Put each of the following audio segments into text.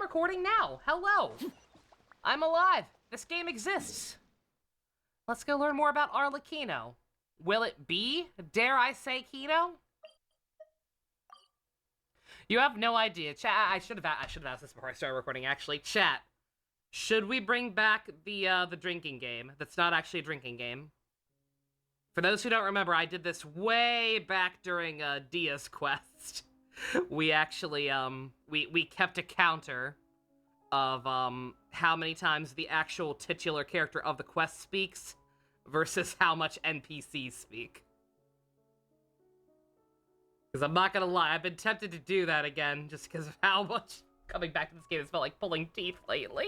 recording now. Hello. I'm alive. This game exists. Let's go learn more about Arlecchino. Will it be, dare I say, Kino? You have no idea. Chat, I should have asked this before I started recording, actually. Chat, should we bring back the drinking game? That's not actually a drinking game. For those who don't remember, I did this way back during Dia's quest. We actually, we kept a counter of, how many times the actual titular character of the quest speaks versus how much NPCs speak. Because I'm not gonna lie, I've been tempted to do that again, just because of how much coming back to this game has felt like pulling teeth lately.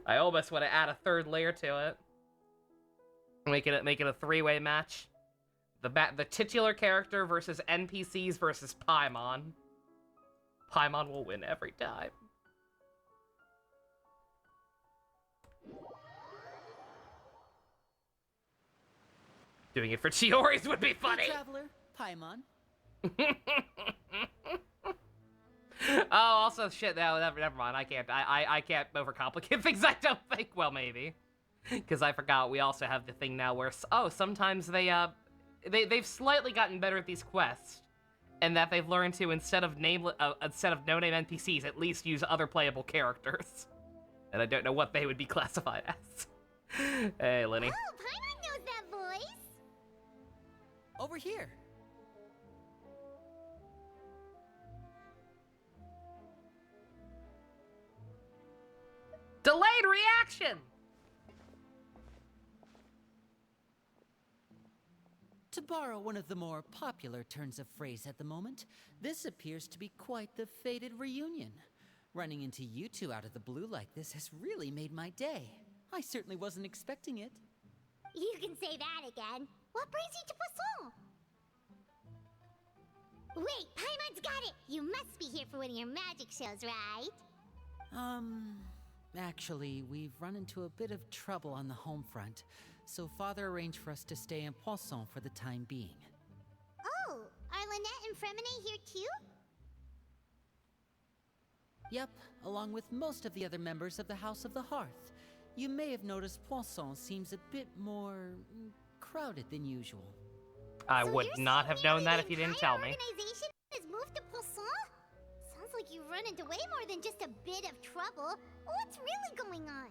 I almost want to add a third layer to it. Make it a three-way match. The titular character versus NPCs versus Paimon. Paimon will win every time. Doing it for Chiori's would be funny. Hey, traveler, Paimon. Oh, also shit. No, never mind. I can't overcomplicate things. I don't think. Well, maybe, because I forgot we also have the thing now where sometimes they've slightly gotten better at these quests, and that they've learned to instead of no-name NPCs at least use other playable characters. And I don't know what they would be classified as. Hey, Lenny. Oh, Paimon knows that voice. Over here. Delayed reaction! To borrow one of the more popular turns of phrase at the moment, this appears to be quite the fated reunion. Running into you two out of the blue like this has really made my day. I certainly wasn't expecting it. You can say that again. What brings you to Poisson? Wait, Paimon's got it! You must be here for one of your magic shows, right? Actually, we've run into a bit of trouble on the home front, so Father arranged for us to stay in Poisson for the time being. Oh, are Lynette and Fremine here too? Yep, along with most of the other members of the House of the Hearth. You may have noticed Poisson seems a bit more crowded than usual. I would not have known that if you didn't tell me. The organization has moved to Poisson? Sounds like you've run into way more than just a bit of trouble. What's really going on?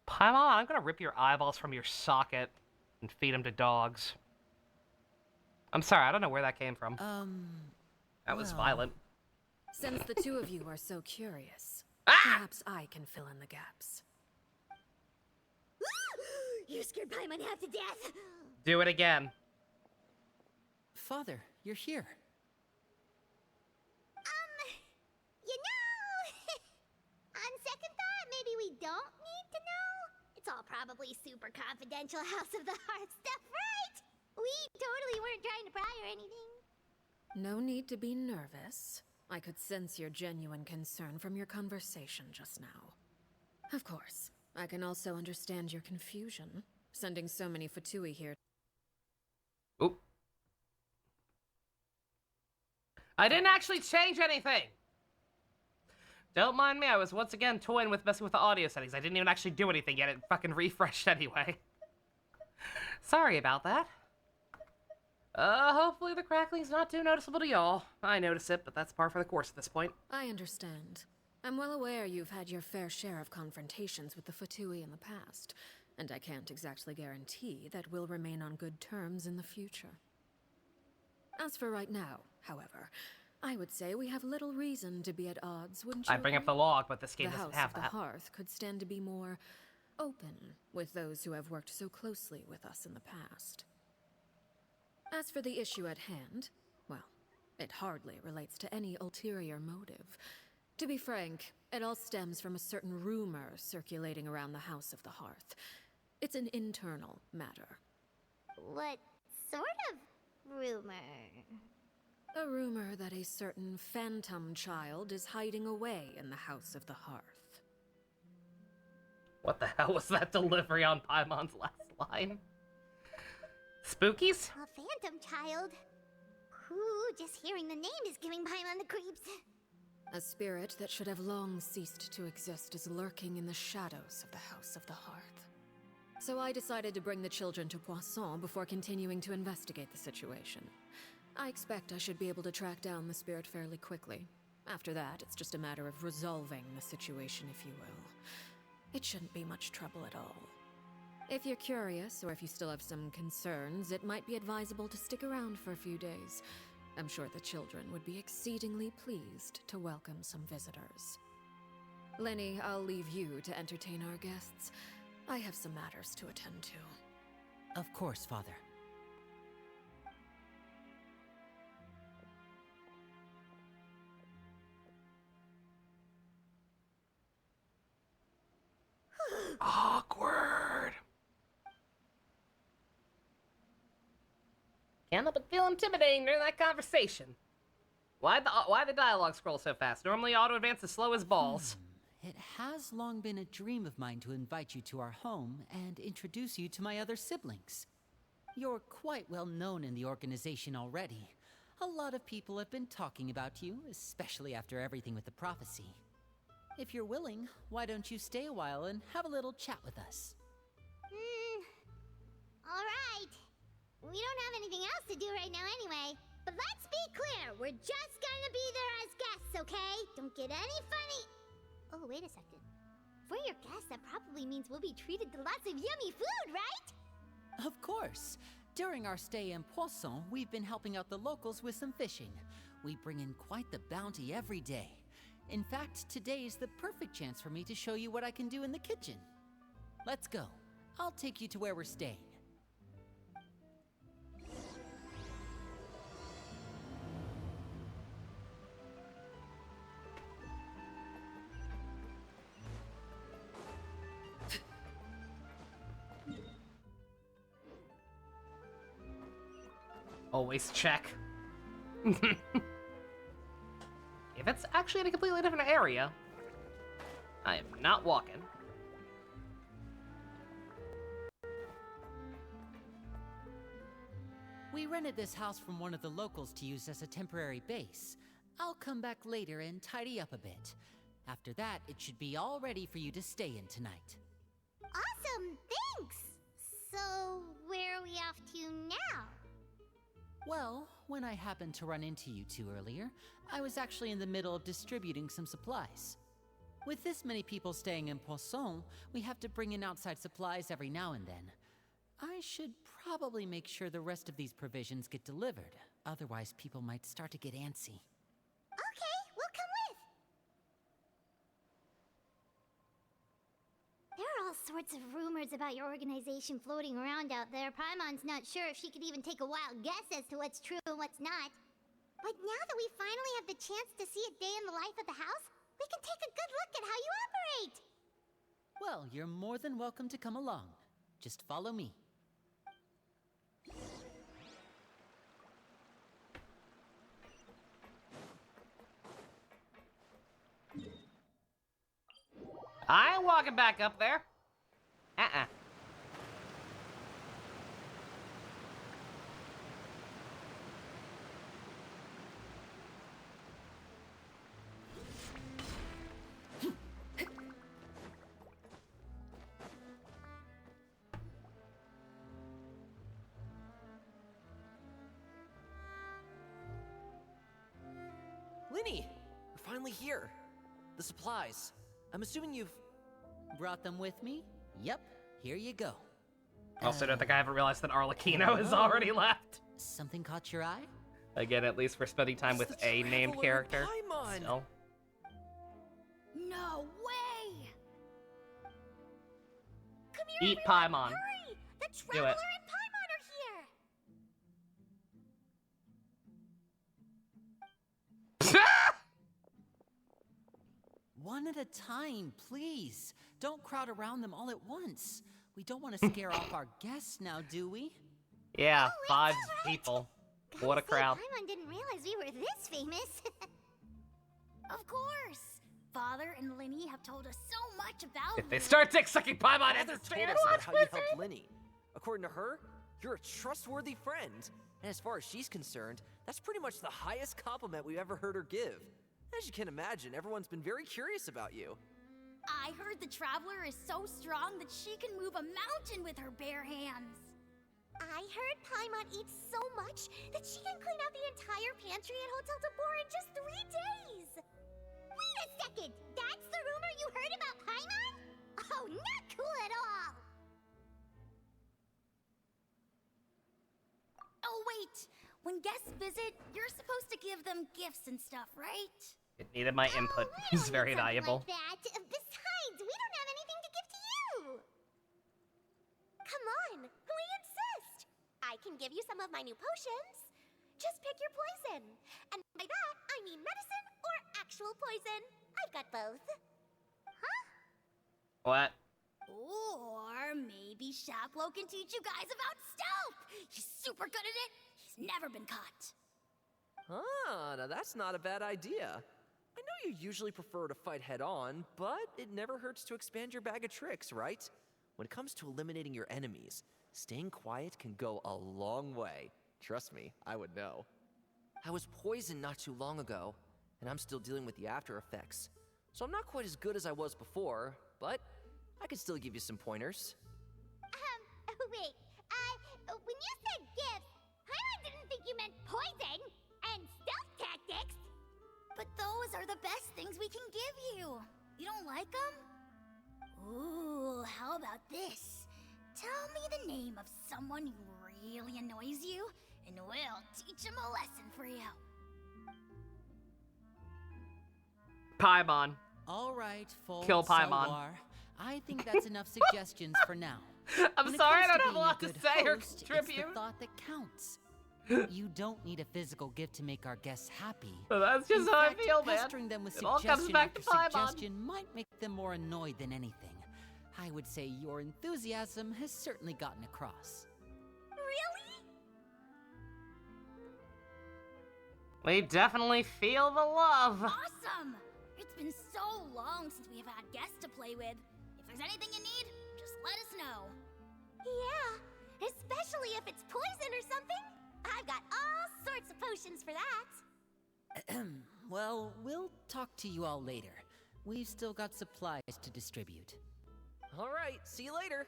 Paimon, I'm gonna rip your eyeballs from your socket and feed them to dogs. I'm sorry, I don't know where that came from. That was violent. Since the two of you are so curious, Ah! perhaps I can fill in the gaps. You scared Paimon half to death! Do it again. Father, you're here. You know, on second thought, maybe we don't need to know. It's all probably super confidential House of the Hearth stuff, right? We totally weren't trying to pry or anything. No need to be nervous. I could sense your genuine concern from your conversation just now. Of course, I can also understand your confusion, sending so many Fatui here. Oop. I didn't actually change anything! Don't mind me, I was once again toying with messing with the audio settings. I didn't even actually do anything yet, it fucking refreshed anyway. Sorry about that. Hopefully the crackling's not too noticeable to y'all. I notice it, but that's par for the course at this point. I understand. I'm well aware you've had your fair share of confrontations with the Fatui in the past, and I can't exactly guarantee that we'll remain on good terms in the future. As for right now, however, I would say we have little reason to be at odds, wouldn't you? I bring up the log, but this game doesn't have The that. House of the Hearth could stand to be more open with those who have worked so closely with us in the past. As for the issue at hand, well, it hardly relates to any ulterior motive. To be frank, it all stems from a certain rumor circulating around the House of the Hearth. It's an internal matter. What sort of rumor? A rumor that a certain phantom child is hiding away in the House of the Hearth. What the hell was that delivery on Paimon's last line? Spookies? A phantom child? Who just hearing the name is giving Paimon the creeps. A spirit that should have long ceased to exist is lurking in the shadows of the House of the Hearth. So I decided to bring the children to Poisson before continuing to investigate the situation. I expect I should be able to track down the spirit fairly quickly. After that, it's just a matter of resolving the situation, if you will. It shouldn't be much trouble at all. If you're curious, or if you still have some concerns, it might be advisable to stick around for a few days. I'm sure the children would be exceedingly pleased to welcome some visitors. Lenny, I'll leave you to entertain our guests. I have some matters to attend to. Of course, Father. Awkward. Can't help but feel intimidating during that conversation. Why the dialogue scroll so fast? Normally auto advance as slow as balls. It has long been a dream of mine to invite you to our home and introduce you to my other siblings. You're quite well known in the organization already. A lot of people have been talking about you, especially after everything with the prophecy. If you're willing, why don't you stay a while and have a little chat with us? Alright. We don't have anything else to do right now anyway. But let's be clear, we're just gonna be there as guests, okay? Don't get any funny... Oh, wait a second. For your guests, that probably means we'll be treated to lots of yummy food, right? Of course. During our stay in Poisson, we've been helping out the locals with some fishing. We bring in quite the bounty every day. In fact, today is the perfect chance for me to show you what I can do in the kitchen. Let's go. I'll take you to where we're staying. Always check. If it's actually in a completely different area, I am not walking. We rented this house from one of the locals to use as a temporary base. I'll come back later and tidy up a bit. After that, it should be all ready for you to stay in tonight. Awesome, thanks! So, where are we off to now? Well, when I happened to run into you two earlier, I was actually in the middle of distributing some supplies. With this many people staying in Poisson, we have to bring in outside supplies every now and then. I should probably make sure the rest of these provisions get delivered, otherwise people might start to get antsy. Okay, we'll come with! There are all sorts of rumors about your organization floating around out there. Paimon's not sure if she could even take a wild guess as to what's true and what's not. But now that we finally have the chance to see a day in the life of the house, we can take a good look at how you operate! Well, you're more than welcome to come along. Just follow me. I ain't walking back up there. Linny! We're finally here. The supplies. I'm assuming you've... Brought them with me? Yep, here you go. Also, don't think I haven't realized that Arlecchino has already left. Something caught your eye? Again, at least we're spending time with a named character. Paimon! So. No way! Come here, Eat everyone, Paimon. hurry! The Do Traveler it. and Paimon are here! One at a time, please. Don't crowd around them all at once. We don't want to scare off our guests now, do we? Yeah, Oh, it's 5 all right. people. Gotta What a say, crowd. Paimon didn't realize we were this famous. Of course! Father and Linny have told us so much about If they you. start dick-sucking Paimon Father as a told trainer, us about watch how you this. helped Linny. According to her, you're a trustworthy friend. And as far as she's concerned, That's pretty much the highest compliment we've ever heard her give. As you can imagine, everyone's been very curious about you. I heard the Traveler is so strong that she can move a mountain with her bare hands. I heard Paimon eats so much that she can clean out the entire pantry at Hotel de Boer in just 3 days! Wait a second! That's the rumor you heard about Paimon? Oh, not cool at all! Oh, wait. When guests visit, you're supposed to give them gifts and stuff, right? It needed my input. Oh, we It's don't very need something valuable. Like that. Besides, we don't have anything to give to you! Come on, we insist! I can give you some of my new potions. Just pick your poison. And by that, I mean medicine or actual poison. I've got both. Huh? What? Or maybe Shaplo can teach you guys about stealth. He's super good at it. He's never been caught. Ah, now that's not a bad idea. I know you usually prefer to fight head-on, but it never hurts to expand your bag of tricks, right? When it comes to eliminating your enemies, staying quiet can go a long way. Trust me, I would know. I was poisoned not too long ago, and I'm still dealing with the after effects. So I'm not quite as good as I was before, but I can still give you some pointers. Wait. When you said gifts, Paimon didn't think you meant poison and stealth tactics. But those are the best things we can give you. You don't like them? Ooh, how about this? Tell me the name of someone who really annoys you, and we'll teach him a lesson for you. Paimon. All right, full Kill Paimon. Salwar. I think that's enough suggestions for now. I'm When it sorry, I comes don't have a being lot to good say or host, contribute. It's the thought that counts. You don't need a physical gift to make our guests happy. So that's just In how fact, I feel, man. pestering them with It all comes suggestion back to after Paimon. suggestion might make them more annoyed than anything. I would say your enthusiasm has certainly gotten across. Really? We definitely feel the love. Awesome! It's been so long since we have had guests to play with. If there's anything you need, just let us know. Yeah, especially if it's poison or something. I've got all sorts of potions for that. Well, we'll talk to you all later. We've still got supplies to distribute. All right, see you later.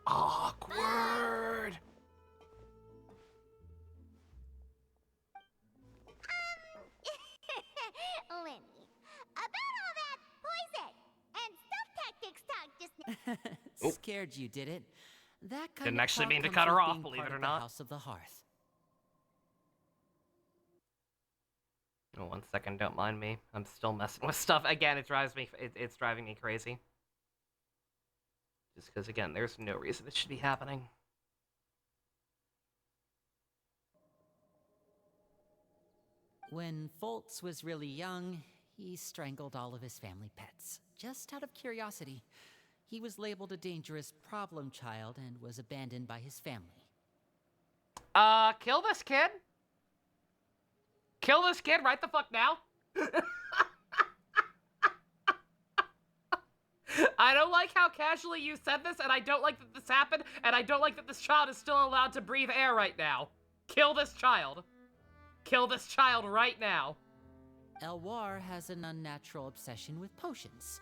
Awkward. Lenny, about all that poison and stealth tactics talk just now. Scared you, did it? That kind Didn't of actually talk mean to comes cut her with off, being believe part it or of the not. House of the Hearth. Oh, 1 second, don't mind me. I'm still messing with stuff. Again, it drives me. It's driving me crazy. Just because, again, there's no reason it should be happening. When Foltz was really young, he strangled all of his family pets, just out of curiosity. He was labeled a dangerous problem child and was abandoned by his family. Kill this kid? Kill this kid right the fuck now? I don't like how casually you said this, and I don't like that this happened, and I don't like that this child is still allowed to breathe air right now. Kill this child. Kill this child right now. Elwar has an unnatural obsession with potions.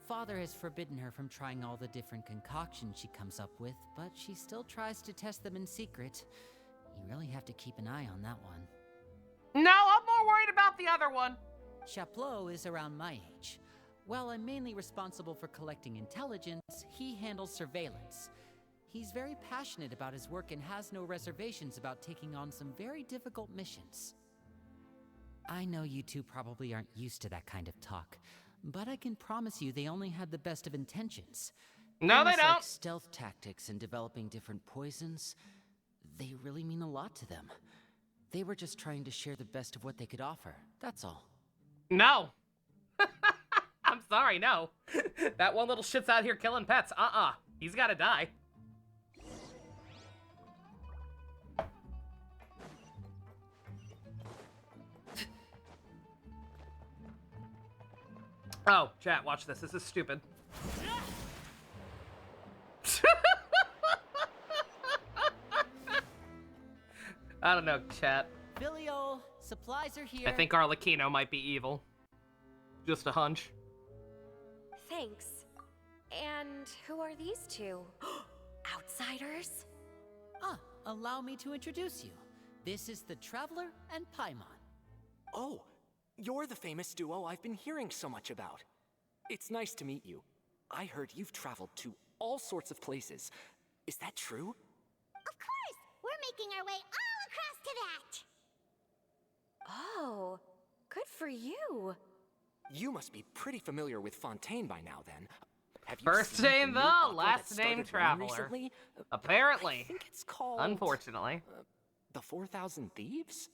Father has forbidden her from trying all the different concoctions she comes up with, but she still tries to test them in secret. You really have to keep an eye on that one. No, I'm more worried about the other one. Chaplot is around my age. While I'm mainly responsible for collecting intelligence, he handles surveillance. He's very passionate about his work and has no reservations about taking on some very difficult missions. I know you two probably aren't used to that kind of talk, but I can promise you they only had the best of intentions. No, they Things like don't. stealth tactics and developing different poisons, they really mean a lot to them. They were just trying to share the best of what they could offer, that's all. No. I'm sorry, no. That one little shit's out here killing pets. He's gotta die. Oh, chat, watch this. This is stupid. I don't know, chat. Filio, supplies are here. I think Arlecchino might be evil. Just a hunch. Thanks. And who are these two? Outsiders? Allow me to introduce you. This is the Traveler and Paimon. Oh, you're the famous duo I've been hearing so much about. It's nice to meet you. I heard you've traveled to all sorts of places. Is that true? Of course! We're making our way all across to that! Oh, good for you. You must be pretty familiar with Fontaine by now, then. Have you First seen the name new the, opera last that name started running traveler. recently? I Apparently. think it's called... Unfortunately. The 4,000 Thieves?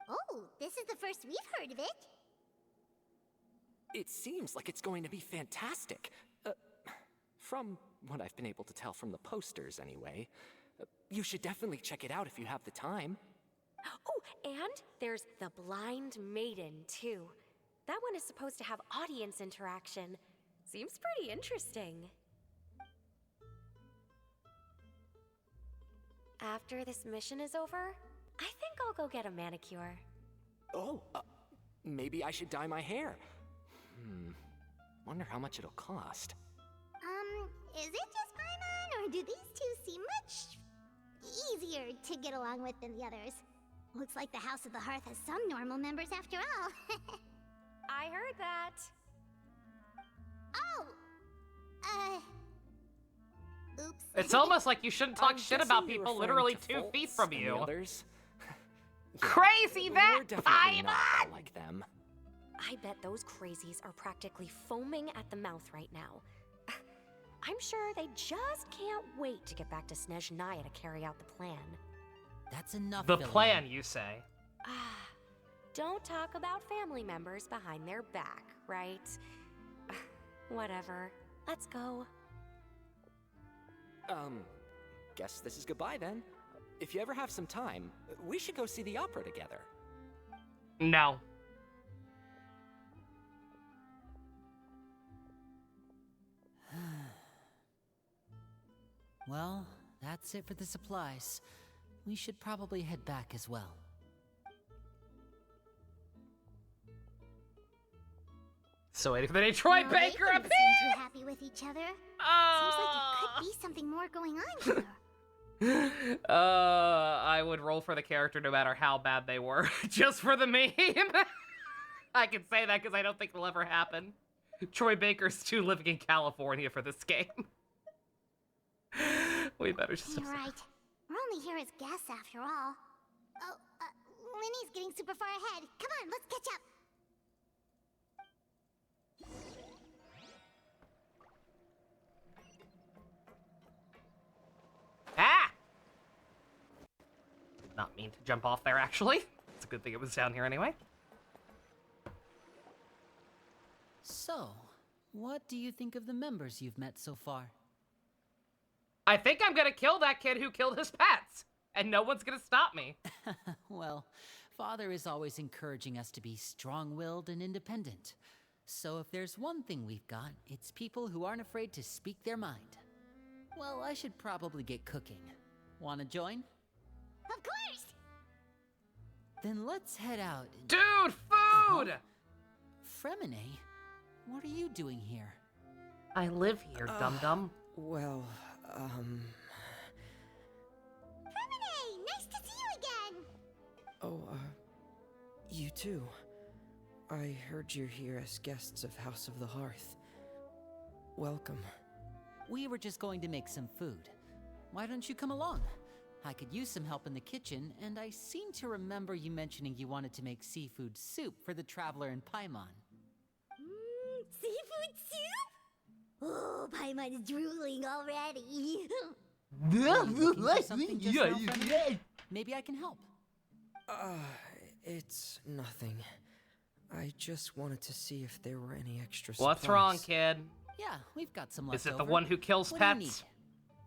Oh, this is the first we've heard of it. It seems like it's going to be fantastic. From what I've been able to tell from the posters, anyway. You should definitely check it out if you have the time. Oh, and there's the Blind Maiden, too. That one is supposed to have audience interaction. Seems pretty interesting. After this mission is over, I think I'll go get a manicure. Oh, maybe I should dye my hair. Wonder how much it'll cost. Is it just Paimon, or do these two seem much easier to get along with than the others? Looks like the House of the Hearth has some normal members after all. I heard that. Oh! Oops. It's almost like you shouldn't talk I'm shit guessing about you're people referring literally to 2 feet Foltz from and you. the others. Crazy that We're definitely not Paimon! like them. I bet those crazies are practically foaming at the mouth right now. I'm sure they just can't wait to get back to Snezhnaya to carry out the plan. That's enough, The Filio. plan, you say. Don't talk about family members behind their back, right? Whatever. Let's go. Guess this is goodbye then. If you ever have some time, we should go see the opera together. No. Well, that's it for the supplies. We should probably head back as well. So waiting for the day Troy No, Baker they up didn't seem too happy with each other. Seems like there could be something more going on here. I would roll for the character no matter how bad they were, just for the meme. I can say that because I don't think it'll ever happen. Troy Baker's too living in California for this game. We better just... You're right. We're only here as guests after all. Oh, Linny's getting super far ahead. Come on, let's catch up. Ah! Did not mean to jump off there, actually. It's a good thing it was down here anyway. So, what do you think of the members you've met so far? I think I'm gonna kill that kid who killed his pets, and no one's gonna stop me. Well, Father is always encouraging us to be strong-willed and independent. So if there's one thing we've got, it's people who aren't afraid to speak their mind. Well, I should probably get cooking. Wanna join? Of course! Then let's head out. Dude, food! Fremine, what are you doing here? I live here, dum-dum. Well, Fremine, nice to see you again! Oh, you too. I heard you're here as guests of House of the Hearth. Welcome. We were just going to make some food. Why don't you come along? I could use some help in the kitchen, and I seem to remember you mentioning you wanted to make seafood soup for the Traveler and Paimon. Seafood soup? Oh, Paimon's drooling already. Looking for something just now, Fremine? Maybe I can help. It's nothing. I just wanted to see if there were any extra supplies. What's wrong, kid? Yeah, we've got some Is left it the one who kills What do you pets?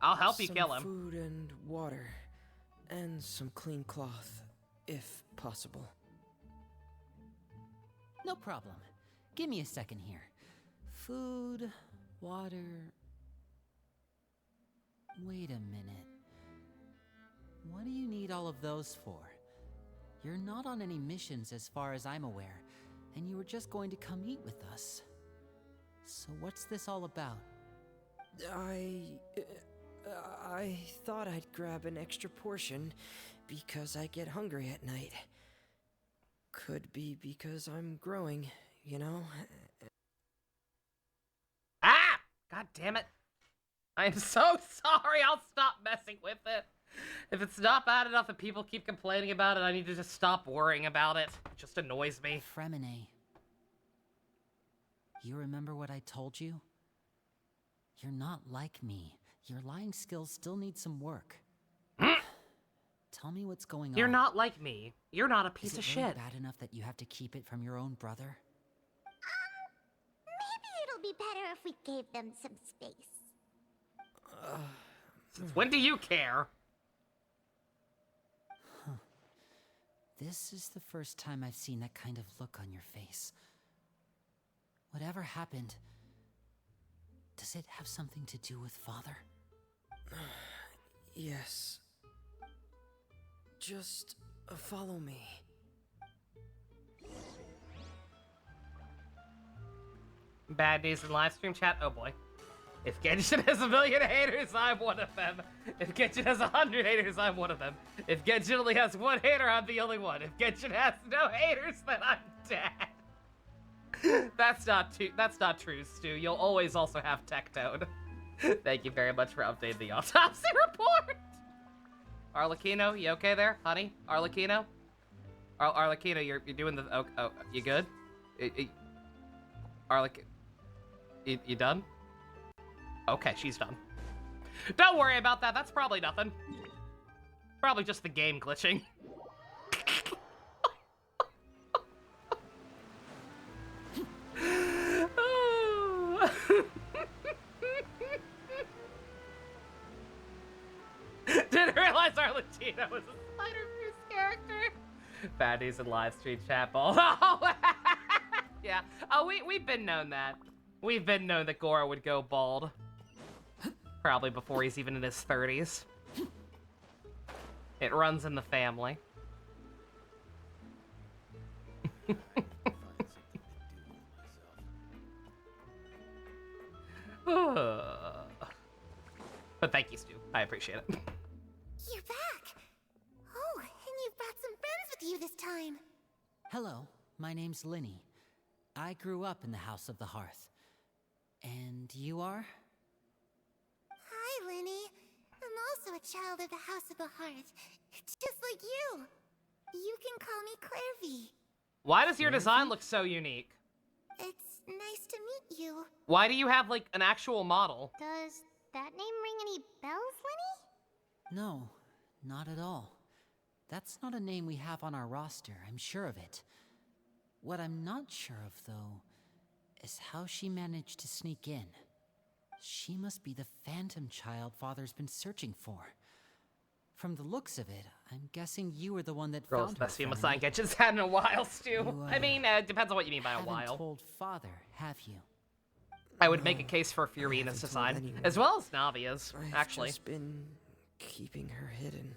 I'll help you Some kill him. food and water. And some clean cloth, if possible. No problem. Give me a second here. Food, water... Wait a minute. What do you need all of those for? You're not on any missions as far as I'm aware, and you were just going to come eat with us. So what's this all about? I thought I'd grab an extra portion because I get hungry at night. Could be because I'm growing, you know? Ah! God damn it. I'm so sorry. I'll stop messing with it. If it's not bad enough that people keep complaining about it, I need to just stop worrying about it. It just annoys me. Fremine. You remember what I told you? You're not like me. Your lying skills still need some work. Tell me what's going on. You're not like me. You're not a piece of Is it really shit. bad enough that you have to keep it from your own brother? Maybe it'll be better if we gave them some space. When do you care? This is the first time I've seen that kind of look on your face. Whatever happened, does it have something to do with Father? Yes. Just follow me. Bad news in live stream chat? Oh boy. If Genshin has 1 million haters, I'm one of them. If Genshin has 100 haters, I'm one of them. If Genshin only has 1 hater, I'm the only one. If Genshin has no haters, then I'm dead. That's not true, Stu. You'll always also have Tech Toad. Thank you very much for updating the autopsy report. Arlecchino, you okay there, honey? Arlecchino? Arlecchino, you're doing the... Oh, you good? Arlecchino... You done? Okay, she's done. Don't worry about that. That's probably nothing. Probably just the game glitching. Didn't realize Arlecchino was a Spider-Verse character. Baddies in live stream chat ball. Oh, yeah. Oh, we've been known that. We've been known that Goro would go bald. Probably before he's even in his 30s. It runs in the family. But thank you, Stu. I appreciate it. You're back! Oh, and you've brought some friends with you this time. Hello, my name's Linny. I grew up in the House of the Hearth. And you are? Hi, Linny. I'm also a child of the House of the Hearth. Just like you. You can call me Clairvy. Why does your design look so unique? It's nice to meet you. Why do you have, like, an actual model? Does that name ring any bells, Linny? No, not at all. That's not a name we have on our roster, I'm sure of it. What I'm not sure of, though, is how she managed to sneak in. She must be the phantom child Father's been searching for. From the looks of it, I'm guessing you were the one that Girl's found her. best female sign Genshin's had in a while, Stu. You, I mean, depends on what you mean by a haven't while. told Father, have you? I would make a case for Furina's design, anyone. as well as Navia's, I've actually. just been keeping her hidden.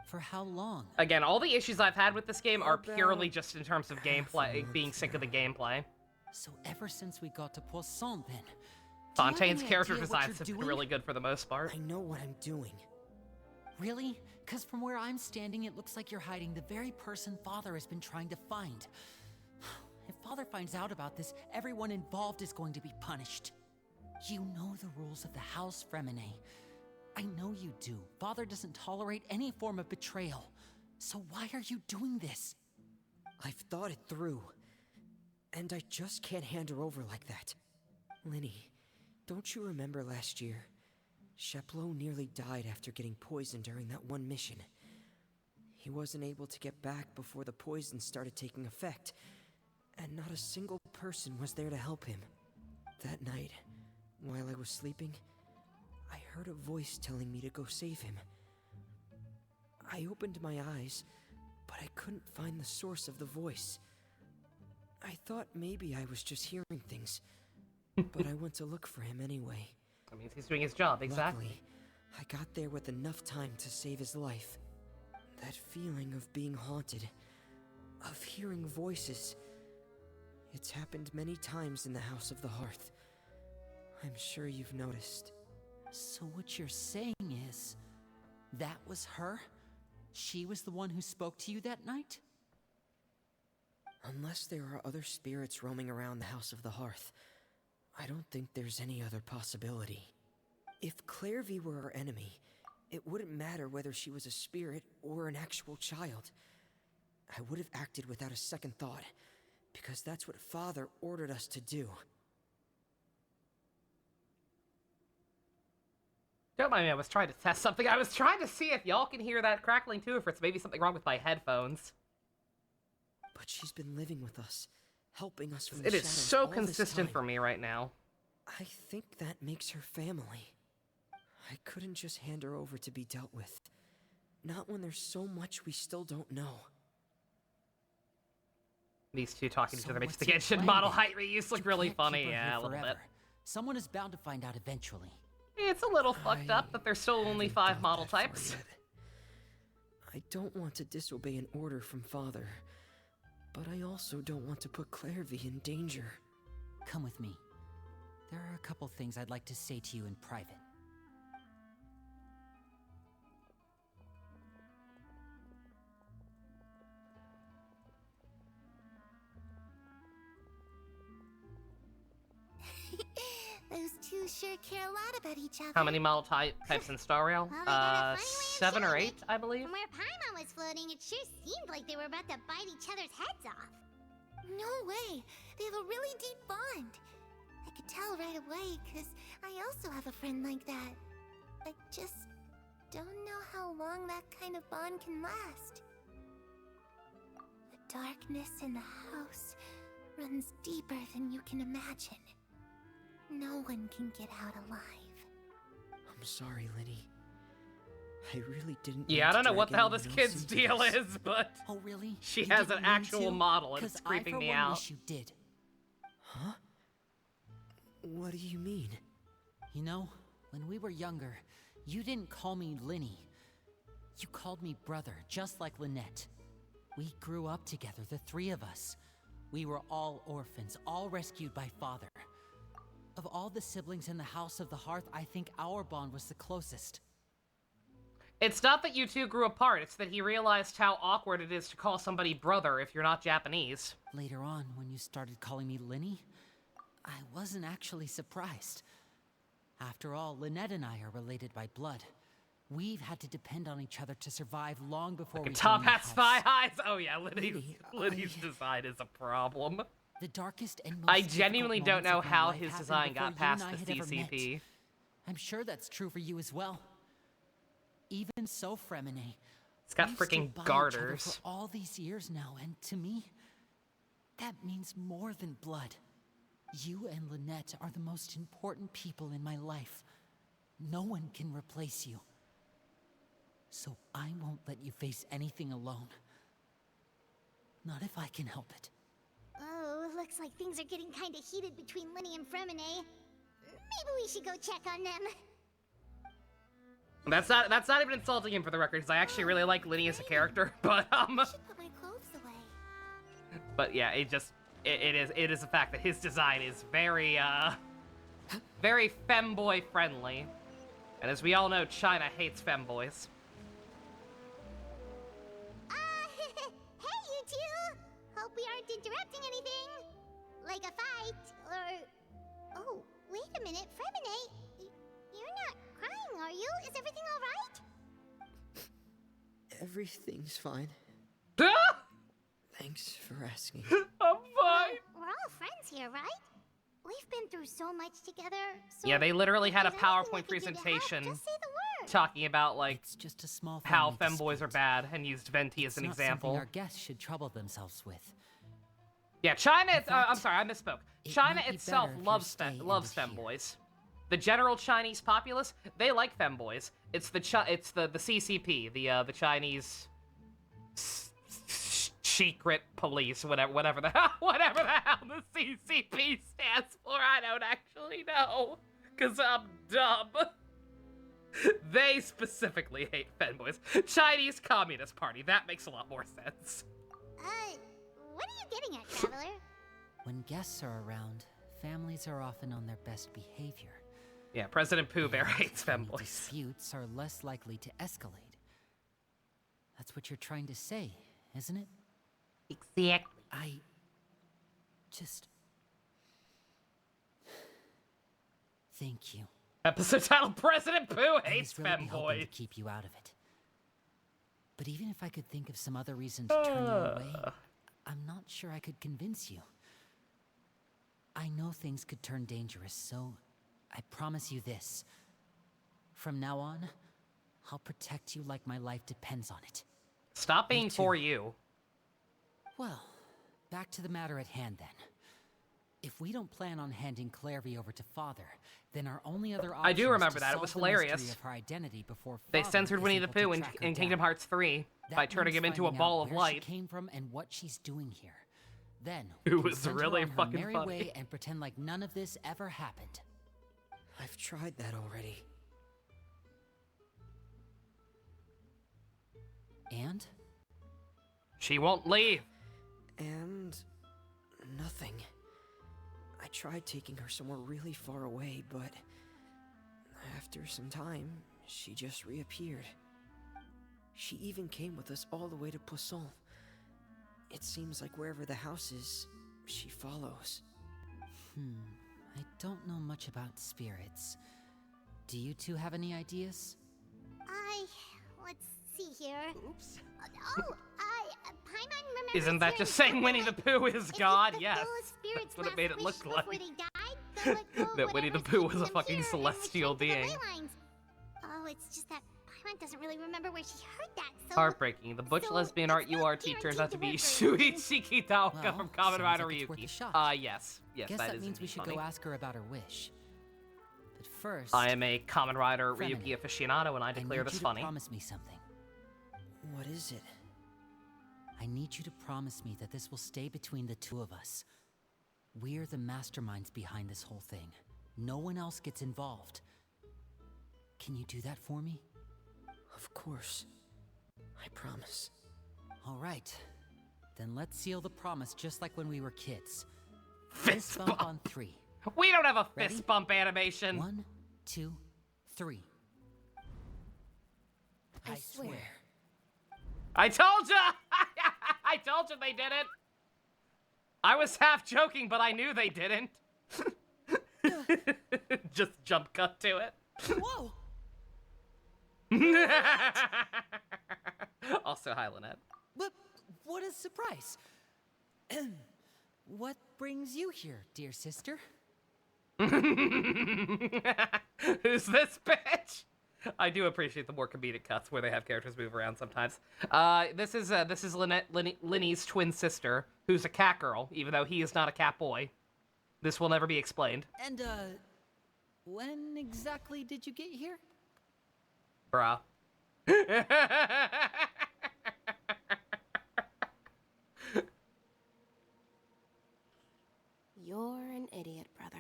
For how long? Again, all the issues I've had with this game are purely About just in terms of half a gameplay, month being sick of the gameplay. So ever since we got to Poisson, then. Fontaine's Do you have character any idea what designs you're have been doing? really good for the most part. I know what I'm doing. Really? Because from where I'm standing, it looks like you're hiding the very person Father has been trying to find. If Father finds out about this, everyone involved is going to be punished. You know the rules of the house, Fremine. I know you do. Father doesn't tolerate any form of betrayal. So why are you doing this? I've thought it through. And I just can't hand her over like that. Linny, don't you remember last year? Sheplo nearly died after getting poisoned during that one mission. He wasn't able to get back before the poison started taking effect, and not a single person was there to help him. That night, while I was sleeping, I heard a voice telling me to go save him. I opened my eyes, but I couldn't find the source of the voice. I thought maybe I was just hearing things, but I went to look for him anyway. That means he's doing his job, exactly. Luckily, I got there with enough time to save his life. That feeling of being haunted, of hearing voices. It's happened many times in the House of the Hearth. I'm sure you've noticed. So what you're saying is, that was her? She was the one who spoke to you that night? Unless there are other spirits roaming around the House of the Hearth, I don't think there's any other possibility. If Clairvy were our enemy, it wouldn't matter whether she was a spirit or an actual child. I would have acted without a second thought, because that's what Father ordered us to do. Don't mind me, I was trying to test something. I was trying to see if y'all can hear that crackling too, if it's maybe something wrong with my headphones. But she's been living with us, helping us from the It is shadows so all this consistent time. for me right now. I think that makes her family. I couldn't just hand her over to be dealt with. Not when there's so much we still don't know. These two talking to each other makes the what's your Genshin plan, model then? height reuse look You really can't keep funny, her yeah, here a little bit. forever. Someone is bound to find out eventually. It's a little fucked up that there's still only Haven't 5 thought model that far types. yet. I don't want to disobey an order from Father, but I also don't want to put Clairvy in danger. Come with me. There are a couple things I'd like to say to you in private. Those two sure care a lot about each other. How many model types in Star Rail? Well, they got a funny way of 7 or showing 8, it. I believe. From where Paimon was floating, it sure seemed like they were about to bite each other's heads off. No way! They have a really deep bond. I could tell right away, because I also have a friend like that. I just don't know how long that kind of bond can last. The darkness in the house runs deeper than you can imagine. No one can get out alive. I'm sorry, Lenny. I really didn't. Yeah, I mean to don't know what drag the hell anyone this else kid's into deal this. is, but Oh, really? she You has didn't an mean actual to? model and it's 'Cause creeping I, for me one, out. wish you did. Huh? What do you mean? You know, when we were younger, you didn't call me Linny. You called me brother, just like Lynette. We grew up together, the three of us. We were all orphans, all rescued by Father. Of all the siblings in the House of the Hearth, I think our bond was the closest. It's not that you two grew apart, it's that he realized how awkward it is to call somebody brother if you're not Japanese. Later on, when you started calling me Linny, I wasn't actually surprised. After all, Lynette and I are related by blood. We've had to depend on each other to survive long before we Top joined the hat house. spy eyes! Oh yeah, Liddy, Liddy's design is a problem. The darkest and most I difficult genuinely don't moments know of my how life his happened design before got you past and I the had ever met. CCP. I'm sure that's true for you as well. Even so, Fremine, It's got we've freaking stood by each other garters. for all these years now, and to me, that means more than blood. You and Lynette are the most important people in my life. No one can replace you. So I won't let you face anything alone. Not if I can help it. Oh, looks like things are getting kind of heated between Linny and Fremine. Maybe we should go check on them. That's not even insulting him for the record, because I actually really like Linny as a character, but I should put my clothes away. But yeah, it is a fact that his design is very very femboy friendly. And as we all know, China hates femboys. Hey you two! Hope we aren't interrupting anything. Like a fight, or... Oh, wait a minute, Fremine. You're not crying, are you? Is everything alright? Everything's fine. Thanks for asking. I'm fine. We're all friends here, right? We've been through so much together. So Yeah, they literally had a if there's anything I PowerPoint can do to help, presentation just say the word. talking about like It's just a small how family femboys are dispute. bad and used Venti as It's an not something example. our guests should trouble themselves with. Yeah, China. I'm fact, sorry, I misspoke. it China might be itself better if you loves stay and loves hear. femboys. The general Chinese populace, they like femboys. It's the CCP, the Chinese secret police, whatever the hell the CCP stands for. I don't actually know, cause I'm dumb. They specifically hate Femboys. Chinese Communist Party. That makes a lot more sense. What are you getting at, Traveler? When guests are around, families are often on their best behavior. Yeah, President Pooh Bear hates Any Femboys. disputes are less likely to escalate. That's what you're trying to say, isn't it? Exactly. I just... Thank you. Episode title: President Pooh I hates was really hoping to Femboys. keep you out of it. But even if I could think of some other reason to turn you away, I'm not sure I could convince you. I know things could turn dangerous, so I promise you this. From now on, I'll protect you like my life depends on it. Stop being Me for too. you. Well, back to the matter at hand then. If we don't plan on handing Clairvy over to Father, then our only other option I do is remember to that. It solve was the mystery hilarious. of her identity before They Father censored is Winnie the able to Pooh in track her Kingdom down. Hearts 3 That by turning means him into a finding ball out of where light. She came from and what she's doing here. Then It we can was send really her on her fucking merry funny. way and pretend like none of this ever happened. I've tried that already. And She won't leave. And nothing. I tried taking her somewhere really far away, but after some time, she just reappeared. She even came with us all the way to Poisson. It seems like wherever the house is, she follows. I don't know much about spirits. Do you two have any ideas? Let's see here. Oops. Paimon remembers Isn't that hearing just saying something Winnie the like, Pooh is if God? you Yes. fulfill a spirit's That's what it last made it wish look like. before they died, they'll let go of That Winnie the whatever's Pooh was keeping a them fucking here and celestial return to the being. ley lines. Oh, it's just that Paimon doesn't really remember where she heard that, so... Heartbreaking. The butch so lesbian it's art not URT turns guaranteed out to to be work very Shuichi Kitaoka Well, from Kamen sounds Rider like it's worth a Ryuki. shot. Yes. Yes, Guess that that is means we indeed should funny. go ask her about her wish. But first, I am a Kamen Rider Fremen, Ryuki aficionado, and I I declare need this you to funny. promise me something. What is it? I need you to promise me that this will stay between the two of us. We're the masterminds behind this whole thing. No one else gets involved. Can you do that for me? Of course. I promise. All right. Then let's seal the promise just like when we were kids. Fist bump bump. on 3. We don't have a Ready? fist bump animation. 1, 2, 3. I swear. I told ya! I told you they didn't. I was half joking, but I knew they didn't. Just jump cut to it. Whoa! Also, hi, Lynette. But what a surprise! What brings you here, dear sister? Who's this bitch? I do appreciate the more comedic cuts where they have characters move around sometimes. This is Linny's twin sister, who's a cat girl, even though he is not a cat boy. This will never be explained. And, when exactly did you get here? Bruh. You're an idiot, brother.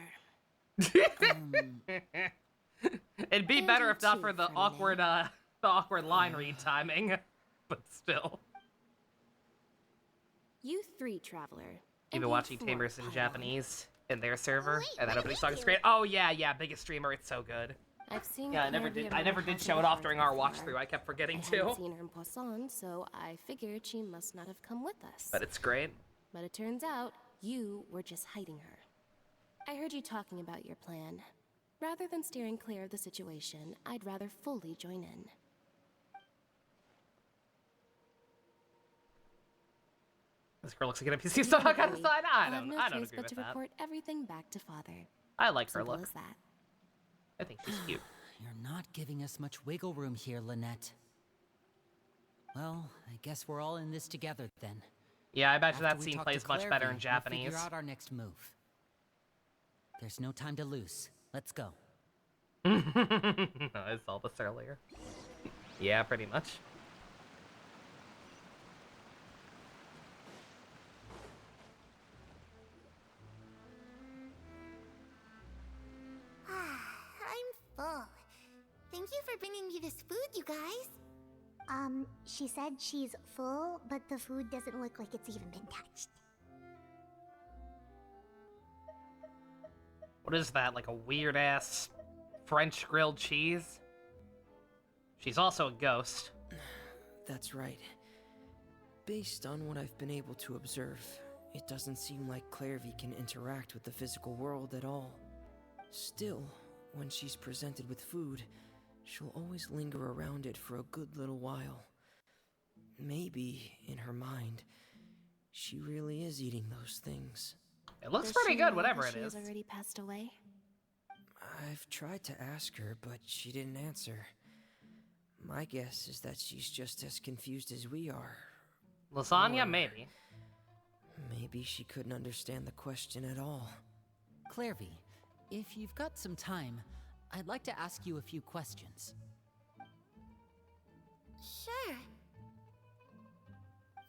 It'd be better if not too, for the Ferdinand. awkward line read timing, but still. You 3, Traveler. You've and been you watching 4, Tamers in Padawan. Japanese in their server, Wait, and that what opening do song you is do? great. Oh yeah, biggest streamer. It's so good. I've seen Yeah, I never Clairvy did. around I never the did House show of it the off Hearts during our before. watch through. I kept I forgetting hadn't to. seen her in Poisson, so I figured she must not have come with us. But it's great. But it turns out you were just hiding her. I heard you talking about your plan. Rather than steering clear of the situation, I'd rather fully join in. This girl looks like an NPC stuff. I gotta Really, decide. I I'll have don't no agree choice but with to that. report everything back to Father. I like her Simple look. as that. I think she's cute. You're not giving us much wiggle room here, Lynette. Well, I guess we're all in this together then. Yeah, I bet you After that we scene talk plays to much better in Clairvy, Japanese. We'll figure out our next move. There's no time to lose. Let's go. I saw this earlier. Yeah, pretty much. I'm full. Thank you for bringing me this food, you guys. She said she's full, but the food doesn't look like it's even been touched. What is that, like a weird-ass French grilled cheese? She's also a ghost. That's right. Based on what I've been able to observe, it doesn't seem like Clairvy can interact with the physical world at all. Still, when she's presented with food, she'll always linger around it for a good little while. Maybe, in her mind, she really is eating those things. It looks Does pretty she good, know whatever that it is. She has already passed away. I've tried to ask her, but she didn't answer. My guess is that she's just as confused as we are. Lasagna, Or maybe. maybe she couldn't understand the question at all. Clairvy, if you've got some time, I'd like to ask you a few questions. Sure.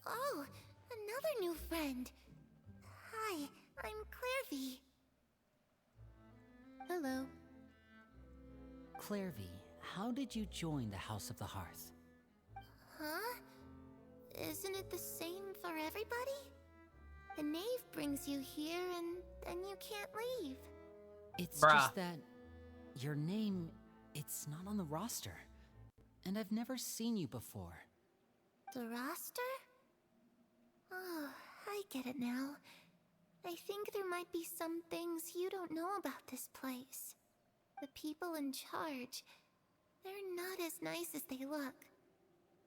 Oh, another new friend. Hi, I'm Clairvy. Hello. Clairvy, how did you join the House of the Hearth? Huh? Isn't it the same for everybody? The knave brings you here and then you can't leave. It's Bruh. just that your name, it's not on the roster. And I've never seen you before. The roster? Oh, I get it now. I think there might be some things you don't know about this place. The people in charge, they're not as nice as they look.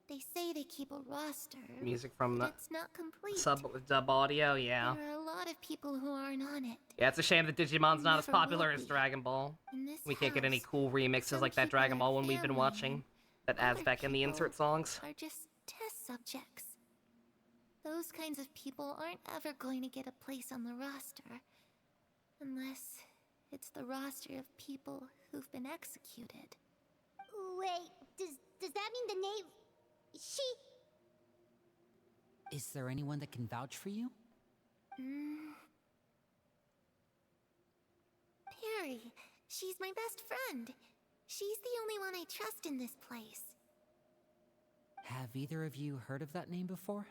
They say they keep a roster, Music from but the it's not complete. dub audio, yeah. There are a lot of people who aren't on it. Yeah, it's a shame that Digimon's not as Never will popular as be. Dragon Ball. In this We can't get any house, cool remixes some like that people Dragon are Ball one we've been family, watching that adds other back in the people insert songs. are just test subjects. Those kinds of people aren't ever going to get a place on the roster. Unless it's the roster of people who've been executed. Wait, does that mean the knave... She... Is there anyone that can vouch for you? Perry. She's my best friend. She's the only one I trust in this place. Have either of you heard of that name before?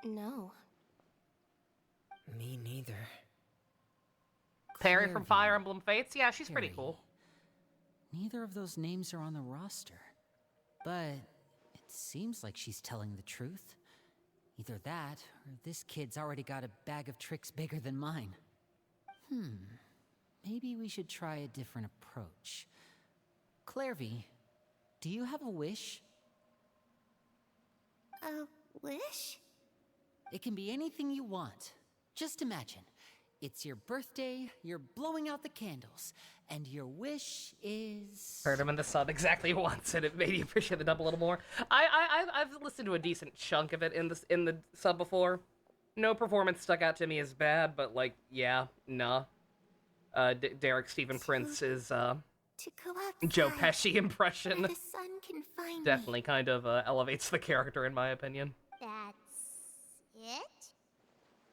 No. Me neither. Perry from Clairvy. Fire Emblem Fates? Yeah, she's pretty Perry. cool. Neither of those names are on the roster. But it seems like she's telling the truth. Either that, or this kid's already got a bag of tricks bigger than mine. Maybe we should try a different approach. Clairvy, do you have a wish? A wish? It can be anything you want. Just imagine. It's your birthday, you're blowing out the candles, and your wish is... Heard him in the sub exactly once, and it made you appreciate the dub a little more. I've listened to a decent chunk of it in the sub before. No performance stuck out to me as bad, but like, yeah, nah. Derek Stephen Prince is To go outside Joe Pesci impression. where the sun can find Definitely kind of elevates the character in my opinion. That's... it?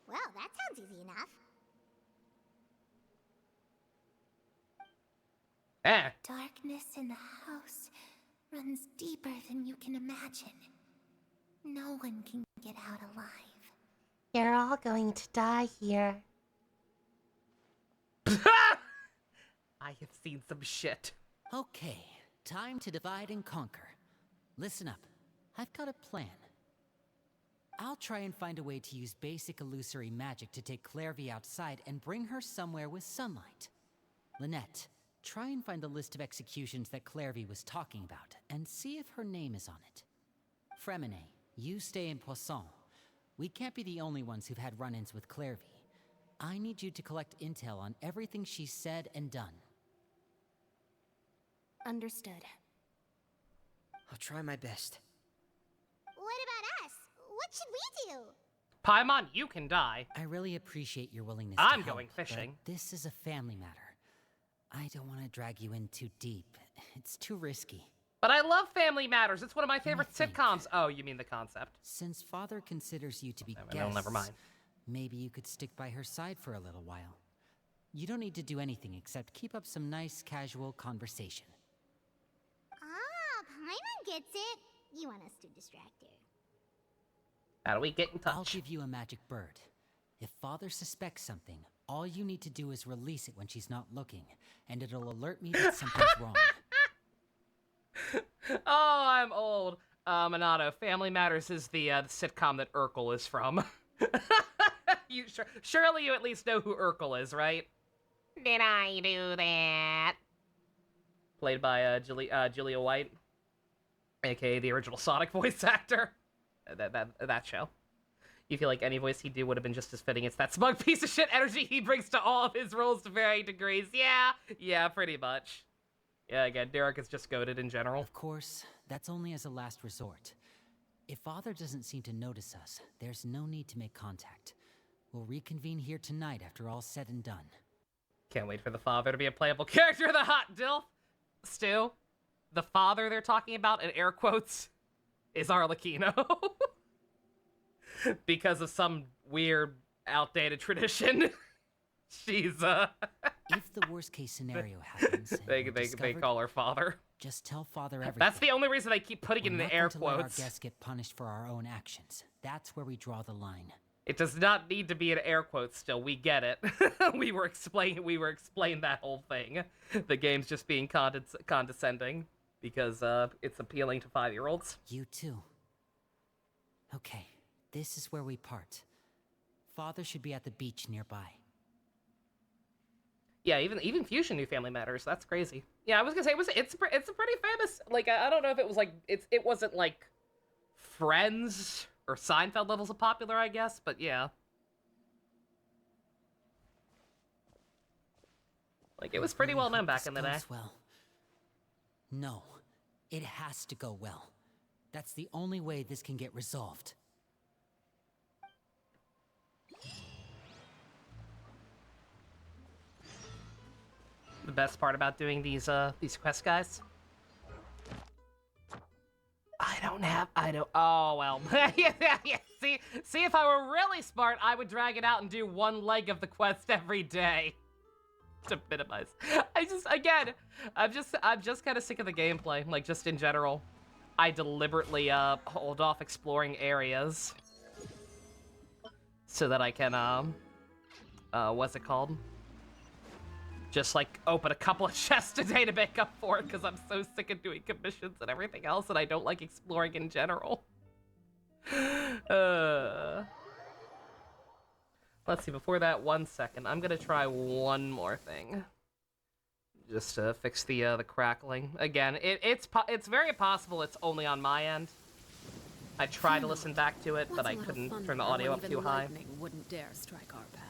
Well, that sounds easy enough. Eh. Darkness in the house runs deeper than you can imagine. No one can get out alive. You're all going to die here. I have seen some shit. Okay, time to divide and conquer. Listen up, I've got a plan. I'll try and find a way to use basic illusory magic to take Clairvy outside and bring her somewhere with sunlight. Lynette, try and find the list of executions that Clairvy was talking about, and see if her name is on it. Fremine, you stay in Poisson. We can't be the only ones who've had run-ins with Clairvy. I need you to collect intel on everything she's said and done. Understood. I'll try my best. What about us? What should we do? Paimon, you can die. I really appreciate your willingness I'm to help, going fishing. but this is a family matter. I don't want to drag you in too deep. It's too risky. But I love Family Matters. It's one of my favorite think. sitcoms. Oh, you mean the concept. Since Father considers you to be No, guests, never mind. maybe you could stick by her side for a little while. You don't need to do anything except keep up some nice, casual conversation. Paimon gets it. You want us to distract her. How do we get in touch? I'll give you a magic bird. If Father suspects something, all you need to do is release it when she's not looking, and it'll alert me that something's wrong. Oh, I'm old. Minato, Family Matters is the sitcom that Urkel is from. Surely you at least know who Urkel is, right? Did I do that? Played by Julia White, aka the original Sonic voice actor. That show. You feel like any voice he'd do would have been just as fitting. It's that smug piece of shit energy he brings to all of his roles to varying degrees. Yeah, pretty much. Yeah, again, Derek is just goated in general. Of course, that's only as a last resort. If Father doesn't seem to notice us, there's no need to make contact. We'll reconvene here tonight after all's said and done. Can't wait for the father to be a playable character, the hot dilf. Stu, the father they're talking about, in air quotes, is Arlecchino. Because of some weird, outdated tradition. She's, If the worst case scenario happens, and they discovered, call her father. just tell Father everything. That's the only reason they keep putting it in We're the not air going to let our quotes. guests get punished for our own actions. That's where we draw the line. It does not need to be in air quotes still. We get it. we were explained that whole thing. The game's just being condescending because it's appealing to 5-year-olds. You too. Okay, this is where we part. Father should be at the beach nearby. Yeah, even Fusion knew Family Matters. That's crazy. Yeah, I was gonna say it's a pretty famous. Like I don't know if it was like it wasn't like Friends or Seinfeld levels of popular, I guess, but yeah. Like it was pretty well known back in the day. Goes well. No, it has to go well. That's the only way this can get resolved. The best part about doing these quest guys. Oh well. yeah. See, if I were really smart, I would drag it out and do one leg of the quest every day to minimize. I'm just kind of sick of the gameplay, like just in general. I deliberately hold off exploring areas so that I can what's it called? Just like open a couple of chests a day to make up for it because I'm so sick of doing commissions and everything else, and I don't like exploring in general. Let's see, before that, 1 second. I'm gonna try one more thing. Just to fix the crackling. Again, it's very possible it's only on my end. I tried to listen back to it, but I couldn't turn the audio up too high. Lightning wouldn't dare strike our path.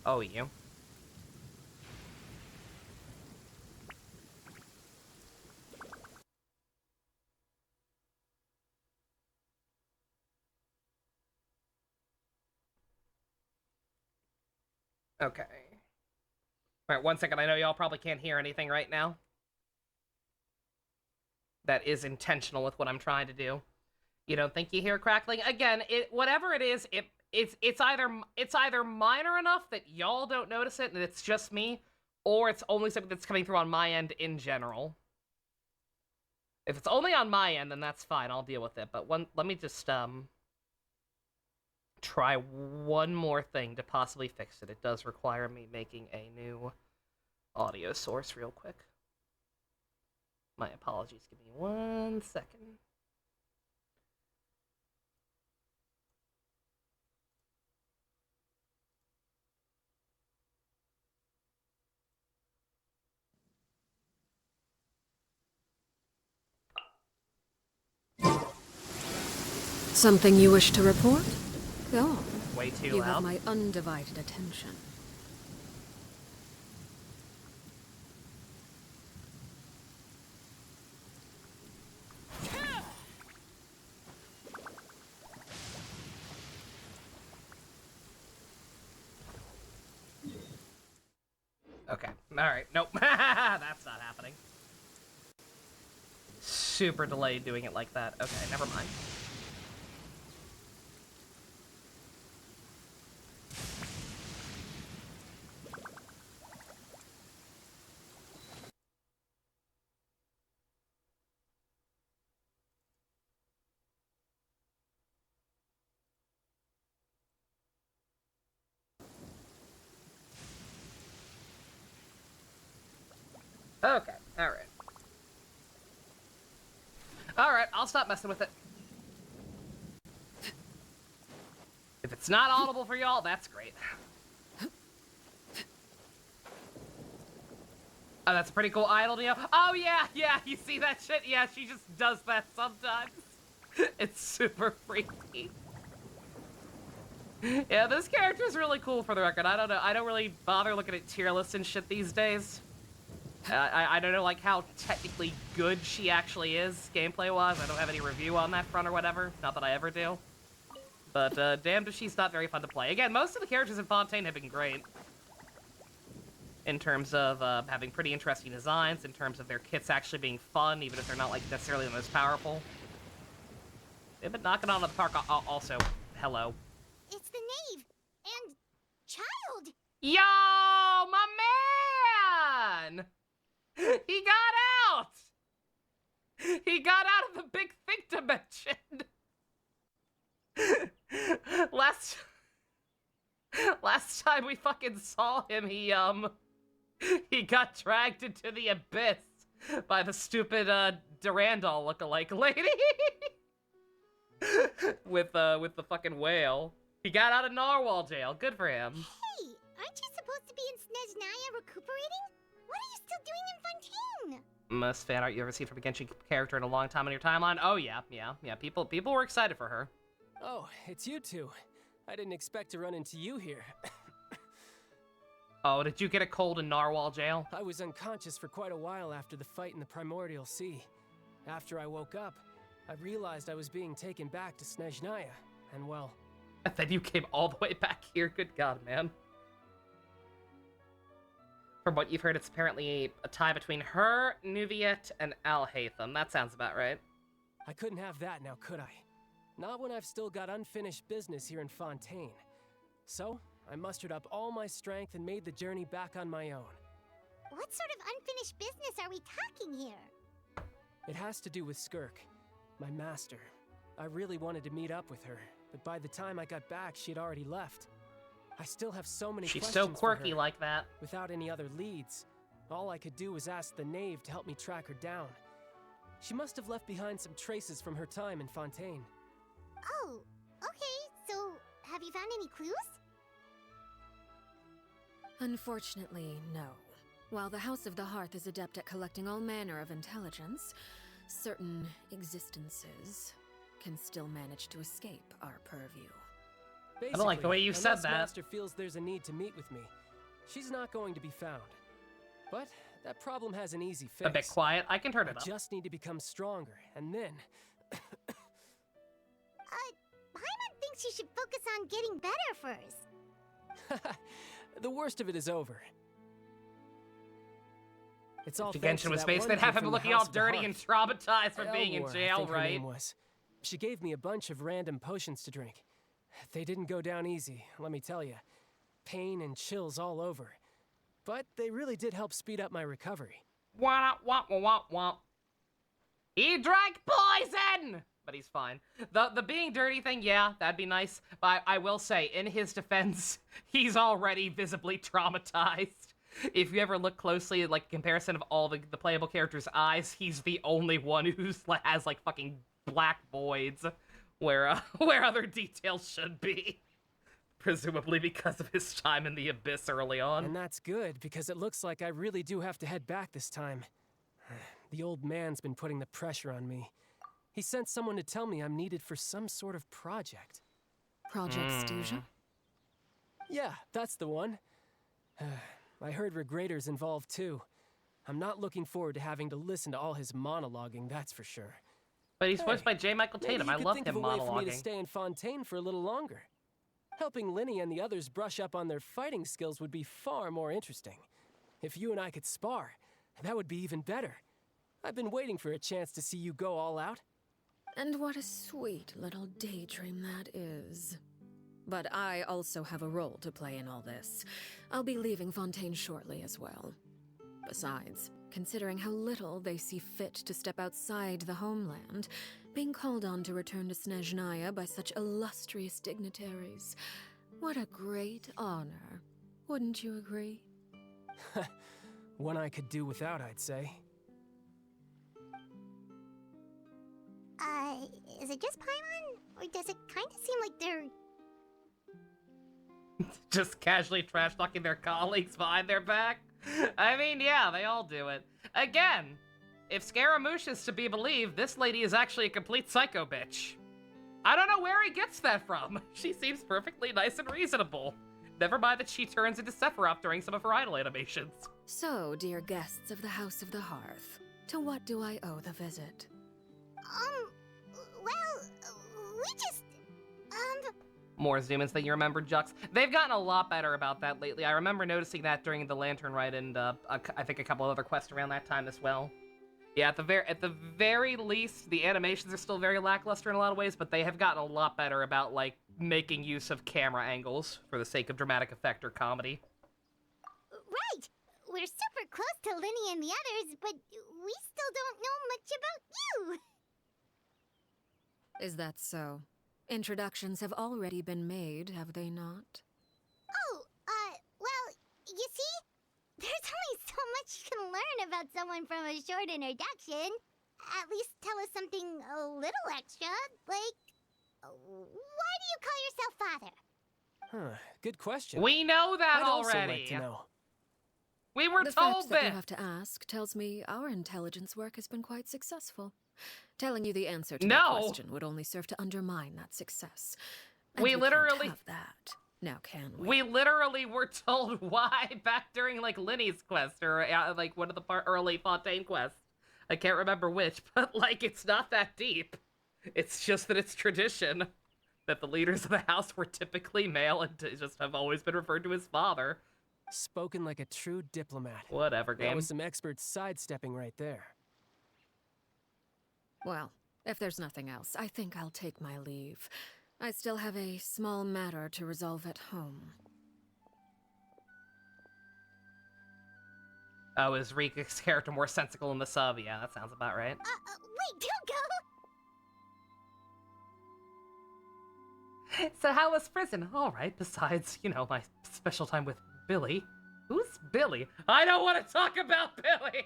Oh, you? Okay. Alright, 1 second. I know y'all probably can't hear anything right now. That is intentional with what I'm trying to do. You don't think you hear crackling? Again, whatever it is, it's either minor enough that y'all don't notice it and it's just me, or it's only something that's coming through on my end in general. If it's only on my end, then that's fine. I'll deal with it. But let me just try one more thing to possibly fix it. It does require me making a new audio source real quick. My apologies. Give me 1 second. Something you wish to report? Go on. Way too You loud. have my undivided attention. Okay. Alright. Nope. That's not happening. Super delayed doing it like that. Okay, never mind. Okay, alright. Alright, I'll stop messing with it. If it's not audible for y'all, that's great. Oh, that's a pretty cool idol, Neo. Oh, yeah, you see that shit? Yeah, she just does that sometimes. It's super freaky. Yeah, this character's really cool for the record. I don't know. I don't really bother looking at tier lists and shit these days. I don't know, like, how technically good she actually is, gameplay-wise. I don't have any review on that front or whatever. Not that I ever do. But, damned if she's not very fun to play. Again, most of the characters in Fontaine have been great. In terms of, having pretty interesting designs, in terms of their kits actually being fun, even if they're not, like, necessarily the most powerful. They've been knocking on the park also. Hello. It's the knave and child. Yo, my man! He got out! He got out of the big think dimension! Last time we fucking saw him, he got dragged into the abyss by the stupid, Durandal lookalike lady. with the fucking whale. He got out of Narwhal jail. Good for him. Hey, aren't you supposed to be in Snezhnaya recuperating? What are you still doing in Fontaine? Most fan art you ever seen from a Genshin character in a long time on your timeline? Oh yeah. People were excited for her. Oh, it's you two. I didn't expect to run into you here. Oh, did you get a cold in Narwhal jail? I was unconscious for quite a while after the fight in the Primordial Sea. After I woke up, I realized I was being taken back to Snezhnaya, and well... And then you came all the way back here? Good God, man. From what you've heard, it's apparently a tie between her, Nuviet, and Alhaitham. That sounds about right. I couldn't have that now, could I? Not when I've still got unfinished business here in Fontaine. So, I mustered up all my strength and made the journey back on my own. What sort of unfinished business are we talking here? It has to do with Skirk, my master. I really wanted to meet up with her, but by the time I got back, she'd already left. I still have so many questions She's so quirky for her. like that. Without any other leads, all I could do was ask the knave to help me track her down. She must have left behind some traces from her time in Fontaine. Oh, okay, so have you found any clues? Unfortunately, no. While the House of the Hearth is adept at collecting all manner of intelligence, certain existences can still manage to escape our purview. Basically, I don't like the way you said unless that. Master feels there's a need to meet with me, she's not going to be found. But that problem has an easy fix. A bit quiet. I can turn it up. I just need to become stronger, and then... Paimon thinks you should focus on getting better first. The worst of it is over. It's all If thanks Genshin to was that based, one they'd kid have him from the looking House all of the dirty Hearth. and traumatized from being in Elmore, I jail, think her right? name was. She gave me a bunch of random potions to drink. They didn't go down easy, let me tell you. Pain and chills all over. But they really did help speed up my recovery. Wah wah wah wah wah. He drank poison! But he's fine. The being dirty thing, yeah, that'd be nice. But I will say, in his defense, he's already visibly traumatized. If you ever look closely at, like, a comparison of all the playable characters' eyes, he's the only one who's has, like, fucking black voids where other details should be. Presumably because of his time in the Abyss early on. And that's good, because it looks like I really do have to head back this time. The old man's been putting the pressure on me. He sent someone to tell me I'm needed for some sort of project. Project Stuja? Yeah, that's the one. I heard Regrader's involved too. I'm not looking forward to having to listen to all his monologuing, that's for sure. But he's voiced by J. Michael Tatum. I love him think of a way for me to monologuing. stay in Fontaine for a little longer. Helping Linny and the others brush up on their fighting skills would be far more interesting. If you and I could spar, that would be even better. I've been waiting for a chance to see you go all out. And what a sweet little daydream that is. But I also have a role to play in all this. I'll be leaving Fontaine shortly as well. Besides, considering how little they see fit to step outside the homeland, being called on to return to Snezhnaya by such illustrious One I could do without, I'd say. Is it just Paimon? Or does it kind of seem like they're... Just casually trash talking their colleagues behind their back? I mean, yeah, they all do it. Again, if Scaramouche is to be believed, this lady is actually a complete psycho bitch. I don't know where he gets that from. She seems perfectly nice and reasonable. Never mind that she turns into Sephiroth during some of her idol animations. So, dear guests of the House of the Hearth, to what do I owe the visit? Well, we just, More zoom-ins than you remember, Jux. They've gotten a lot better about that lately. I remember noticing that during the Lantern Ride and I think a couple other quests around that time as well. Yeah, at the very least, the animations are still very lackluster in a lot of ways, but they have gotten a lot better about, like, making use of camera angles for the sake of dramatic effect or comedy. right! We're super close to Linny and the others, but we still don't know much about you! Is that so? Introductions have already been made, have they not? Oh, well, you see? There's only so much you can learn about someone from a short introduction. At least tell us something a little extra, like, why do you call yourself father? Huh, good question. We know that I'd also already. like to know. We were The told fact that you this. have to ask tells me our intelligence work has been quite successful. Telling you the answer to No. that question would only serve to undermine that success. And We can't literally- have that. Now can we? We literally were told why back during, like, Linny's quest, or, like, one of the early Fontaine quests. I can't remember which, but, like, it's not that deep. It's just that it's tradition that the leaders of the house were typically male and just have always been referred to as father. Spoken like a true diplomat. Whatever, That game. was some expert sidestepping right there. Well, if there's nothing else, I think I'll take my leave. I still have a small matter to resolve at home. Oh, is Rika's character more sensical in the sub? Yeah, that sounds about right. Wait, don't go! So how was prison? All right, besides, you know, my special time with Billy. Who's Billy? I don't want to talk about Billy!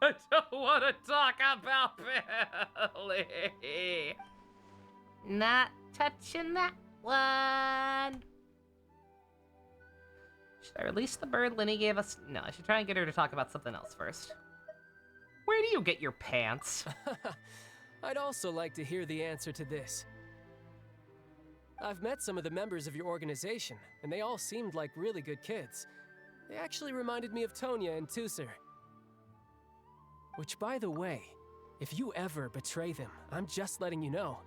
I don't want to talk about Billy! Not touching that one. Should I release the bird Linny gave us? No, I should try and get her to talk about something else first. Where do you get your pants? I'd also like to hear the answer to this. I've met some of the members of your organization, and they all seemed like really good kids. They actually reminded me of Tonya and Tusser. Which, by the way, if you ever betray them, I'm just letting you know,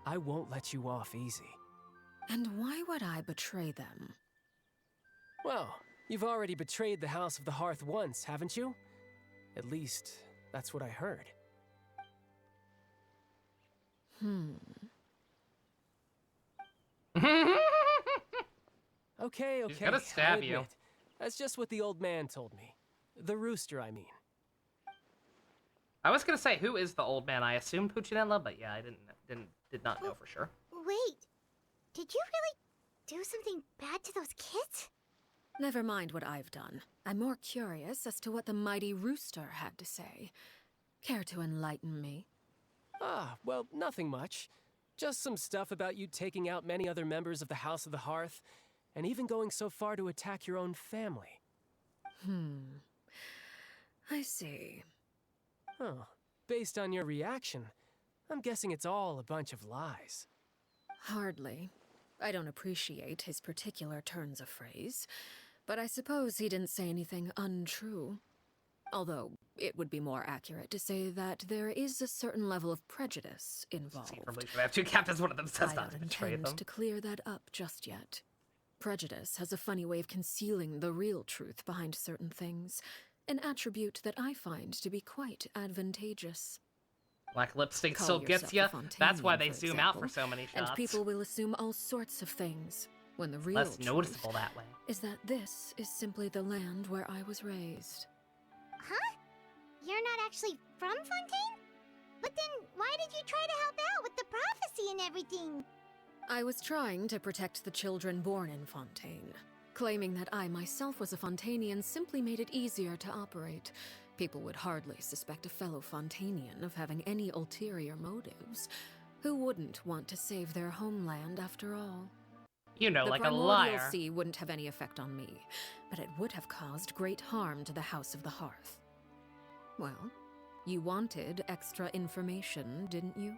I won't let you off easy. And why would I betray them? Well, you've already betrayed the House of the Hearth once, haven't you? At least, that's what I heard. Okay. She's gonna stab I you. admit. That's just what the old man told me. The rooster, I mean. I was gonna say, who is the old man? I assumed Puccinella, but yeah, I did not know for sure. Wait, did you really do something bad to those kids? Never mind what I've done. I'm more curious as to what the mighty rooster had to say. Care to enlighten me? Ah, well, nothing much. Just some stuff about you taking out many other members of the House of the Hearth, and even going so far to attack your own family. I see. Huh. Based on your reaction, I'm guessing it's all a bunch of lies. Hardly. I don't appreciate his particular turns of phrase, but I suppose he didn't say anything untrue. Although, it would be more accurate to say that there is a certain level of prejudice involved. I have two captains, one of them says I not don't to betray intend them. to clear that up just yet. Prejudice has a funny way of concealing the real truth behind certain things, an attribute that I find to be quite advantageous. Black lipstick Call still gets yourself ya. a That's why Fontanian, they for zoom out for example, so many shots. And people will assume all sorts of things, when the real Less truth noticeable that way. is that this is simply the land where I was raised. Huh? You're not actually from Fontaine? But then why did you try to help out with the prophecy and everything? I was trying to protect the children born in Fontaine. Claiming that I myself was a Fontanian simply made it easier to operate. People would hardly suspect a fellow Fontanian of having any ulterior motives. Who wouldn't want to save their homeland after all? You know, like a The liar. primordial sea wouldn't have any effect on me, but it would have caused great harm to the House of the Hearth. Well, you wanted extra information, didn't you?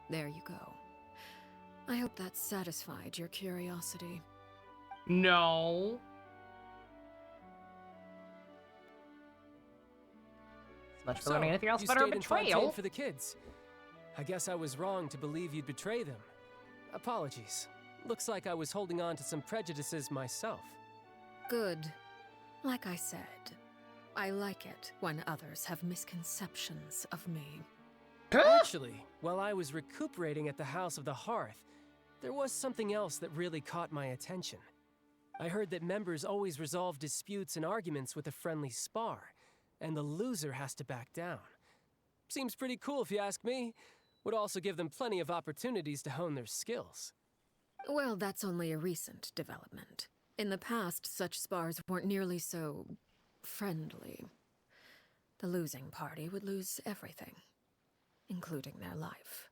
There you go. I hope that satisfied your curiosity. No. So much for learning anything else you about our stayed in Fontaine betrayal. for the kids. I guess I was wrong to believe you'd betray them. Apologies. Looks like I was holding on to some prejudices myself. Good. Like I said, I like it when others have misconceptions of me. Actually, while I was recuperating at the House of the Hearth, there was something else that really caught my attention. I heard that members always resolve disputes and arguments with a friendly spar, and the loser has to back down. Seems pretty cool if you ask me. Would also give them plenty of opportunities to hone their skills. Well, that's only a recent development. In the past, such spars weren't nearly so friendly. The losing party would lose everything, including their life.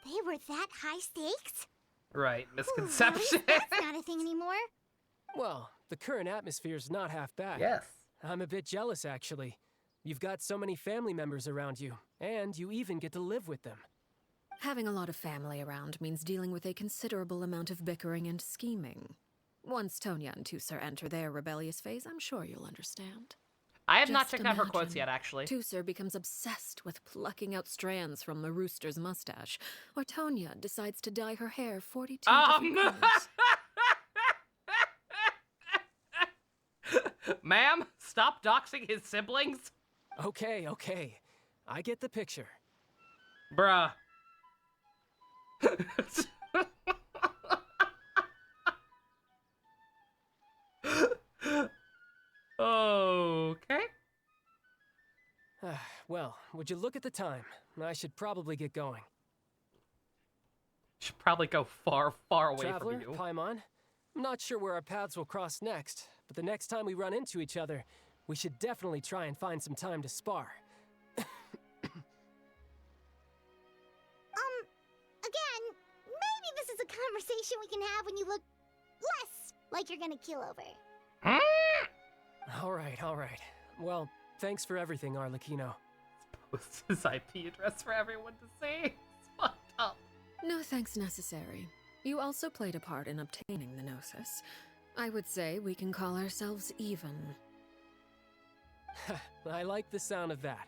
They were that high stakes? Right, Ooh, misconception. really? That's not a thing anymore. Well, the current atmosphere's not half bad. Yes. I'm a bit jealous, actually. You've got so many family members around you, and you even get to live with them. Having a lot of family around means dealing with a considerable amount of bickering and scheming. Once Tonya and Tusser enter their rebellious phase, I'm sure you'll understand. I have not Just checked out her quotes imagine yet, actually. Tusser becomes obsessed with plucking out strands from the rooster's mustache, or Tonya decides to dye her hair 42 different colors. Ma'am, stop doxing his siblings. Okay, okay. I get the picture. Bruh. Okay. Well, would you look at the time? I should probably get going. Should probably go far, far away Traveler, from you. Paimon, I'm not sure where our paths will cross next, but the next time we run into each other, we should definitely try and find some time to spar. Again, maybe this is a conversation we can have when you look less like you're gonna kill over. All right. Well, thanks for everything, Arlecchino. Post his IP address for everyone to see. It's fucked up. No thanks necessary. You also played a part in obtaining the Gnosis. I would say we can call ourselves even. I like the sound of that.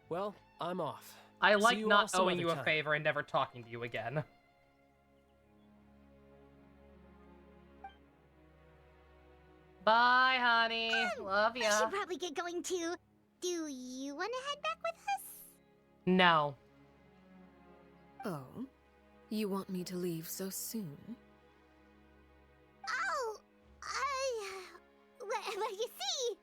Well, I'm off. I See like you all not some owing other you a time. favor and never talking to you again. Bye, honey. Love I ya. should probably get going too. Do you want to head back with us? No. Oh? You want me to leave so soon? Oh, well, you see,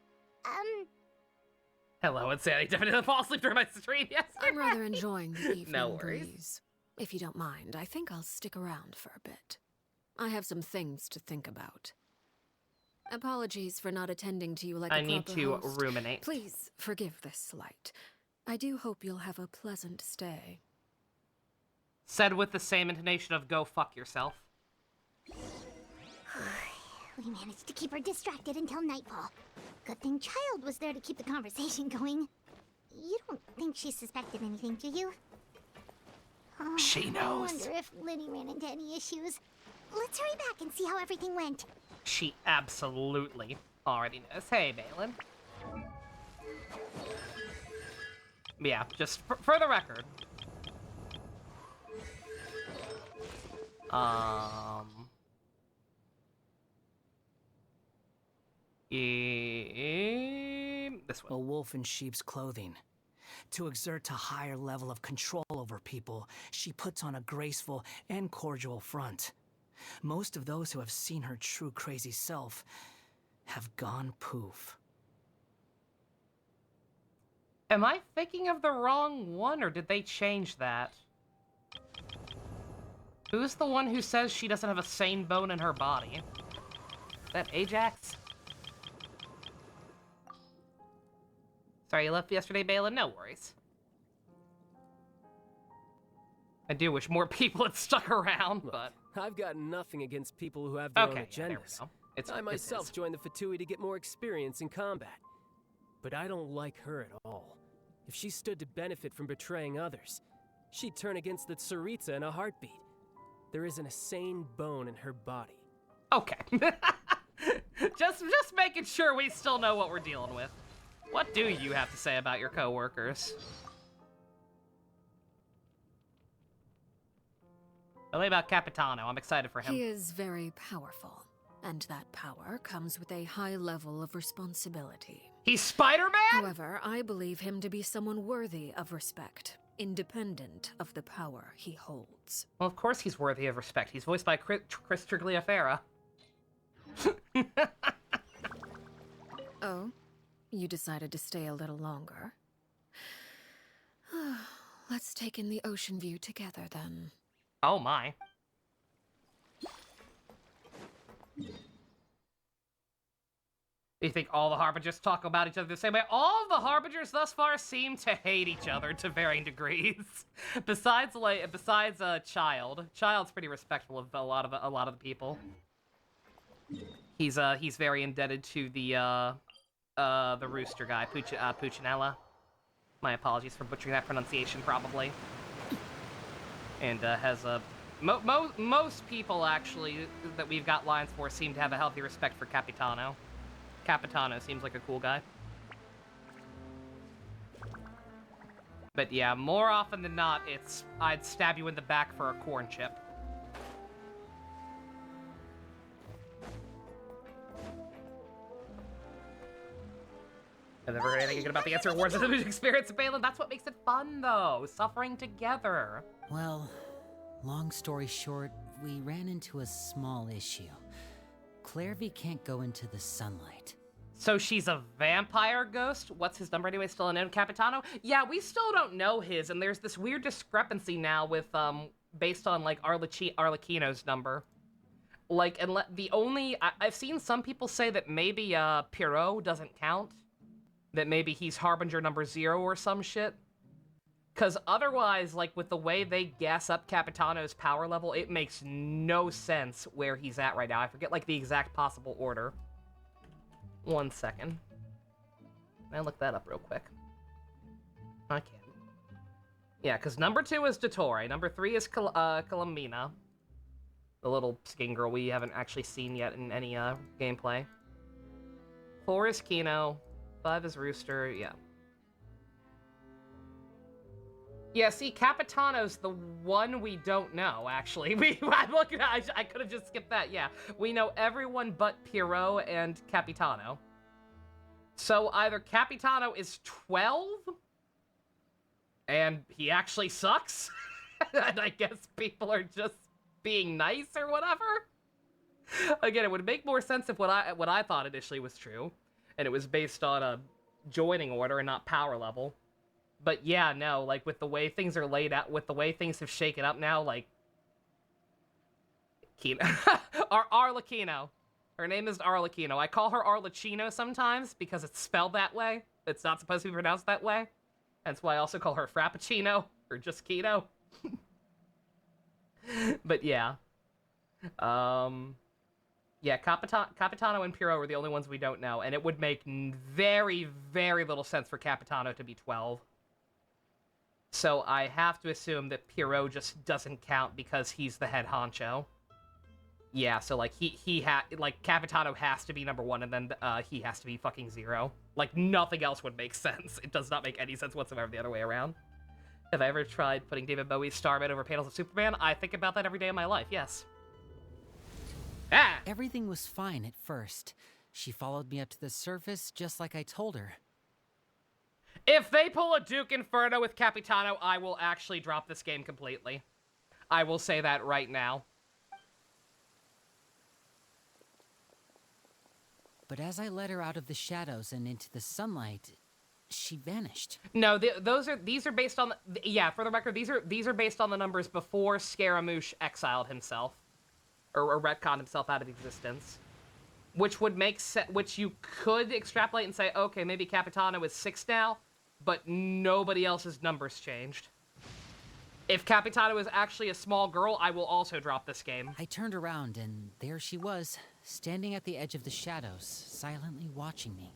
Hello, Insanity. Definitely fall asleep during my stream yesterday. I'm rather enjoying the evening No worries. breeze. If you don't mind, I think I'll stick around for a bit. I have some things to think about. Apologies for not attending to you like I a need proper to host. ruminate. Please forgive this slight. I do hope you'll have a pleasant stay. Said with the same intonation of go fuck yourself. we managed to keep her distracted until nightfall. Good thing Child was there to keep the conversation going. You don't think she suspected anything, do you? Oh, She knows. I wonder if Linny ran into any issues. Let's hurry back and see how everything went. She absolutely already knows. Hey, Balin. Yeah, just for the record. This A one. wolf in sheep's clothing. To exert a higher level of control over people, she puts on a graceful and cordial front. Most of those who have seen her true crazy self have gone poof. Am I thinking of the wrong one, or did they change that? Who's the one who says she doesn't have a sane bone in her body? that Ajax? Sorry you left yesterday, Balin? No worries. I do wish more people had stuck around, Look, but... I've got nothing against people who have their own Okay, yeah, there we agendas. go. I myself joined the Fatui to get more experience in combat. But I don't like her at all. If she stood to benefit from betraying others, she'd turn against the Tsaritsa in a heartbeat. There isn't a sane bone in her body. Okay. just making sure we still know what we're dealing with. What do you have to say about your coworkers? Tell me about Capitano. I'm excited for him. He is very powerful, and that power comes with a high level of responsibility. He's Spider-Man? However, I believe him to be someone worthy of respect, independent of the power he holds. Well, of course he's worthy of respect. He's voiced by Chris Trigliafera. Oh? You decided to stay a little longer? Let's take in the ocean view together, then. Oh my. You think all the Harbingers talk about each other the same way? All of the Harbingers thus far seem to hate each other to varying degrees. besides Child. Child's pretty respectful of a lot of the people. He's very indebted to the rooster guy, Puccinella. My apologies for butchering that pronunciation, probably. And has a most people actually that we've got lines for seem to have a healthy respect for Capitano. Capitano seems like a cool guy. But yeah, more often than not, it's I'd stab you in the back for a corn chip. I've never heard anything good about the Answer Awards of the experience of Balin. That's what makes it fun, though. Suffering together. Well, long story short, we ran into a small issue. Clairvy can't go into the sunlight. So she's a vampire ghost? What's his number anyway? Still unknown? Capitano? Yeah, we still don't know his, and there's this weird discrepancy now with, based on, like, Arlecchino's number. Like, and I've seen some people say that maybe, Pierrot doesn't count. That maybe he's Harbinger number 0 or some shit. Because otherwise, like, with the way they gas up Capitano's power level, it makes no sense where he's at right now. I forget, like, the exact possible order. 1 second. I'll look that up real quick. I can. Yeah, because number 2 is Dottore. Number 3 is Columbina. The little skin girl we haven't actually seen yet in any, gameplay. 4 is Kino. 5 is Rooster, yeah. Yeah, see, Capitano's the one we don't know, actually. I'm looking at, I could have just skipped that, yeah. We know everyone but Pierrot and Capitano. So either Capitano is 12, and he actually sucks, and I guess people are just being nice or whatever. Again, it would make more sense if what I thought initially was true, and it was based on a joining order and not power level. But yeah, no, like, with the way things are laid out, with the way things have shaken up now, like... Arlecchino. Her name is Arlecchino. I call her Arlecchino sometimes because it's spelled that way. It's not supposed to be pronounced that way. That's why I also call her Frappuccino, or just Kino. But yeah. Yeah, Capitano and Pierrot are the only ones we don't know, and it would make very, very little sense for Capitano to be 12. So I have to assume that Pierrot just doesn't count because he's the head honcho. Yeah, so, like, Capitano has to be number 1, and then, he has to be fucking 0. Like, nothing else would make sense. It does not make any sense whatsoever the other way around. Have I ever tried putting David Bowie's Starman over panels of Superman? I think about that every day of my life, yes. Ah! Everything was fine at first. She followed me up to the surface just like I told her. If they pull a Duke Inferno with Capitano, I will actually drop this game completely. I will say that right now. But as I led her out of the shadows and into the sunlight, she vanished. No, these are based on yeah, for the record, these are based on the numbers before Scaramouche exiled himself. Or retconned himself out of existence. which would make which you could extrapolate and say, okay, maybe Capitano is 6 now, but nobody else's numbers changed. If Capitano is actually a small girl, I will also drop this game. I turned around, and there she was, standing at the edge of the shadows, silently watching me.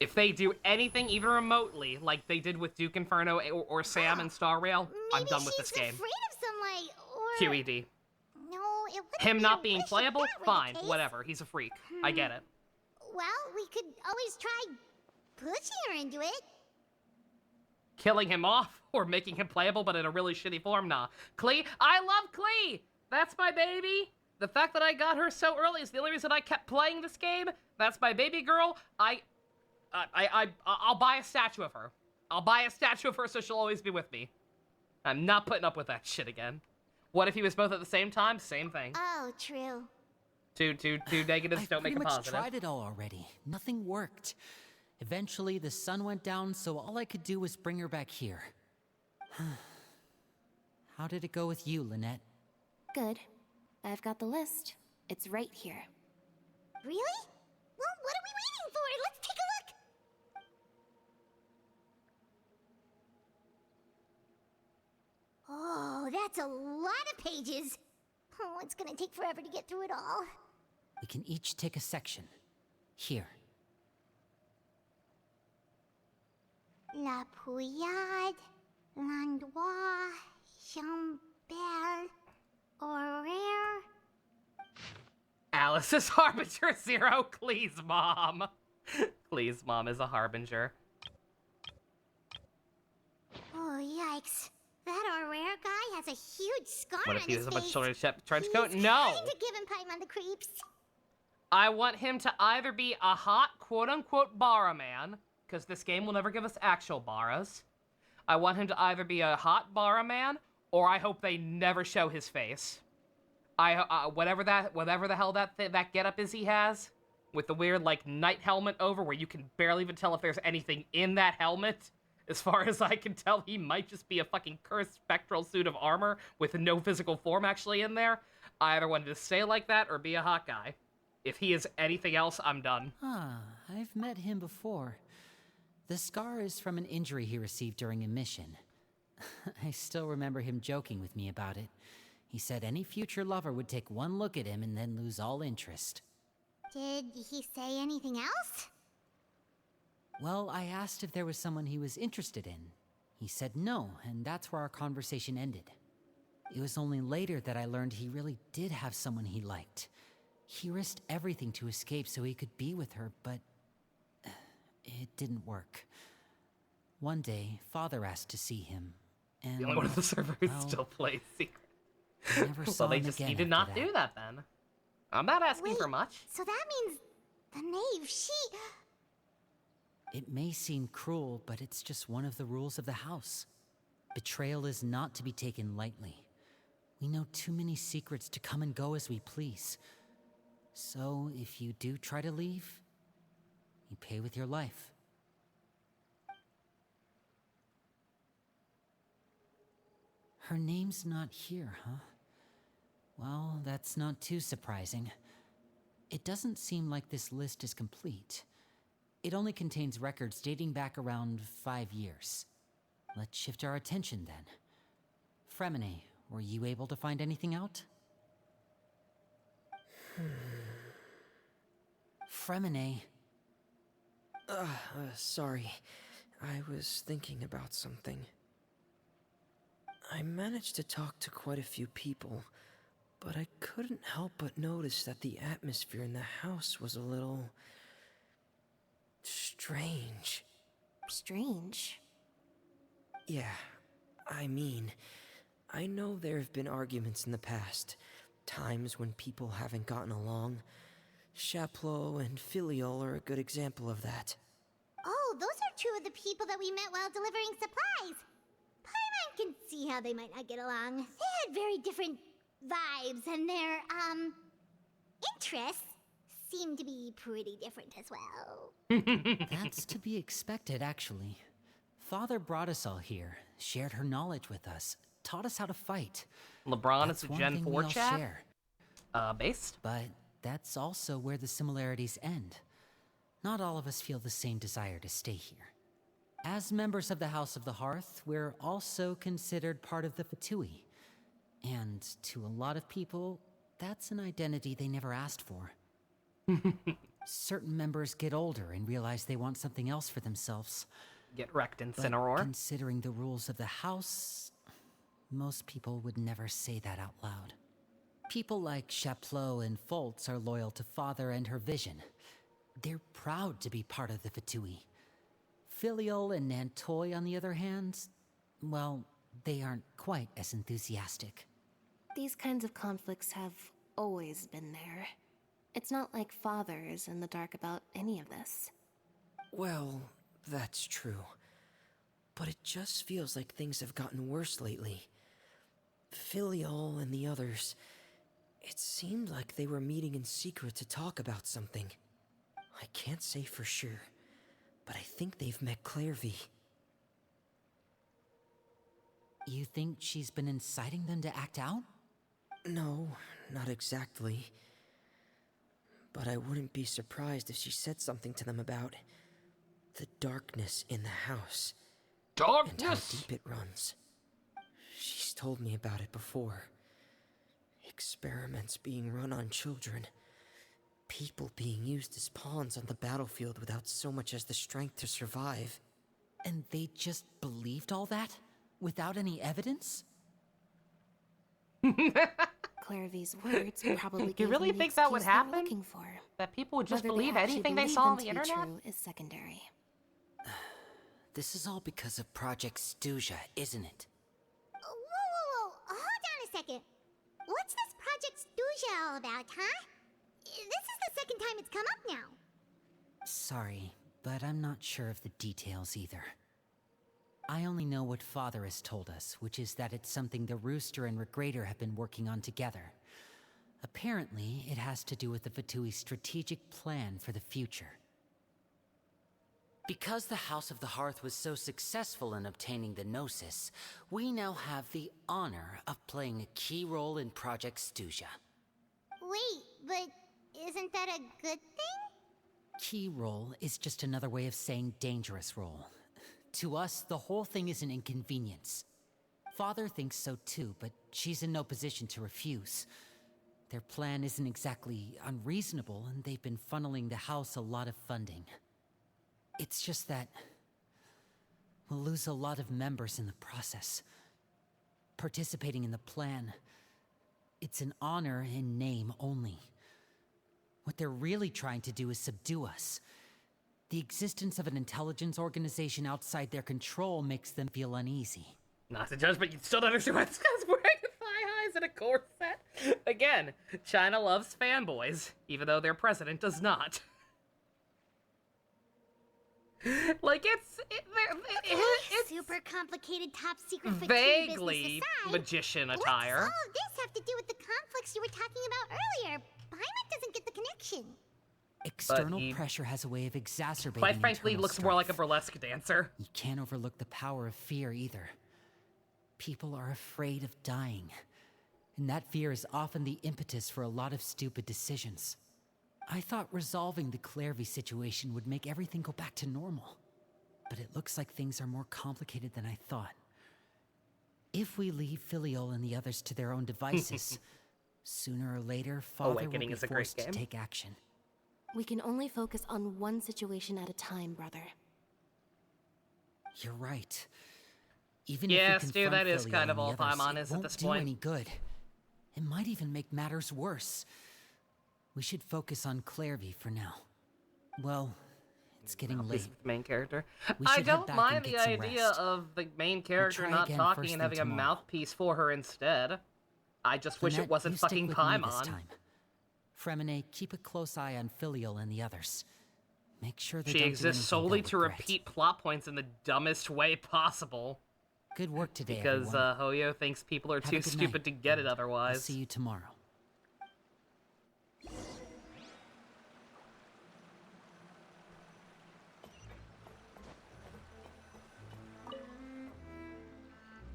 If they do anything even remotely, like they did with Duke Inferno or Sam and Star Rail, I'm done with this game. Afraid of sunlight, or... QED. No, it wouldn't Him be not a being wish if playable? that were the Fine, case. whatever. He's a freak. I get it. Well, we could always try pushing her into it. Killing him off or making him playable but in a really shitty form? Nah. Klee? I love Klee! That's my baby! The fact that I got her so early is the only reason I kept playing this game. That's my baby girl. I'll buy a statue of her. I'll buy a statue of her so she'll always be with me. I'm not putting up with that shit again. What if he was both at the same time? Same thing. Oh, true. Two negatives don't make a positive. I pretty much tried it all already. Nothing worked. Eventually, the sun went down, so all I could do was bring her back here. How did it go with you, Lynette? Good. I've got the list. It's right here. Really? Well, what are we waiting for? Let's take a look. Oh, that's a lot of pages. Oh, it's gonna take forever to get through it all. We can each take a section. Here. La Pouillade, L'Endroit, Chambert, Horaire. Alice is Harbinger Zero. Klee's mom. Klee's mom is a Harbinger. Oh, yikes. That Horaire guy has a huge scar What if on he his was a face. bunch of children in a trench coat? He's No! kinda giving Paimon the creeps. I want him to either be a hot, quote-unquote, Bara man, because this game will never give us actual Baras. I want him to either be a hot Bara man, or I hope they never show his face. Whatever the hell that getup is he has, with the weird, like, night helmet over, where you can barely even tell if there's anything in that helmet. As far as I can tell, he might just be a fucking cursed spectral suit of armor with no physical form actually in there. I either wanted to stay like that or be a hot guy. If he is anything else, I'm done. Ah, I've met him before. The scar is from an injury he received during a mission. I still remember him joking with me about it. He said any future lover would take one look at him and then lose all interest. Did he say anything else? Well, I asked if there was someone he was interested in. He said no, and that's where our conversation ended. It was only later that I learned he really did have someone he liked. He risked everything to escape so he could be with her, but it didn't work. One day, Father asked to see him, and The only one of the servers well, still plays Secret. I never saw Well, they him just again needed after not do that then. I'm not asking for Wait, much. So that means the knave, she... It may seem cruel, but it's just one of the rules of the house. Betrayal is not to be taken lightly. We know too many secrets to come and go as we please. So, if you do try to leave, you pay with your life. Her name's not here, huh? Well, that's not too surprising. It doesn't seem like this list is complete. It only contains records dating back around 5 years. Let's shift our attention then. Fremine, were you able to find anything out? Fremine. Sorry. I was thinking about something. I managed to talk to quite a few people, but I couldn't help but notice that the atmosphere in the house was a little... strange. Strange? Yeah, I mean, I know there have been arguments in the past, times when people haven't gotten along. Chaplot and Filiol are a good example of that. Oh, those are two of the people that we met while delivering supplies. Paimon can see how they might not get along. They had very different vibes, and their, interests seem to be pretty different as well. That's to be expected, actually. Father brought us all here, shared her knowledge with us, taught us how to fight. LeBron That's is a one Gen thing 4 we all chat? share. Based? But that's also where the similarities end. Not all of us feel the same desire to stay here. As members of the House of the Hearth, we're also considered part of the Fatui. And to a lot of people, that's an identity they never asked for. Certain members get older and realize they want something else for themselves. Get wrecked in But Cineroar. considering the rules of the house, most people would never say that out loud. People like Chaplot and Foltz are loyal to Father and her vision. They're proud to be part of the Fatui. Filial and Nantoy, on the other hand, well, they aren't quite as enthusiastic. These kinds of conflicts have always been there. It's not like Father is in the dark about any of this. Well, that's true. But it just feels like things have gotten worse lately. Filial and the others, it seemed like they were meeting in secret to talk about something. I can't say for sure, but I think they've met Clairvy. You think she's been inciting them to act out? No, not exactly. But I wouldn't be surprised if she said something to them about the darkness in the house. Darkness! And how deep it runs. She's told me about it before. Experiments being run on children. People being used as pawns on the battlefield without so much as the strength to survive. And they just believed all that? Without any evidence? Clairvy's words probably You gave really them the think that would excuse they were happen? looking for. That people would just Whether believe actually anything they believe saw them on the to be internet? true is secondary. This is all because of Project Stuja, isn't it? Whoa. Hold on a second. What's this Project Stuja all about, huh? This is the second time it's come up now. Sorry, but I'm not sure of the details either. I only know what Father has told us, which is that it's something the Rooster and Regrator have been working on together. Apparently, it has to do with the Fatui's strategic plan for the future. Because the House of the Hearth was so successful in obtaining the Gnosis, we now have the honor of playing a key role in Project Stuja. Wait, but isn't that a good thing? Key role is just another way of saying dangerous role. To us, the whole thing is an inconvenience. Father thinks so too, but she's in no position to refuse. Their plan isn't exactly unreasonable, and they've been funneling the house a lot of funding. It's just that we'll lose a lot of members in the process. Participating in the plan, it's an honor in name only. What they're really trying to do is subdue us. The existence of an intelligence organization outside their control makes them feel uneasy. Not to judge, but you still don't understand why this guy's wearing thigh highs and a corset. Again, China loves fanboys, even though their president does not. Like, it's super complicated top secret Fatui vaguely business aside, magician what's attire. all of this have to do with the conflicts you were talking about earlier? Paimon doesn't get the connection. External he- pressure has a way of exacerbating Quite frankly, internal looks more like a strife. burlesque dancer. You can't overlook the power of fear either. People are afraid of dying, and that fear is often the impetus for a lot of stupid decisions. I thought resolving the Clairvy situation would make everything go back to normal, but it looks like things are more complicated than I thought. If we leave Filial and the others to their own devices, sooner or later, Father Awakening will is be a great forced to game. take action. We can only focus on one situation at a time, brother. You're right. Even Yes, if we dude, confront that is Filial kind of and the all others, Paimon it is at won't this do point. any good. It might even make matters worse. We should focus on Clairvy for now. Well, it's getting This late. main character. We I should head don't back mind and the get some idea rest. of the main character try not again talking first and thing having a tomorrow. mouthpiece for her instead. I just wish it Lynette, wasn't you stick fucking with me this Paimon. time. Fremine, keep a close eye on Filial and the others. Make sure they She don't do exists anything solely they'll to regret. repeat plot points in the dumbest way possible. Good work today, Because everyone. Hoyo thinks people are Have a too good stupid night, to get it and I'll otherwise. see you tomorrow.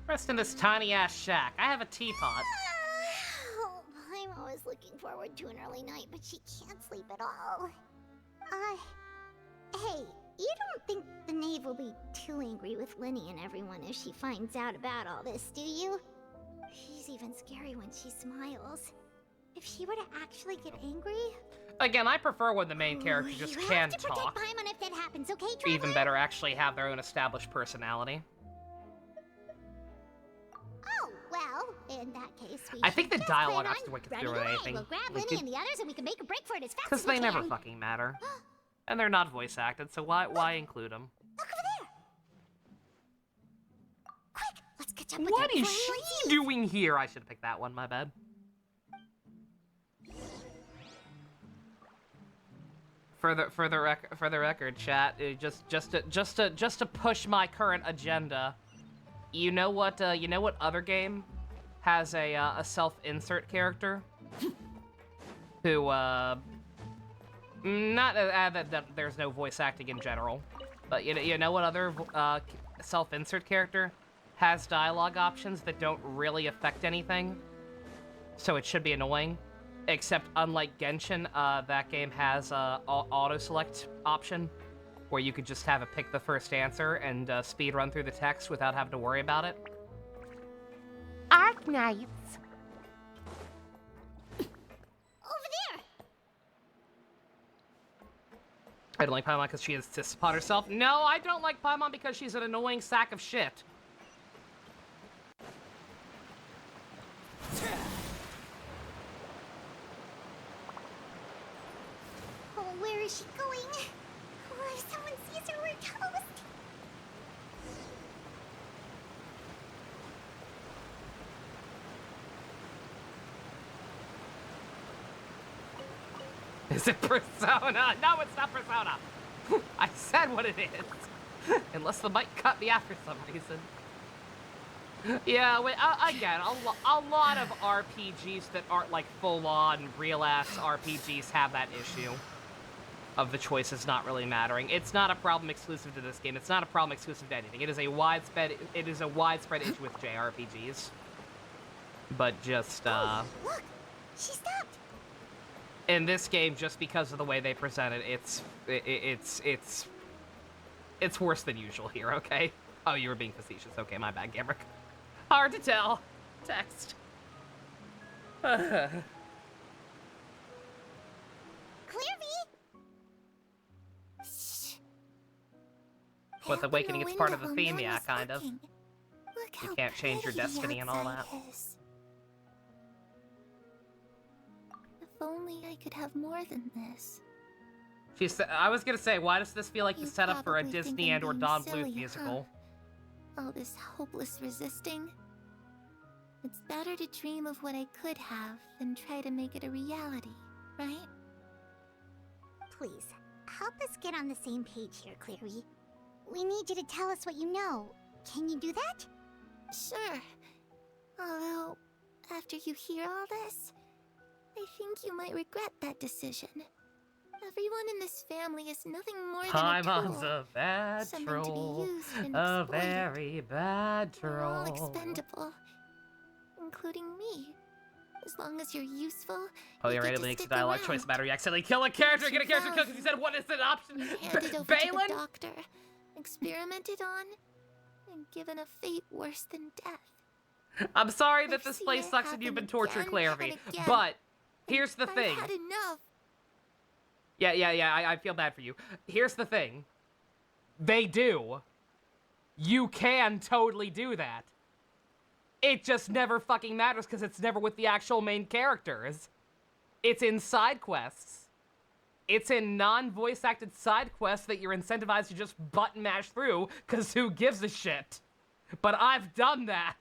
Rest in this tiny ass shack. I have a teapot. Oh, I'm always looking for forward to an early night, but she can't sleep at all. Hey, you don't think the knave will be too angry with Linny and everyone if she finds out about all this, do you? She's even scary when she smiles. If she were to actually get angry... Again, I prefer when the main character just can You have to talk. protect Paimon if that happens, okay, Trevor? Even better, actually have their own established personality. Oh, well, in that case, we I think the should just dialogue plan has to on work running through away. anything. We'll grab We Linny could- and the others and we can make a break for it as fast Because as we they can. never fucking matter. And they're not voice acted, so why include them? Look over there! Quick, let's catch up with What her is before anyone she sees. doing here? I should have picked that one, my bad. For the record, chat, just to push my current agenda. You know what other game has a self-insert character who not that there's no voice acting in general, but you know what other self-insert character has dialogue options that don't really affect anything, so it should be annoying. Except, unlike Genshin, that game has a auto-select option, where you could just have it pick the first answer and speed run through the text without having to worry about it. Arknights. Over there! I don't like Paimon because she insists upon herself. No, I don't like Paimon because she's an annoying sack of shit. Oh, where is she going? Oh, if someone sees her, we're toast. Is it Persona? No, it's not Persona. I said what it is. Unless the mic cut me out for some reason. Yeah, wait, again, a lot of RPGs that aren't like full-on, real-ass RPGs have that issue of the choices not really mattering. It's not a problem exclusive to this game. It's not a problem exclusive to anything. It is a widespread issue with JRPGs. But just, Look, she stopped. in this game, just because of the way they present it, it's worse than usual here, okay? Oh, you were being facetious. Okay, my bad, Gamrick. Hard to tell. Text. Clear Shh. With Awakening, it's part of the theme, window, yeah, no kind of. looking. Look You how can't change your pretty the destiny and all that. outside is. If only I could have more than this. I was gonna say, why does this feel like the You setup for a probably think Disney I'm and or being Don silly, Bluth musical? All this hopeless resisting. It's better to dream of what I could have than try to make it a reality, right? Please, help us get on the same page here, Clary. We need you to tell us what you know. Can you do that? Sure. Although, after you hear all this, I think you might regret that decision. Everyone in this family is nothing more than a Paimon's tool. a bad Something to be troll. used and A exploited. very bad We're all troll. expendable, including me. As long as you're useful, Oh, you you're get right, to it makes a stick dialogue around. choice matter. You accidentally kill a character, Once get a you character killed love, because you said, what is an option? and handed over to the Balin? doctor, experimented on, and given a fate worse than death. I'm sorry that I've this seen place it sucks and you've been happen tortured, again and Clairvy. again. But, here's the I've thing. had enough. Yeah, I feel bad for you. Here's the thing. They do. You can totally do that. It just never fucking matters because it's never with the actual main characters. It's in side quests. It's in non-voice acted side quests that you're incentivized to just button mash through because who gives a shit? But I've done that.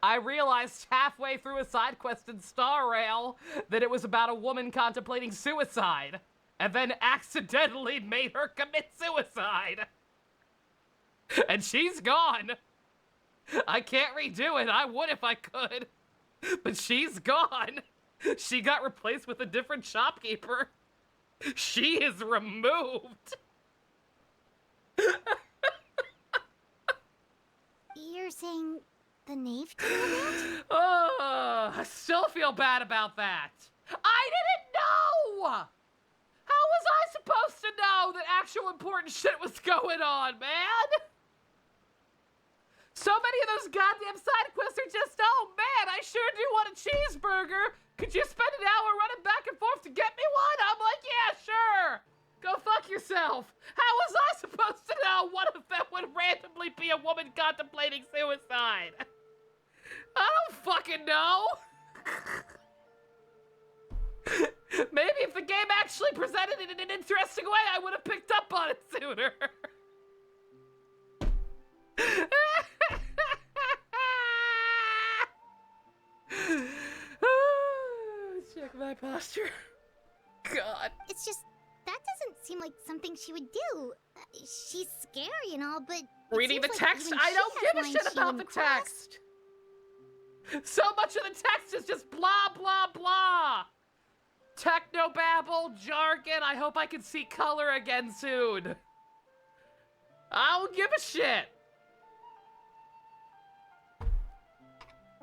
I realized halfway through a side quest in Star Rail that it was about a woman contemplating suicide, and then accidentally made her commit suicide. And she's gone. I can't redo it. I would if I could. But she's gone. She got replaced with a different shopkeeper. She is removed. You're saying the knave to know that? Oh, I still feel bad about that. I didn't know! How was I supposed to know that actual important shit was going on, man? So many of those goddamn side quests are just, oh man, I sure do want a cheeseburger. Could you spend an hour running back and forth to get me one? I'm like, yeah, sure. Go fuck yourself. How was I supposed to know one of them would randomly be a woman contemplating suicide? I don't fucking know. Maybe if the game actually presented it in an interesting way, I would have picked up on it sooner. Check my posture. God. It's just, that doesn't seem like something she would do. She's scary and all, but reading the seems like text, even I she don't has give a lines shit she about the wouldn't cross. text. So much of the text is just blah, blah, blah. Technobabble, jargon, I hope I can see color again soon. I don't give a shit.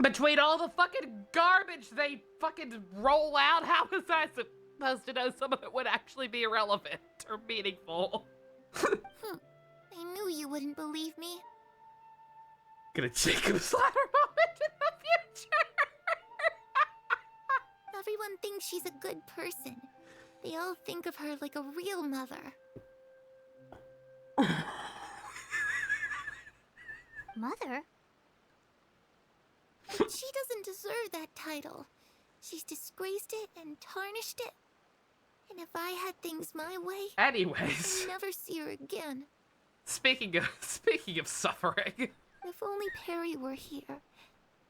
Between all the fucking garbage they fucking roll out, how was I supposed to know some of it would actually be relevant or meaningful? I knew you wouldn't believe me. Gonna Jacob's ladder moment in the future. Everyone thinks she's a good person. They all think of her like a real mother. Mother? But she doesn't deserve that title. She's disgraced it and tarnished it. And if I had things my way, Anyways, I'd never see her again. speaking of suffering, If only Perry were here,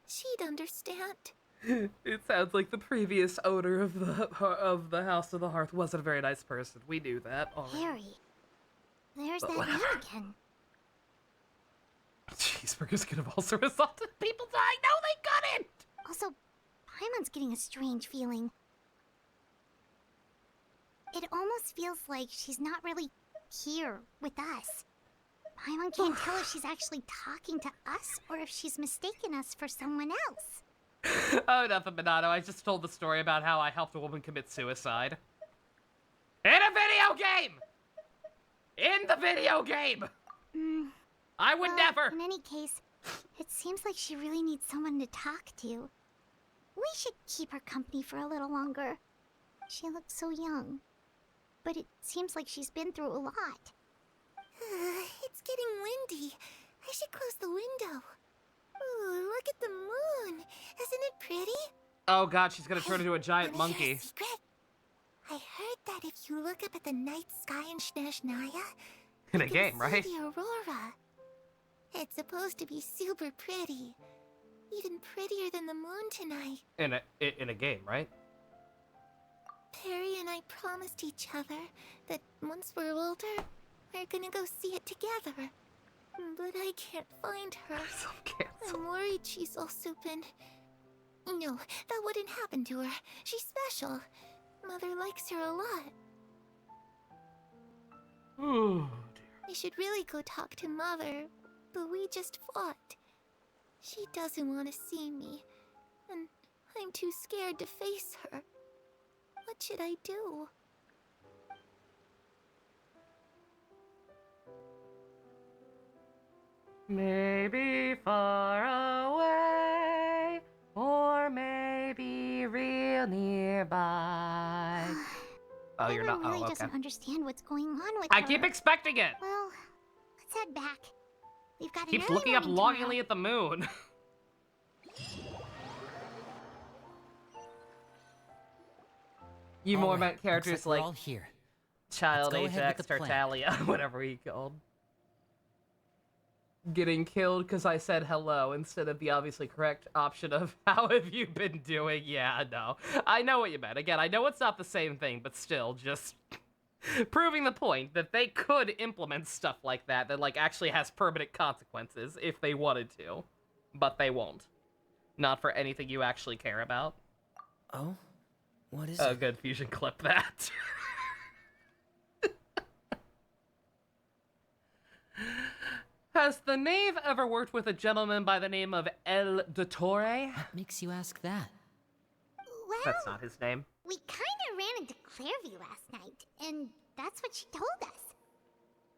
she'd understand. it sounds like the previous owner of the House of the Hearth wasn't a very nice person. We knew that already. Harry. There's But that whatever. name again. Cheeseburgers could have also resulted in people dying. No, they couldn't! Also, Paimon's getting a strange feeling. It almost feels like she's not really here with us. Paimon can't tell if she's actually talking to us or if she's mistaken us for someone else. Oh, nothing, Minato. I just told the story about how I helped a woman commit suicide. In a video game! In the video game! I would never! In any case, it seems like she really needs someone to talk to. We should keep her company for a little longer. She looks so young. But it seems like she's been through a lot. It's getting windy. I should close the window. Ooh, look at the moon. Isn't it pretty? Oh god, she's gonna turn into a giant Wanna hear a monkey. secret? I heard that if you look up at the night sky in Snezhnaya, In a you game, can right? see the aurora. It's supposed to be super pretty. Even prettier than the moon tonight. In a game, right? Perry and I promised each other that once we're older, we're gonna go see it together. But I can't find her. I'm worried she's also been... No, that wouldn't happen to her. She's special. Mother likes her a lot. Ooh. I should really go talk to Mother, but we just fought. She doesn't want to see me, and I'm too scared to face her. What should I do? Maybe far away, or maybe real nearby. Oh, you're not. Everyone really Oh, okay. doesn't understand what's going on with I her. keep expecting it. Well, let's head back. We've got an Keeps early looking up morning longingly tomorrow. at the moon. You more Alright, meant characters looks like like we're all here. Child Let's go ahead Ajax with the plan. Tartaglia, whatever he called. Getting killed because I said hello instead of the obviously correct option of how have you been doing? Yeah, no. I know what you meant. Again, I know it's not the same thing, but still, just proving the point that they could implement stuff like that like actually has permanent consequences if they wanted to, but they won't. Not for anything you actually care about. Oh? What is Oh, it? good, Fusion, clip that. has the knave ever worked with a gentleman by the name of El Dottore? What makes you ask that? Well, That's not his name. we kinda ran into Clairvy last night, and that's what she told us.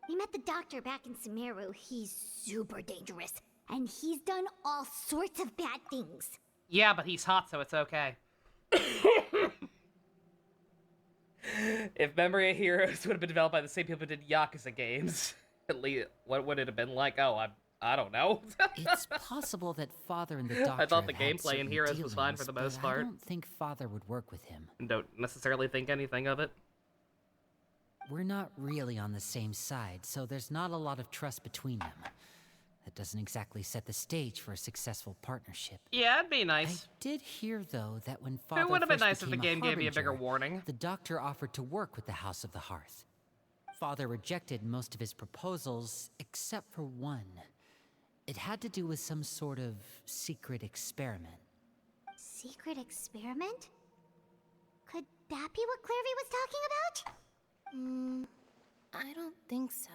We met the doctor back in Sumeru. He's super dangerous, and he's done all sorts of bad things. Yeah, but he's hot, so it's okay. If Memory of Heroes would have been developed by the same people who did Yakuza games, at least, what would it have been like? Oh, I don't know. It's possible that Father and the Doctor I thought the have had gameplay in certain Heroes was fine for the dealings, most but part. I don't think Father would work with him. Don't necessarily think anything of it. We're not really on the same side, so there's not a lot of trust between them. That doesn't exactly set the stage for a successful partnership. Yeah, it'd be nice. I did hear, though, that when Father It would have been first nice if the became game gave me a bigger Harbinger, warning. the Doctor offered to work with the House of the Hearth. Father rejected most of his proposals, except for one. It had to do with some sort of secret experiment. Secret experiment? Could that be what Clairvy was talking about? I don't think so.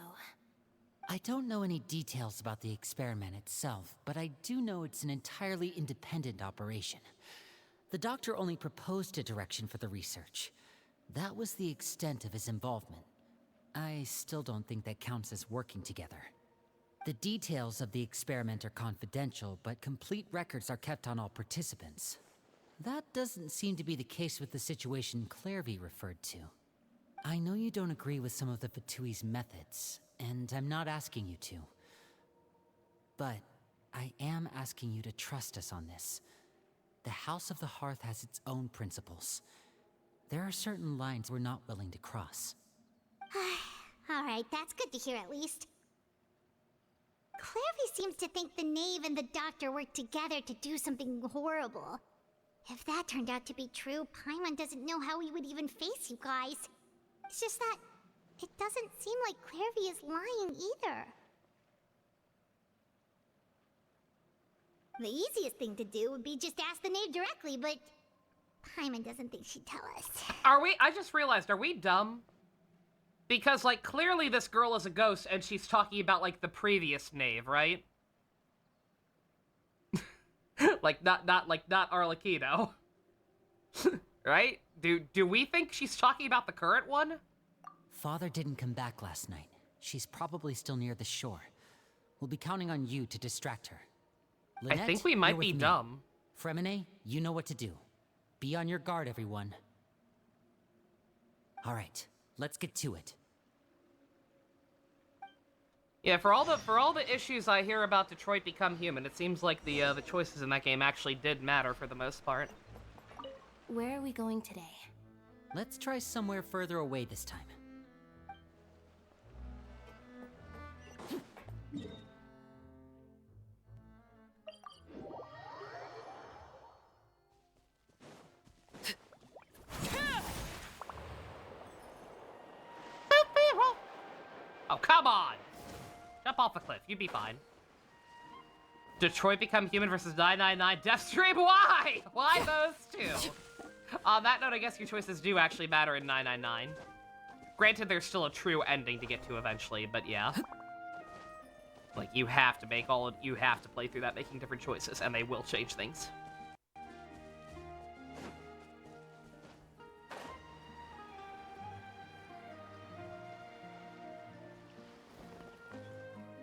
I don't know any details about the experiment itself, but I do know it's an entirely independent operation. The Doctor only proposed a direction for the research. That was the extent of his involvement. I still don't think that counts as working together. The details of the experiment are confidential, but complete records are kept on all participants. That doesn't seem to be the case with the situation Clairvy referred to. I know you don't agree with some of the Fatui's methods, and I'm not asking you to. But I am asking you to trust us on this. The House of the Hearth has its own principles. There are certain lines we're not willing to cross. Alright, that's good to hear at least. Clairvy seems to think the Knave and the Doctor worked together to do something horrible. If that turned out to be true, Paimon doesn't know how he would even face you guys. It's just that it doesn't seem like Clairvy is lying either. The easiest thing to do would be just ask the Knave directly, but Paimon doesn't think she'd tell us. I just realized, are we dumb? Because, like, clearly this girl is a ghost, and she's talking about, like, the previous Knave, right? Like, not Arlecchino. Right? Do we think she's talking about the current one? Father didn't come back last night. She's probably still near the shore. We'll be counting on you to distract her. Lynette, I think we might you're be with me. dumb. Fremine, you know what to do. Be on your guard, everyone. All right, let's get to it. Yeah, for all the issues I hear about Detroit Become Human, it seems like the choices in that game actually did matter for the most part. Where are we going today? Let's try somewhere further away this time. Oh, come on! Jump off the cliff, you'd be fine. Detroit Become Human versus 999 Deathstream, why? Why those two? On that note, I guess your choices do actually matter in 999. Granted, there's still a true ending to get to eventually, but yeah. Like, you have to play through that making different choices, and they will change things.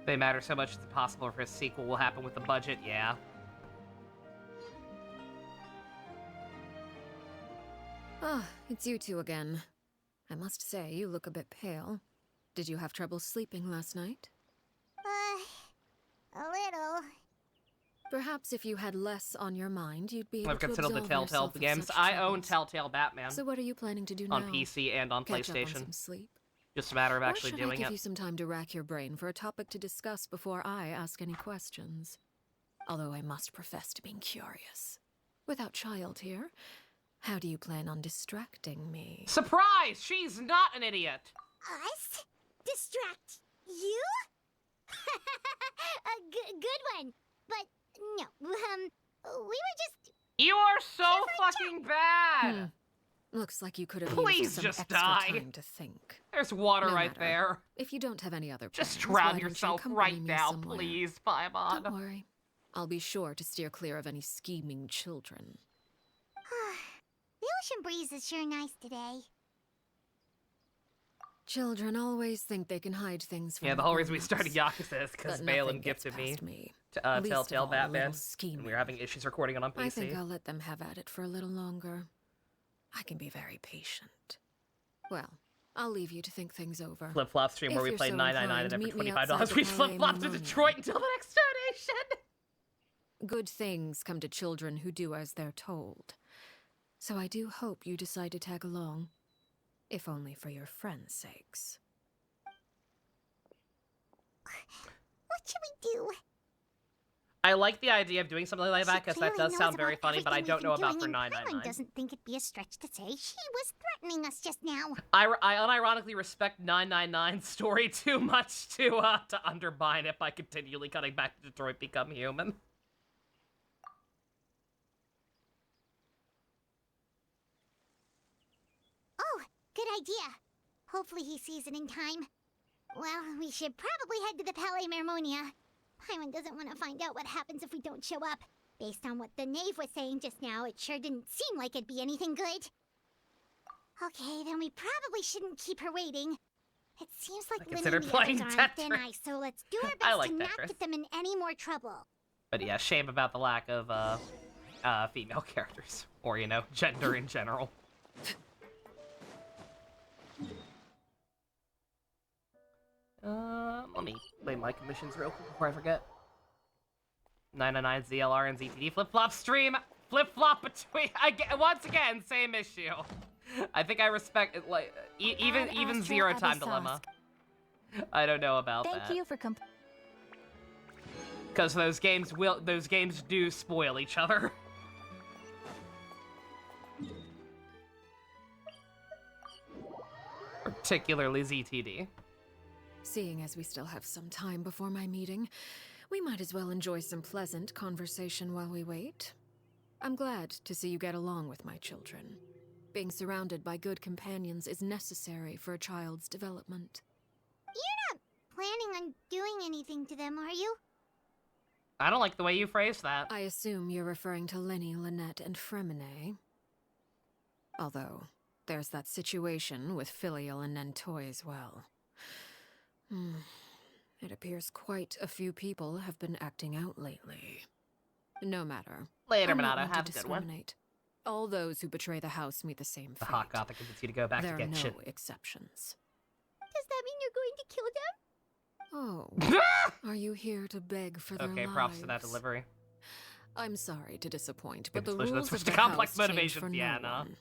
They matter so much it's impossible for a sequel will happen with the budget, yeah. Ah, it's you two again. I must say, you look a bit pale. Did you have trouble sleeping last night? A little. Perhaps if you had less on your mind, you'd be able I've to considered the absolve Telltale yourself of games. such I own troubles. Telltale Batman So what are you planning to do now? on PC and on Catch up on PlayStation. some sleep? Just a matter of actually or should doing I give it. you some time to rack your brain for a topic to discuss before I ask any questions? Although I must profess to being curious. Without child here, how do you plan on distracting me? Surprise! She's not an idiot! Us? Distract you? A good one. But no, we were just... You are so fucking bad! Looks like you could have Please used some just extra die. time to think. There's water No right matter. there. If you don't have any other plans, Just drown why don't you yourself accompany right me now, somewhere? please, Paimon. Don't worry. I'll be sure to steer clear of any scheming children. The ocean breeze is sure nice today. Children always think they can hide things from Yeah, the whole reason we grown-ups. started Yakuza is because But Balin nothing gets gifted past me me. to Least of Telltale all, a Batman. little And scheming. we were having issues recording on PC. I think I'll let them have at it for a little longer. I can be very patient. Well, I'll leave you to think things over. Flip-flop stream If where we you're played so 999 and inclined, after meet me $25 outside we the Palais flip-flopped to Memorial. Detroit until the next donation. Good things come to children who do as they're told. So I do hope you decide to tag along. If only for your friends' sakes. What should we do? I like the idea of doing something like that She because that clearly does knows sound about very funny, but I everything don't we've know been about for doing, and Paimon 999. doesn't think it'd be a stretch to say she was threatening us just now. I unironically respect 999's story too much to undermine it by continually cutting back to Detroit Become Human. Oh, good idea. Hopefully he sees it in time. Well, we should probably head to the Palais Mermonia. Paimon doesn't want to find out what happens if we don't show up. Based on what the knave was saying just now, it sure didn't seem like it'd be anything good. Okay, then we probably shouldn't keep her waiting. It seems like Lynn considered and the others playing are on thin Tetris. ice, so let's do our I best like to not Tetris. get them in any more trouble. But yeah, shame about the lack of female characters, or you know, gender in general. Let me play my commissions real quick before I forget. 999 ZLR and ZTD flip-flop stream. Flip-flop between once again, same issue. I think I respect it, like even Astro zero time Abyssosque. dilemma. I don't know about that. Thank you for Because those games do spoil each other. Particularly ZTD. Seeing as we still have some time before my meeting, we might as well enjoy some pleasant conversation while we wait. I'm glad to see you get along with my children. Being surrounded by good companions is necessary for a child's development. You're not planning on doing anything to them, are you? I don't like the way you phrased that. I assume you're referring to Lenny, Lynette, and Fremine. Although, there's that situation with Filial and Nentoy as well. It appears quite a few people have been acting out lately. No matter. Later, I'm not Minato. one to Have a good one. discriminate. All those who betray the house meet the same fate. The hot gothic convince you to go back There to are Genshin. no exceptions. Does that mean you're going to kill them? Oh, are you here to beg for their Okay, lives? props to that delivery. I'm sorry to disappoint, but Maybe the switch- let's rules switch of to the complex house change motivations, for yeah, no no. one.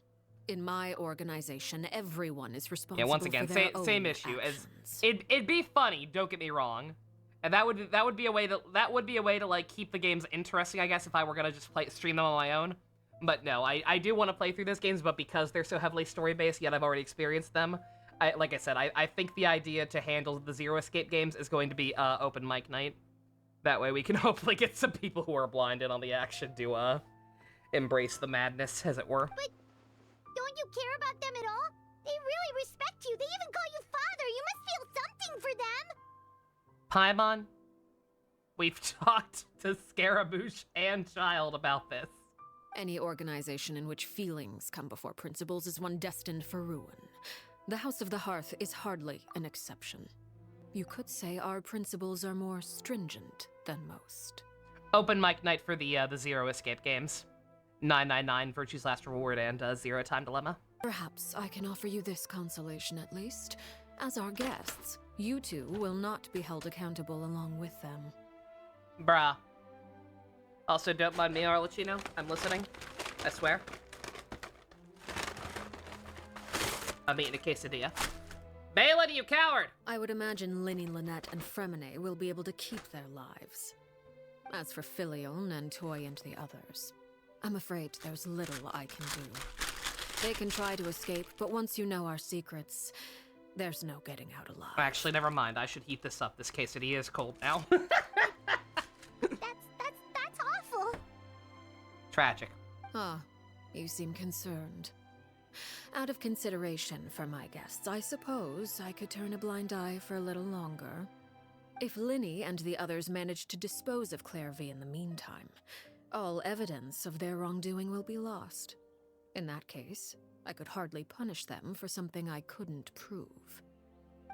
In my organization, everyone is responsible Yeah, once again, for their same own issue. As actions. it'd be funny. Don't get me wrong, and that would be a way to like keep the games interesting, I guess, if I were gonna just stream them on my own. But no, I do want to play through those games, but because they're so heavily story based, yet I've already experienced them. Like I said, I think the idea to handle the Zero Escape games is going to be open mic night. That way we can hopefully get some people who are blinded on the action to embrace the madness, as it were. But don't you care about them at all? They really respect you. They even call you father. You must feel something for them. Paimon, we've talked to Scaramouche and Child about this. Any organization in which feelings come before principles is one destined for ruin. The House of the Hearth is hardly an exception. You could say our principles are more stringent than most. Open mic night for the Zero Escape games. 999, Virtue's Last Reward, and Zero Time Dilemma. Perhaps I can offer you this consolation at least. As our guests, you two will not be held accountable along with them. Bruh. Also, don't mind me, Arlecchino. I'm listening. I swear. I'm eating a quesadilla. Balin, you coward! I would imagine Linny, Lynette, and Fremine will be able to keep their lives. As for Filial, Nentoy, and the others, I'm afraid there's little I can do. They can try to escape, but once you know our secrets, there's no getting out alive. Actually, never mind. I should heat this up. This quesadilla is cold now. That's awful. Tragic. Ah, you seem concerned. Out of consideration for my guests, I suppose I could turn a blind eye for a little longer. If Linny and the others manage to dispose of Claire V in the meantime, all evidence of their wrongdoing will be lost. In that case, I could hardly punish them for something I couldn't prove.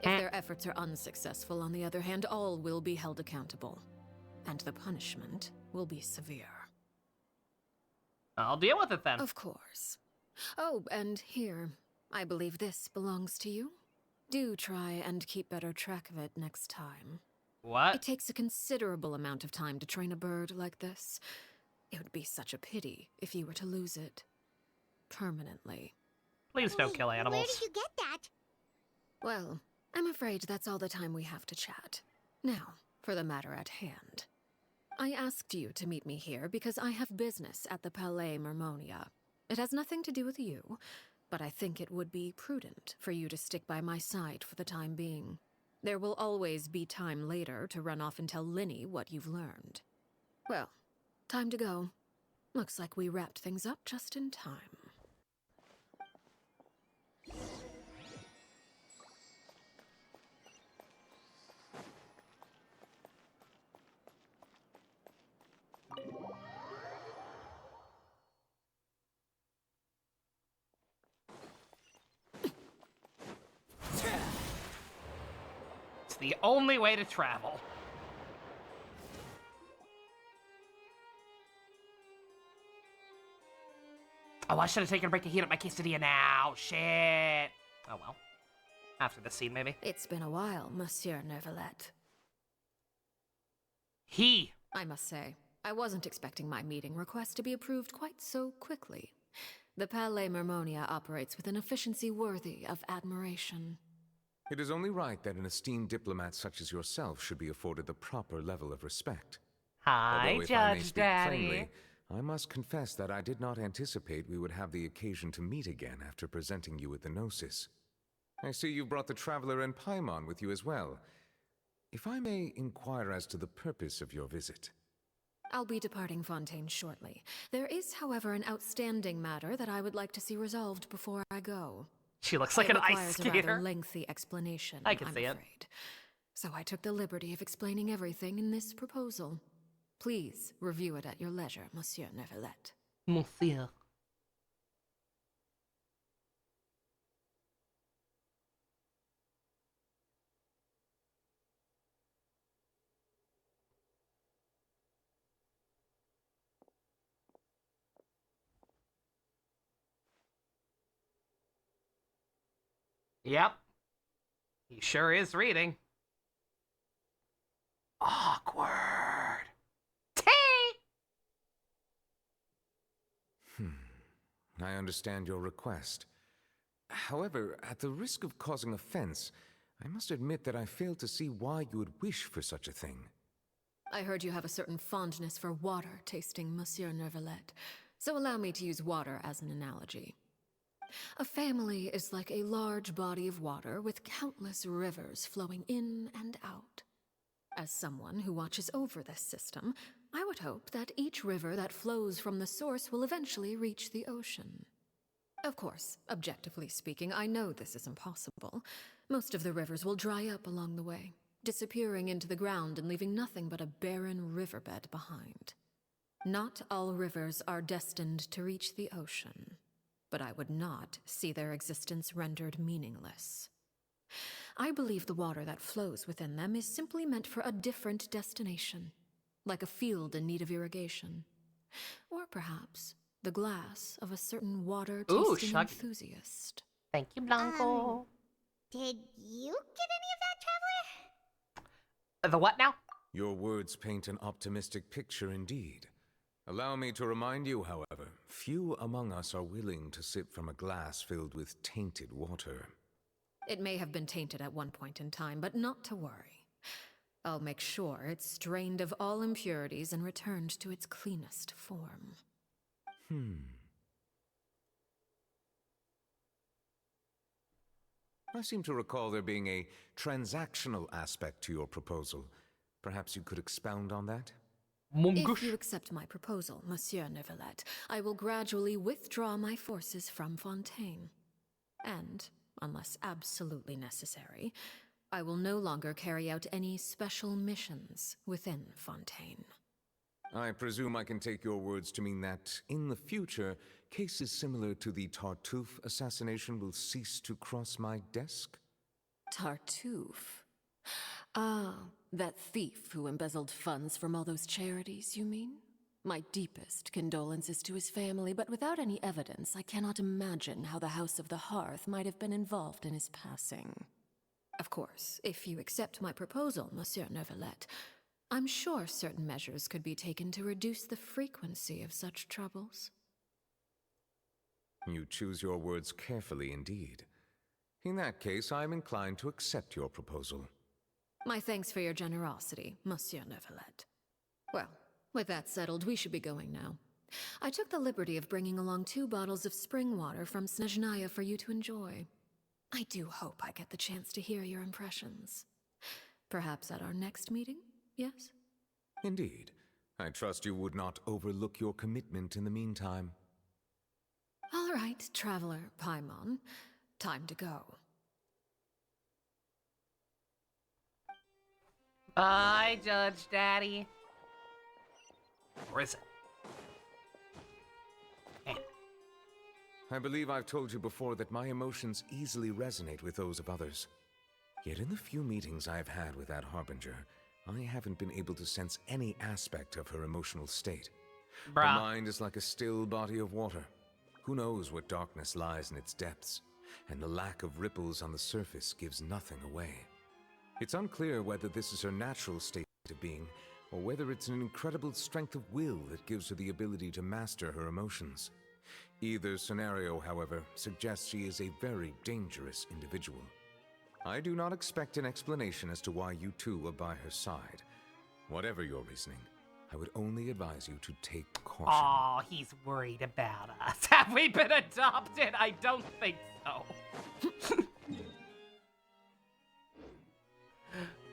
If their efforts are unsuccessful, on the other hand, all will be held accountable. And the punishment will be severe. I'll deal with it then. Of course. Oh, and here, I believe this belongs to you. Do try and keep better track of it next time. What? It takes a considerable amount of time to train a bird like this. It would be such a pity if you were to lose it. Permanently. Please don't kill animals. Where did you get that? Well, I'm afraid that's all the time we have to chat. Now, for the matter at hand. I asked you to meet me here because I have business at the Palais Mermonia. It has nothing to do with you, but I think it would be prudent for you to stick by my side for the time being. There will always be time later to run off and tell Linny what you've learned. Well, time to go. Looks like we wrapped things up just in time. It's the only way to travel. Oh, I should have taken a break to heat up my quesadilla now. Shit. Oh well. After the scene, maybe. It's been a while, Monsieur Neuvillette. I must say, I wasn't expecting my meeting request to be approved quite so quickly. The Palais Mermonia operates with an efficiency worthy of admiration. It is only right that an esteemed diplomat such as yourself should be afforded the proper level of respect. Hi, Although, if I may Judge speak Daddy. plainly, I must confess that I did not anticipate we would have the occasion to meet again after presenting you with the Gnosis. I see you brought the Traveler and Paimon with you as well. If I may inquire as to the purpose of your visit. I'll be departing Fontaine shortly. There is, however, an outstanding matter that I would like to see resolved before I go. She looks like an ice requires a rather skater. lengthy explanation, I can I'm see it. afraid. So I took the liberty of explaining everything in this proposal. Please review it at your leisure, Monsieur Neuvillette. Monsieur. Yep. He sure is reading. Awkward. I understand your request. However, at the risk of causing offense, I must admit that I fail to see why you would wish for such a thing. I heard you have a certain fondness for water tasting, Monsieur Neuvillette, so allow me to use water as an analogy. A family is like a large body of water with countless rivers flowing in and out. As someone who watches over this system, I would hope that each river that flows from the source will eventually reach the ocean. Of course, objectively speaking, I know this is impossible. Most of the rivers will dry up along the way, disappearing into the ground and leaving nothing but a barren riverbed behind. Not all rivers are destined to reach the ocean, but I would not see their existence rendered meaningless. I believe the water that flows within them is simply meant for a different destination, like a field in need of irrigation. Or perhaps the glass of a certain water-tasting enthusiast. Thank you, Blanco. Did you get any of that, Traveler? The what now? Your words paint an optimistic picture indeed. Allow me to remind you, however, few among us are willing to sip from a glass filled with tainted water. It may have been tainted at one point in time, but not to worry. I'll make sure it's strained of all impurities and returned to its cleanest form. I seem to recall there being a transactional aspect to your proposal. Perhaps you could expound on that? If you accept my proposal, Monsieur Neuvillette, I will gradually withdraw my forces from Fontaine. And, unless absolutely necessary, I will no longer carry out any special missions within Fontaine. I presume I can take your words to mean that, in the future, cases similar to the Tartuffe assassination will cease to cross my desk? Tartuffe? Ah, that thief who embezzled funds from all those charities, you mean? My deepest condolences to his family, but without any evidence, I cannot imagine how the House of the Hearth might have been involved in his passing. Of course, if you accept my proposal, Monsieur Neuvillette, I'm sure certain measures could be taken to reduce the frequency of such troubles. You choose your words carefully indeed. In that case, I am inclined to accept your proposal. My thanks for your generosity, Monsieur Neuvillette. Well, with that settled, we should be going now. I took the liberty of bringing along 2 bottles of spring water from Snezhnaya for you to enjoy. I do hope I get the chance to hear your impressions. Perhaps at our next meeting, yes? Indeed. I trust you would not overlook your commitment in the meantime. All right, Traveler Paimon. Time to go. Bye, Judge Daddy. Or is it? I believe I've told you before that my emotions easily resonate with those of others. Yet in the few meetings I've had with that Harbinger, I haven't been able to sense any aspect of her emotional state. Bruh. The mind is like a still body of water. Who knows what darkness lies in its depths, and the lack of ripples on the surface gives nothing away. It's unclear whether this is her natural state of being, or whether it's an incredible strength of will that gives her the ability to master her emotions. Either scenario, however, suggests she is a very dangerous individual. I do not expect an explanation as to why you two are by her side. Whatever your reasoning, I would only advise you to take caution. Aw, he's worried about us. Have we been adopted? I don't think so.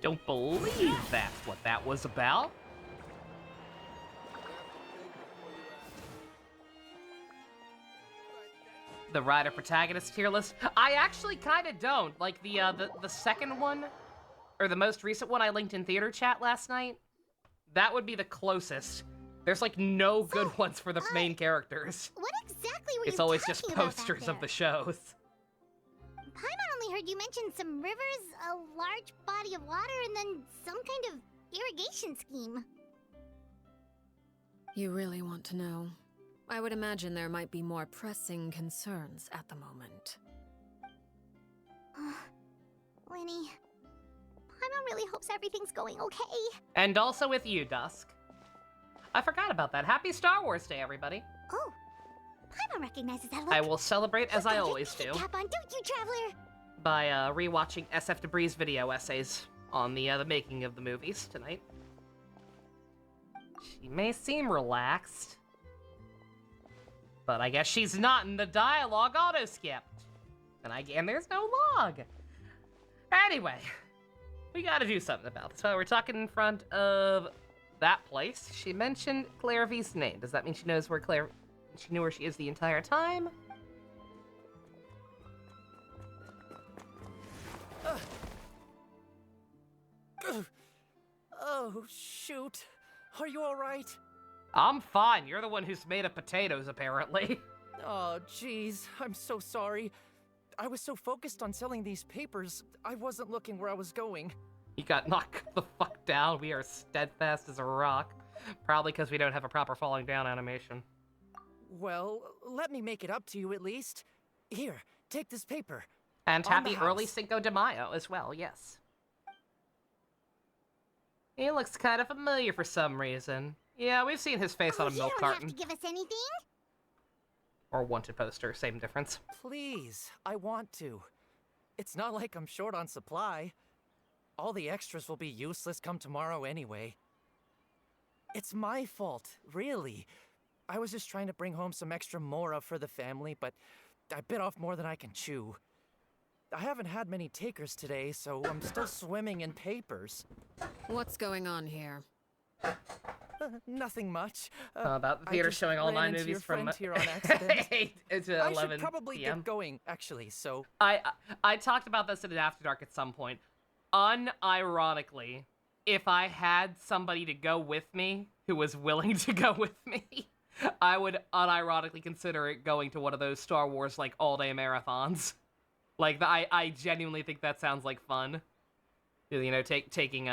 Don't believe that's what that was about. The writer protagonist tier list. I actually kind of don't. Like the second one, or the most recent one I linked in theater chat last night. That would be the closest. There's like no good ones for the main characters. What exactly were It's you always just talking about posters back of the shows. Paimon only heard you mention some rivers, a large body of water, and then some kind of irrigation scheme. You really want to know? I would imagine there might be more pressing concerns at the moment. Winnie, Paimon really hopes everything's going okay. And also with you, Dusk. I forgot about that. Happy Star Wars Day, everybody. Oh, Paimon recognizes that look. I will celebrate as I always do Cap on, don't you, Traveler? by rewatching SF Debris' video essays on the making of the movies tonight. She may seem relaxed, but I guess she's not in the dialogue auto-skipped. And there's no log. Anyway, we gotta do something about this. While we're talking in front of that place, she mentioned Claire V's name. Does that mean she knows where she knew where she is the entire time? Oh, shoot. Are you alright? I'm fine. You're the one who's made of potatoes, apparently. Oh, jeez. I'm so sorry. I was so focused on selling these papers, I wasn't looking where I was going. You got knocked the fuck down. We are steadfast as a rock. Probably because we don't have a proper falling down animation. Well, let me make it up to you at least. Here, take this paper. And On happy the early house. Cinco de Mayo as well, yes. He looks kind of familiar for some reason. Yeah, we've seen his face on a milk You don't carton. have to give us anything. Or wanted poster, same difference. Please, I want to. It's not like I'm short on supply. All the extras will be useless come tomorrow anyway. It's my fault, really. I was just trying to bring home some extra mora for the family, but I bit off more than I can chew. I haven't had many takers today, so I'm still swimming in papers. What's going on here? Nothing much. About the theater I just showing all ran 9 into movies your from friend here on accident. 8 to I 11 should probably p.m. get going, actually, so... I talked about this in an After Dark at some point. Unironically, if I had somebody to go with me who was willing to go with me, I would unironically consider it going to one of those Star Wars, like, all-day marathons. Like, I genuinely think that sounds like fun. You know, taking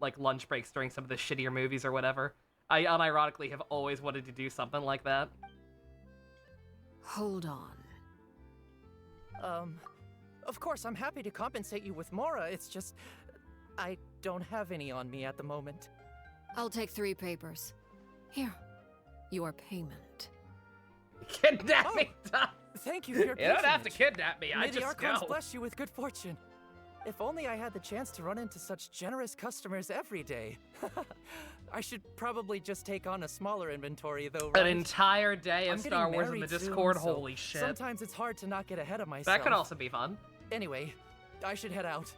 like, lunch breaks during some of the shittier movies or whatever. I unironically have always wanted to do something like that. Hold on. Of course, I'm happy to compensate you with Mora, it's just... I don't have any on me at the moment. I'll take 3 papers. Here. Your payment. Kidnap me, Tom! Thank you for your You don't have to kidnap me, I May the just Archons go. bless you with good fortune. If only I had the chance to run into such generous customers every day. I should probably just take on a smaller inventory, though, right? An entire day I'm of Star getting Wars in the married soon, Discord? so Holy shit. Sometimes it's hard to not get ahead of myself. That could also be fun. Anyway, I should head out.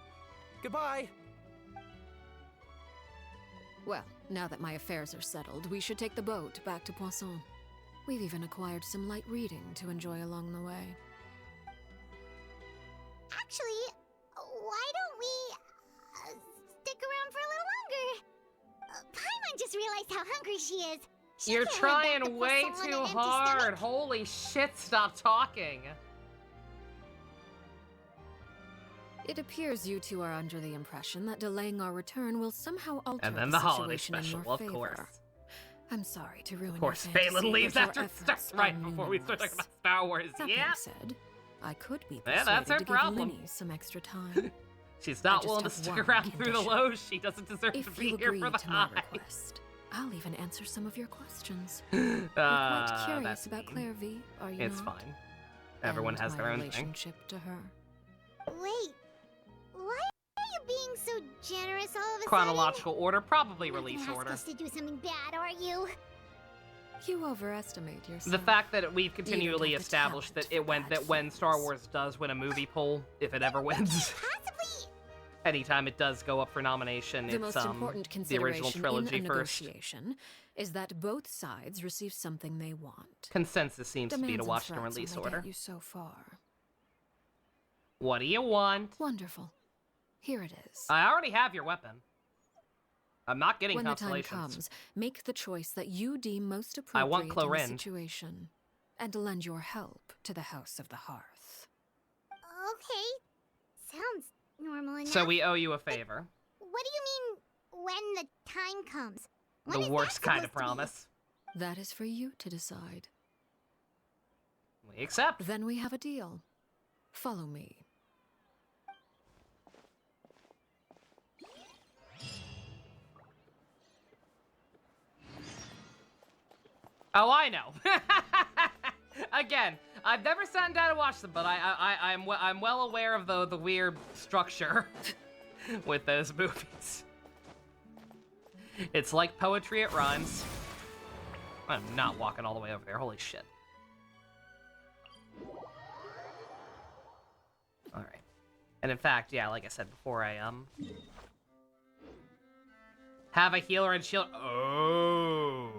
Goodbye! Well, now that my affairs are settled, we should take the boat back to Poisson. We've even acquired some light reading to enjoy along the way. Actually, why don't we stick around for a little longer? Paimon just realized how hungry she is. She You're can't head back to trying way Poisson on too an empty hard. stomach. Holy shit, stop talking. It appears you two are under the impression that delaying our return will somehow alter And then the the holiday situation in special, your of favor. course. I'm sorry to ruin Of course, your fantasy, Phelan leaves but your after efforts right are before we start talking numerous. about Star Wars. That Yeah. being said, I could be Yeah, persuaded that's her to problem. give Linny some extra time. She's I not just willing to have stick one around through the condition. lows. She doesn't deserve to If be you here agree for the to my high. request, I'll even answer some of your questions. You're quite curious that's about mean. Claire V, are you It's not? fine. Everyone And has my their own thing. relationship to her. Wait, why are you being so generous all of a Chronological order, probably sudden? release You're not order. gonna ask us to do something bad, are you? You overestimate yourself. The fact that we've You continually don't have the established that talent for bad when Star Wars does win a movie poll, if it ever wins, anytime it does go up for nomination, The it's most important the original consideration trilogy in a first. negotiation is that both sides receive something they want. Consensus seems to be to Demands and watch the threats release only order. get you so far. What do you want? Wonderful. Here it is. I already have your weapon. I'm not getting When the time constellations. comes, make the choice that you deem most appropriate I want in the Clorin. situation, and lend your help to the House of the Hearth. Okay, sounds normal enough. So we owe you a favor. What do you mean, when the time comes? When The is worst that kind of supposed to be? promise. That is for you to decide. We accept. Then we have a deal. Follow me. Oh, I know. Again, I've never sat down and watched them, but I'm well aware of the weird structure with those movies. It's like poetry, it rhymes. I'm not walking all the way over there. Holy shit. All right. And in fact, yeah, like I said before, I have a healer and shield. Oh.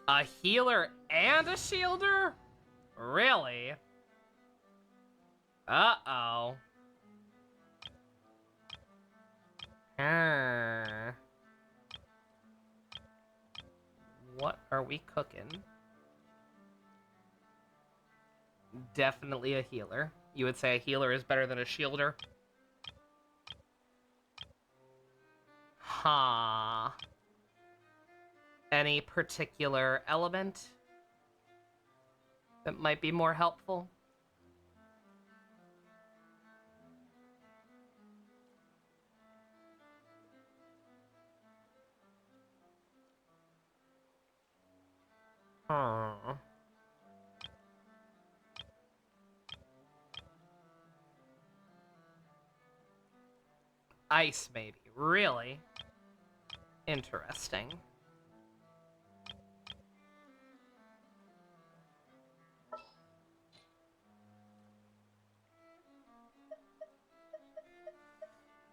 A healer and a shielder? Really? Uh-oh. What are we cooking? Definitely a healer. You would say a healer is better than a shielder? Huh. Any particular element that might be more helpful? Huh. Ice, maybe. Really? Interesting.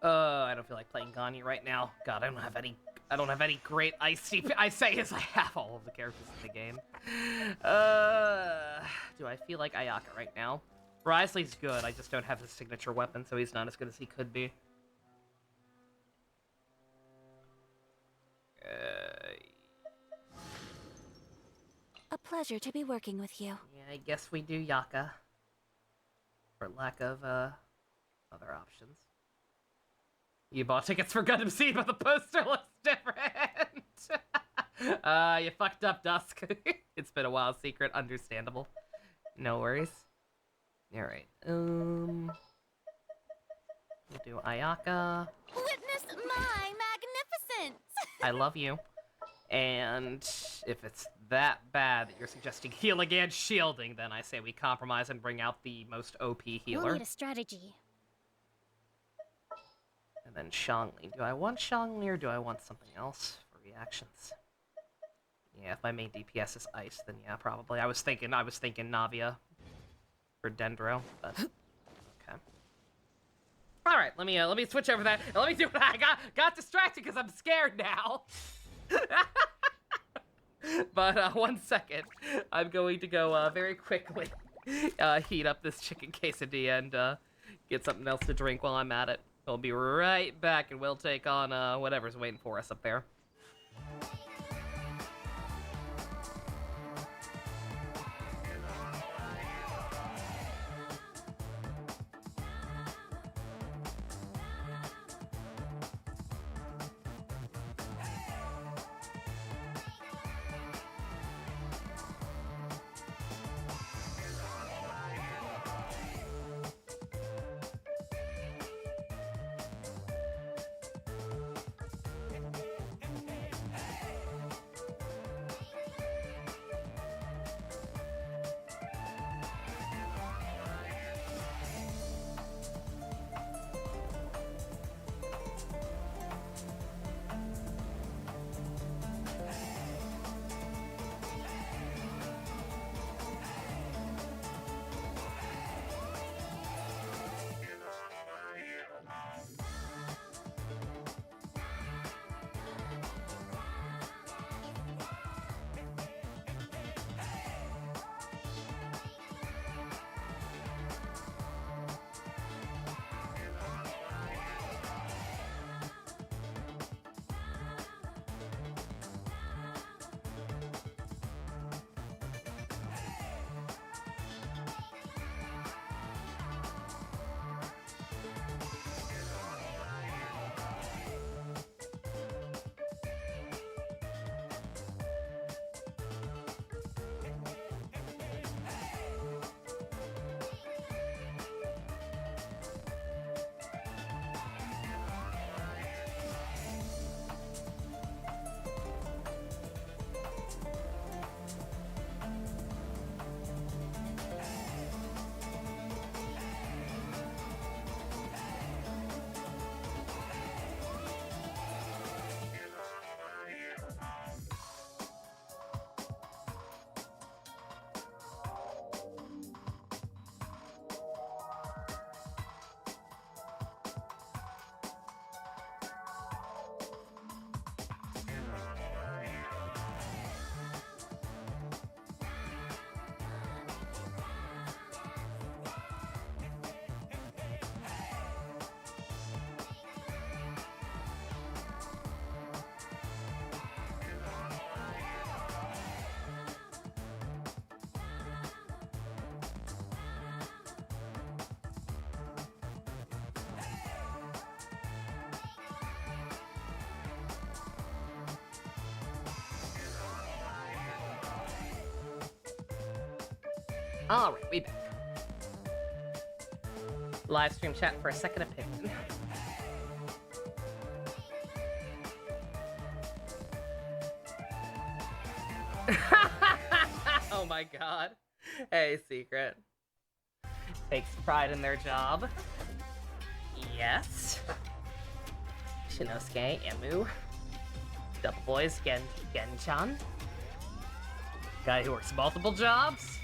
I don't feel like playing Ganyu right now. God, I don't have any I don't have any great iced tea. I say as I have all of the characters in the game. Do I feel like Ayaka right now? Wriothesley's good, I just don't have his signature weapon, so he's not as good as he could be. A pleasure to be working with you. Yeah, I guess we do Yaka. For lack of, other options. You bought tickets for Gundam Seed, but the poster looks different! You fucked up, Dusk. It's been a while, Secret. Understandable. No worries. Alright, we'll do Ayaka. Witness my magnificence! I love you. And if it's that bad that you're suggesting healing and shielding, then I say we compromise and bring out the most OP healer. We'll need a strategy. And then Shangli. Do I want Shangli or do I want something else for reactions? Yeah, if my main DPS is ice, then yeah, probably. I was thinking Navia for Dendro, but okay. All right, let me switch over that. And let me do what I got distracted because I'm scared now. But 1 second, I'm going to go very quickly heat up this chicken quesadilla and get something else to drink while I'm at it. We'll be right back and we'll take on whatever's waiting for us up there. Alright, we back. Live stream chat for a second opinion. Oh my god. Hey, Secret. Takes pride in their job. Yes. Shinosuke, Emu. Double Boys, Gen-chan. Guy who works multiple jobs.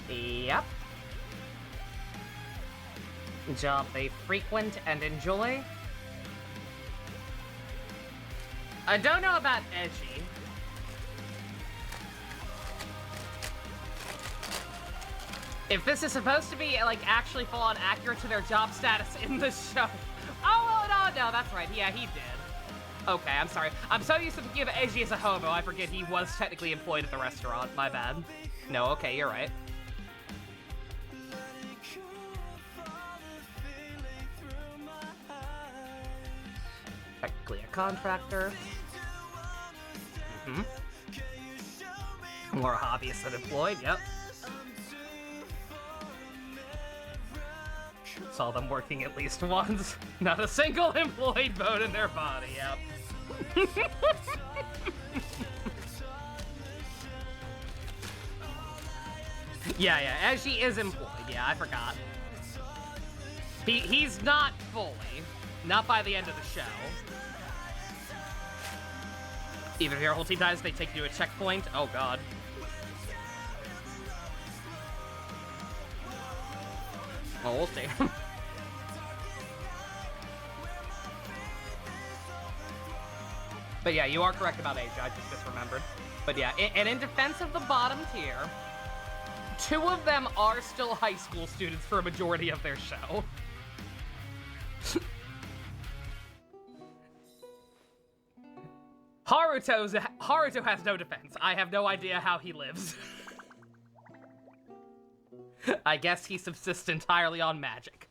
Yep. Job they frequent and enjoy. I don't know about edgy. If this is supposed to be, like, actually full-on accurate to their job status in the show. Oh, no, that's right. Yeah, he did. Okay, I'm sorry. I'm so used to thinking of Edgy as a hobo, I forget he was technically employed at the restaurant. My bad. No, okay, you're right. Technically a contractor. More hobbyist than employed, yep. Saw them working at least once. Not a single employed bone in their body, yep. yeah, as she is employed, yeah, I forgot. He's not fully. Not by the end of the show. Even if your whole team dies, they take you to a checkpoint. Oh god. Well, we'll see. But yeah, you are correct about age. I just misremembered. But yeah, and in defense of the bottom tier, 2 of them are still high school students for a majority of their show. Haruto has no defense. I have no idea how he lives. I guess he subsists entirely on magic.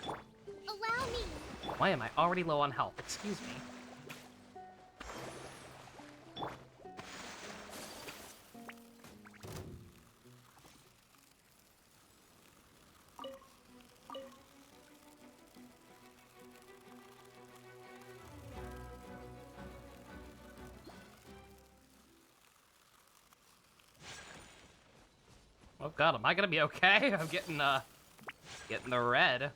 Allow me. Why am I already low on health? Excuse me. Oh god, am I gonna be okay? I'm getting the red.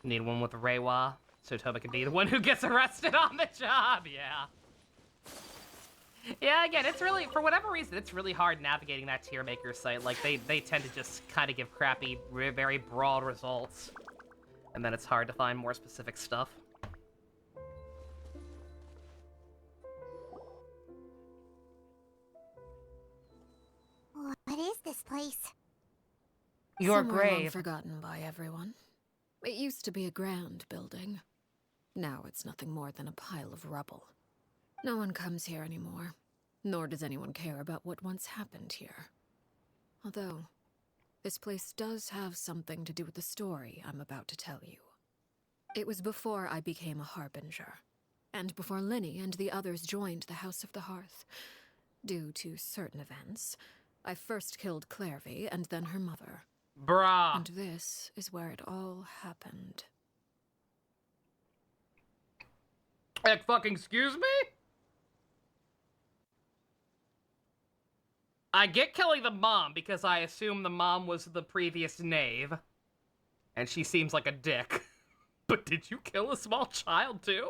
Need one with Reiwa, so Toba can be the one who gets arrested on the job, yeah. Yeah, again, it's really, for whatever reason, it's really hard navigating that tier maker site. Like, they tend to just kind of give crappy, very broad results. And then it's hard to find more specific stuff. What is this place? Your Somewhere long grave. forgotten by everyone. It used to be a grand building. Now it's nothing more than a pile of rubble. No one comes here anymore, nor does anyone care about what once happened here. Although, this place does have something to do with the story I'm about to tell you. It was before I became a harbinger, and before Linny and the others joined the House of the Hearth. Due to certain events, I first killed Clairvy and then her mother. Bruh. And this is where it all happened. Fucking excuse me? I get killing the mom because I assume the mom was the previous knave. And she seems like a dick. But did you kill a small child too?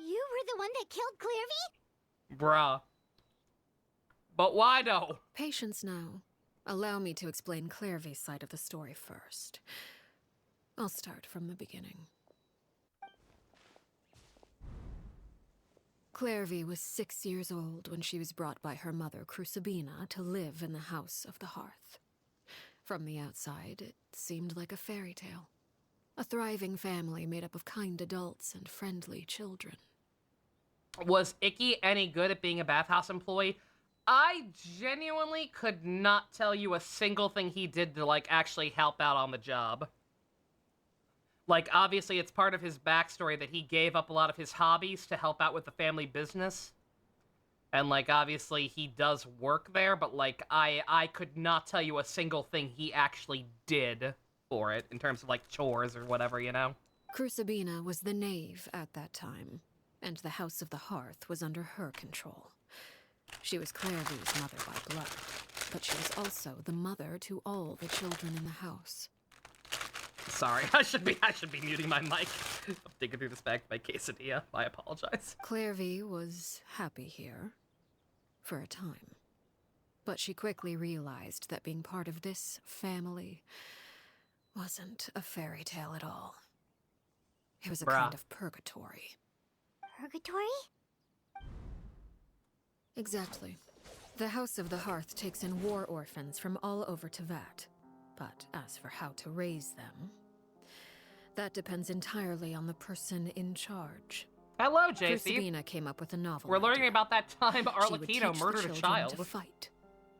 You were the one that killed Clairvy? Bruh. But why though? Patience now. Allow me to explain Clairvy's side of the story first. I'll start from the beginning. Clairvy was 6 years old when she was brought by her mother, Crucibina, to live in the House of the Hearth. From the outside, it seemed like a fairy tale. A thriving family made up of kind adults and friendly children. Was Icky any good at being a bathhouse employee? I genuinely could not tell you a single thing he did to, like, actually help out on the job. Like, obviously, it's part of his backstory that he gave up a lot of his hobbies to help out with the family business. And, like, obviously, he does work there, but, like, I could not tell you a single thing he actually did for it, in terms of, like, chores or whatever, you know? Crucibina was the knave at that time, and the House of the Hearth was under her control. She was Clairvy's mother by blood, but she was also the mother to all the children in the house. Sorry, I should be muting my mic. I'm digging through this bag of my quesadilla. I apologize. Clairvy was happy here, for a time. But she quickly realized that being part of this family wasn't a fairy tale at all. It was a kind of purgatory. Purgatory? Exactly. The House of the Hearth takes in war orphans from all over Teyvat. But as for how to raise them, that depends entirely on the person in charge. Hello, JC. Crucibina came up with a novel. We're learning about that time Arlecchino She would teach murdered the a children child. to fight,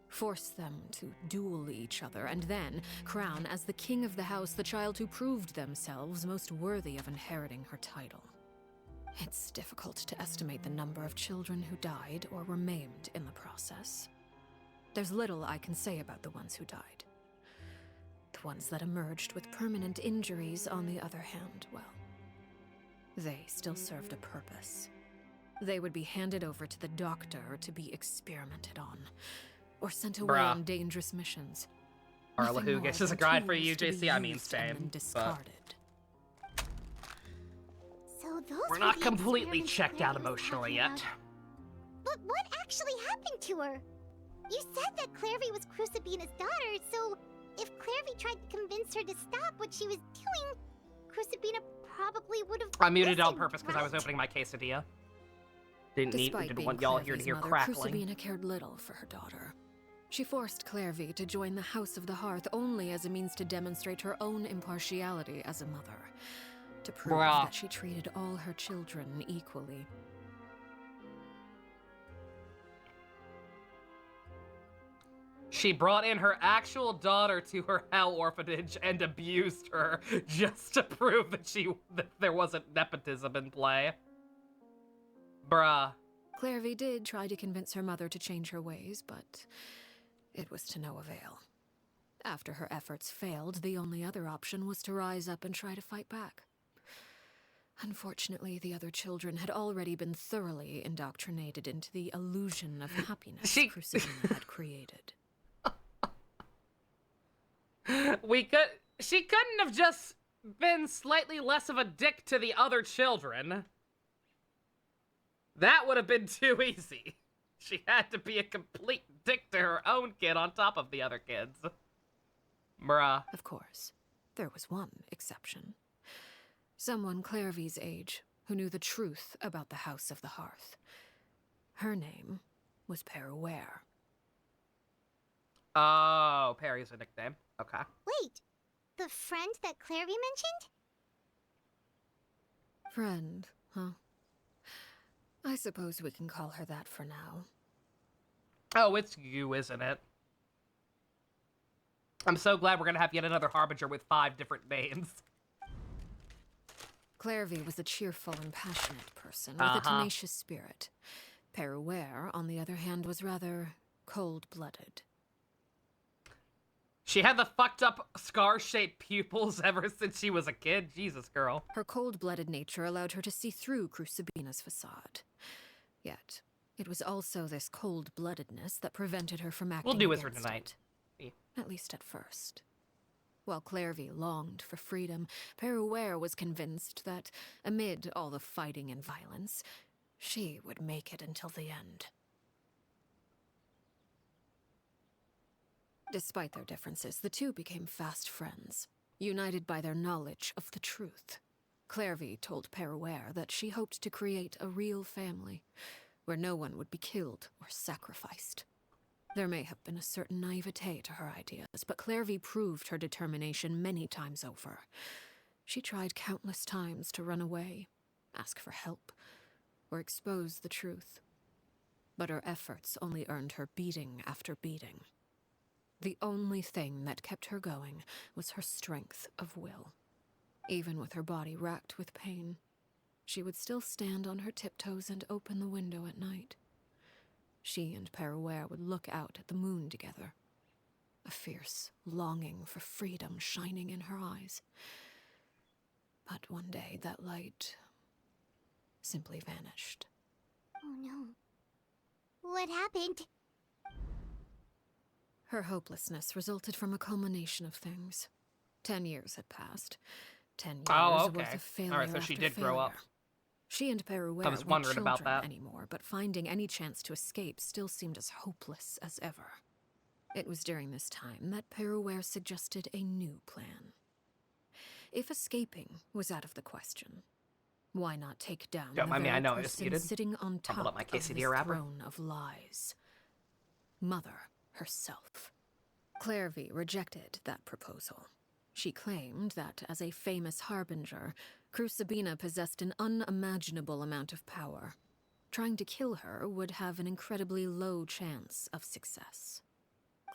force them to duel each other, and then crown as the king of the house the child who proved themselves most worthy of inheriting her title. It's difficult to estimate the number of children who died or were maimed in the process. There's little I can say about the ones who died. The ones that emerged with permanent injuries, on the other hand, well, they still served a purpose. They would be handed over to the doctor to be experimented on, or sent away on dangerous missions. Arla who gets a guide for you, JC. I mean, same. Discarded. So those We're not completely checked out emotionally yet. But what actually happened to her? You said that Clairvy was Crucibina's daughter, so if Clairvy tried to convince her to stop what she was doing, Crucibina probably would have. I muted it on purpose because I was opening my quesadilla. Didn't want y'all here to hear crackling. Crucibina cared little for her daughter. She forced Clairvy to join the House of the Hearth only as a means to demonstrate her own impartiality as a mother, to prove that she treated all her children equally. She brought in her actual daughter to her hell orphanage and abused her just to prove that there wasn't nepotism in play. Bruh. Clairvy did try to convince her mother to change her ways, but it was to no avail. After her efforts failed, the only other option was to rise up and try to fight back. Unfortunately, the other children had already been thoroughly indoctrinated into the illusion of happiness Crucibina had created. She couldn't have just been slightly less of a dick to the other children. That would have been too easy. She had to be a complete dick to her own kid on top of the other kids. Bruh. Of course, there was one exception. Someone Clairvy's age who knew the truth about the House of the Hearth. Her name was Peruere. Oh, Perry's a nickname. Okay. Wait, the friend that Clairvy mentioned? Friend, huh? I suppose we can call her that for now. Oh, it's you, isn't it? I'm so glad we're gonna have yet another Harbinger with 5 different names. Clairvy was a cheerful and passionate person with a tenacious spirit. Peruere, on the other hand, was rather cold-blooded. She had the fucked up scar-shaped pupils ever since she was a kid. Jesus, girl. Her cold-blooded nature allowed her to see through Crucibina's facade. Yet, it was also this cold-bloodedness that prevented her from acting We'll do with her against tonight. it. At least at first. While Clairvy longed for freedom, Peruere was convinced that, amid all the fighting and violence, she would make it until the end. Despite their differences, the two became fast friends, united by their knowledge of the truth. Clairvy told Peruere that she hoped to create a real family, where no one would be killed or sacrificed. There may have been a certain naivete to her ideas, but Clairvy proved her determination many times over. She tried countless times to run away, ask for help, or expose the truth. But her efforts only earned her beating after beating. The only thing that kept her going was her strength of will. Even with her body racked with pain, she would still stand on her tiptoes and open the window at night. She and Peruere would look out at the moon together, a fierce longing for freedom shining in her eyes. But one day that light simply vanished. Oh no. What happened? Her hopelessness resulted from a culmination of things. 10 years had passed. 10 years worth of failure. Alright, so she did grow up. She and Peruere I was wondering about that anymore, but finding any chance to escape still seemed as hopeless as ever. It was during this time that Peruware suggested a new plan. If escaping was out of the question, why not take down Don't the mind me, very I know I was person muted. sitting on Crumpled top up my of this quesadilla wrapper. throne of lies? Mother herself. Clairvy rejected that proposal. She claimed that, as a famous harbinger, Crucibina possessed an unimaginable amount of power. Trying to kill her would have an incredibly low chance of success.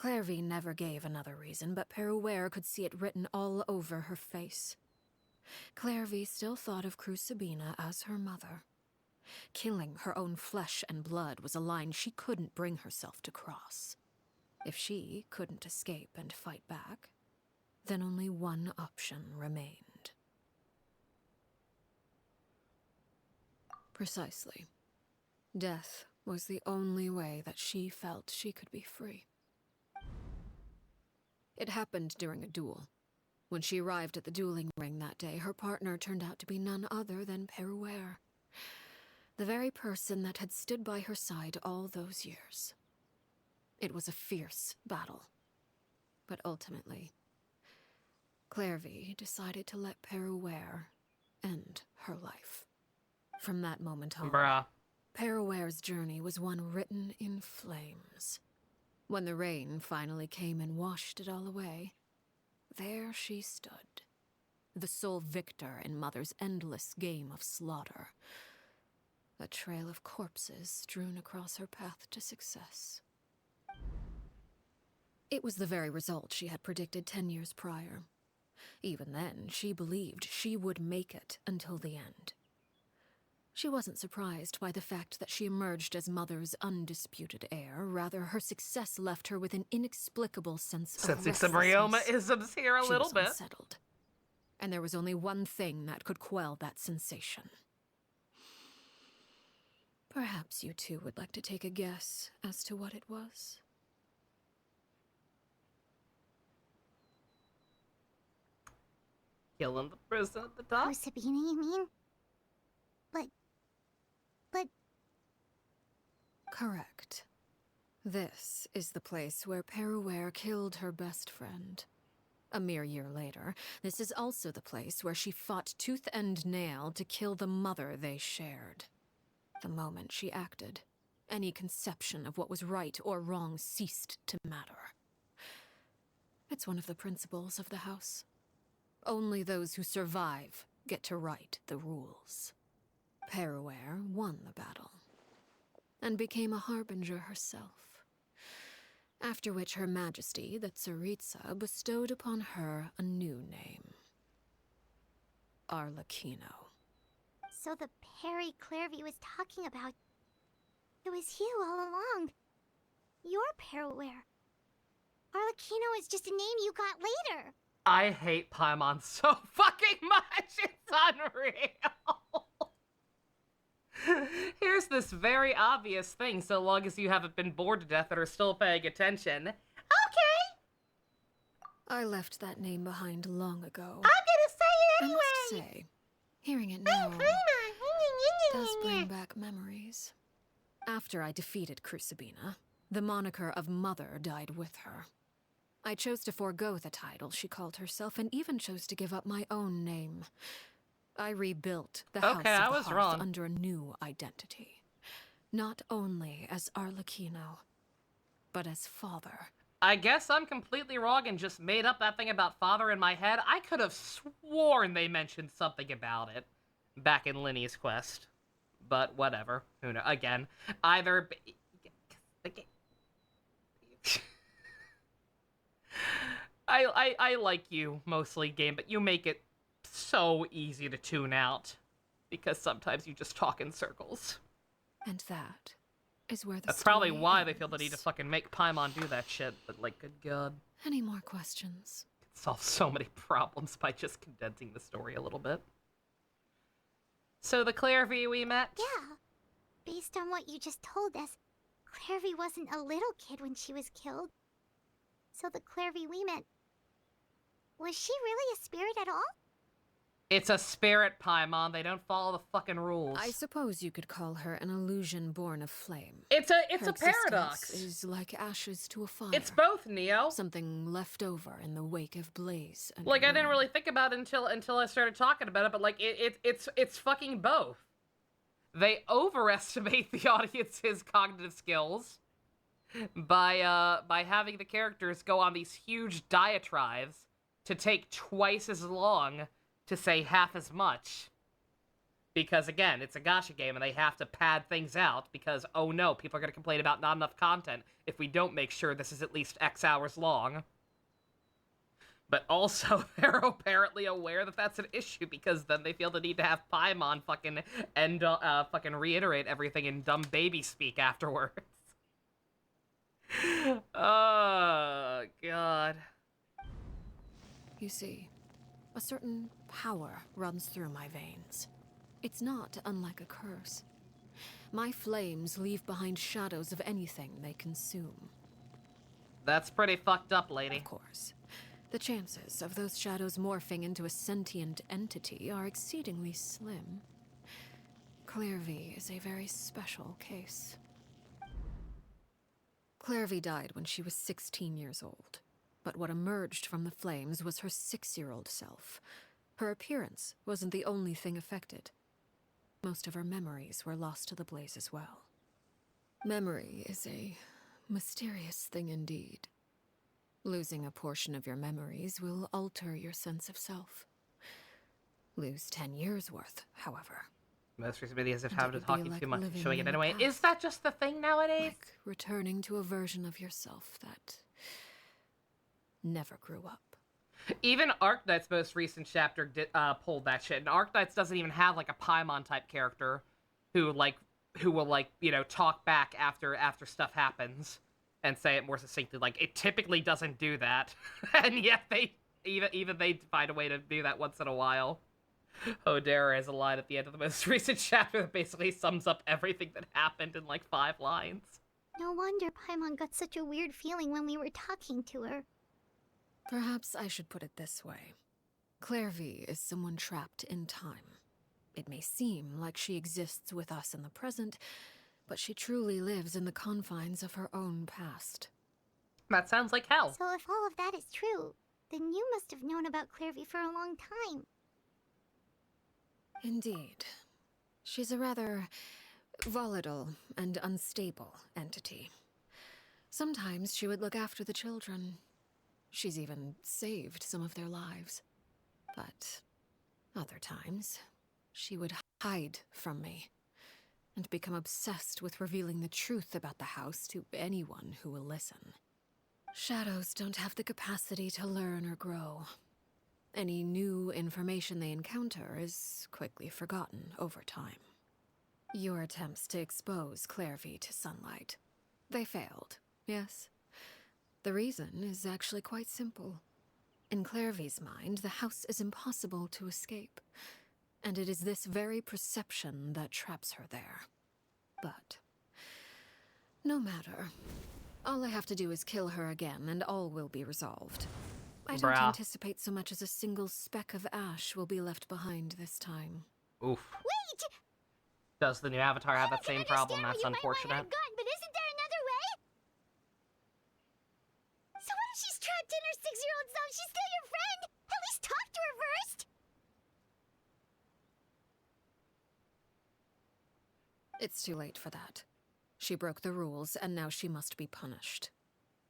Clairvy never gave another reason, but Peruware could see it written all over her face. Clairvy still thought of Crucibina as her mother. Killing her own flesh and blood was a line she couldn't bring herself to cross. If she couldn't escape and fight back, then only one option remained. Precisely. Death was the only way that she felt she could be free. It happened during a duel. When she arrived at the dueling ring that day, her partner turned out to be none other than Peruware, the very person that had stood by her side all those years. It was a fierce battle, but ultimately, Clairvy decided to let Peruware end her life. From that moment on, Peruware's journey was one written in flames. When the rain finally came and washed it all away, there she stood, the sole victor in Mother's endless game of slaughter. A trail of corpses strewn across her path to success. It was the very result she had predicted 10 years prior. Even then, she believed she would make it until the end. She wasn't surprised by the fact that she emerged as Mother's undisputed heir. Rather, her success left her with an inexplicable sense of Sensing restlessness. some Ryoma-isms here a She little was bit. Unsettled. And there was only one thing that could quell that sensation. Perhaps you two would like to take a guess as to what it was? Killing the person at the top? Crucibina, you mean? But... Correct. This is the place where Peruware killed her best friend. A mere year later, this is also the place where she fought tooth and nail to kill the mother they shared. The moment she acted, any conception of what was right or wrong ceased to matter. It's one of the principles of the house. Only those who survive get to write the rules. Peruware won the battle, and became a harbinger herself. After which Her Majesty, the Tsaritsa, bestowed upon her a new name. Arlecchino. So the Perry Clairvy was talking about... It was you all along. You're Peruware. Arlecchino is just a name you got later. I hate Paimon so fucking much, it's unreal. Here's this very obvious thing, so long as you haven't been bored to death and are still paying attention. Okay! I left that name behind long ago. I'm gonna say it anyway! I must say, hearing it now does bring back memories. After I defeated Crucibina, the moniker of Mother died with her. I chose to forego the title she called herself, and even chose to give up my own name. I rebuilt the House of the Hearth under a new identity. Not only as Arlecchino, but as father. I guess I'm completely wrong and just made up that thing about father in my head. I could have sworn they mentioned something about it back in Linny's quest. But whatever. Who knows? Again, either... I like you, mostly, game, but you make it so easy to tune out. Because sometimes you just talk in circles. And that is where the That's probably story why ends. they feel the need to fucking make Paimon do that shit, but like, good god. Any more questions? It solves so many problems by just condensing the story a little bit. So the Clairvy we met? Yeah. Based on what you just told us, Clairvy wasn't a little kid when she was killed. So the Clairvy we met... Was she really a spirit at all? It's a spirit, Paimon. They don't follow the fucking rules. I suppose you could call her an illusion born of flame. It's Her a paradox. Is like ashes to a fire. It's both, Neo. Something left over in the wake of blaze. And like, I didn't ruin. really think about it until I started talking about it, but like, it's fucking both. They overestimate the audience's cognitive skills by having the characters go on these huge diatribes to take twice as long to say half as much. Because, again, it's a gacha game, and they have to pad things out, because, oh no, people are going to complain about not enough content if we don't make sure this is at least X hours long. But also, they're apparently aware that that's an issue, because then they feel the need to have Paimon fucking reiterate everything in dumb baby speak afterwards. Oh, God. You see, a certain power runs through my veins. It's not unlike a curse. My flames leave behind shadows of anything they consume. That's pretty fucked up, lady. Of course. The chances of those shadows morphing into a sentient entity are exceedingly slim. Clairvy is a very special case. Clairvy died when she was 16 years old. But what emerged from the flames was her 6-year-old self. Her appearance wasn't the only thing affected. Most of her memories were lost to the blaze as well. Memory is a mysterious thing indeed. Losing a portion of your memories will alter your sense of self. Lose 10 years' worth, however. Most recent videos have And having it to would be talking like too much, living showing it in the anyway. Is past. that just the thing nowadays? Like returning to a version of yourself that never grew up. Even Arknight's most recent chapter pulled that shit, and Arknight's doesn't even have like a Paimon type character who will like, you know, talk back after stuff happens and say it more succinctly. Like, it typically doesn't do that, and yet they even they find a way to do that once in a while. Hodera has a line at the end of the most recent chapter that basically sums up everything that happened in like 5 lines. No wonder Paimon got such a weird feeling when we were talking to her. Perhaps I should put it this way. Clairvy is someone trapped in time. It may seem like she exists with us in the present, but she truly lives in the confines of her own past. That sounds like hell. So if all of that is true, then you must have known about Clairvy for a long time. Indeed. She's a rather volatile and unstable entity. Sometimes she would look after the children. She's even saved some of their lives. But other times, she would hide from me and become obsessed with revealing the truth about the house to anyone who will listen. Shadows don't have the capacity to learn or grow. Any new information they encounter is quickly forgotten over time. Your attempts to expose Clairvy to sunlight, they failed, yes? The reason is actually quite simple. In Clairvy's mind, the house is impossible to escape, and it is this very perception that traps her there. But no matter. All I have to do is kill her again, and all will be resolved. I don't anticipate so much as a single speck of ash will be left behind this time. Oof. Wait! Does the new Avatar have that same problem? That's you unfortunate. might want her gun, but isn't there another way? So what if she's trapped in her 6-year-old self? She's still your friend! At least talk to her first! It's too late for that. She broke the rules, and now she must be punished.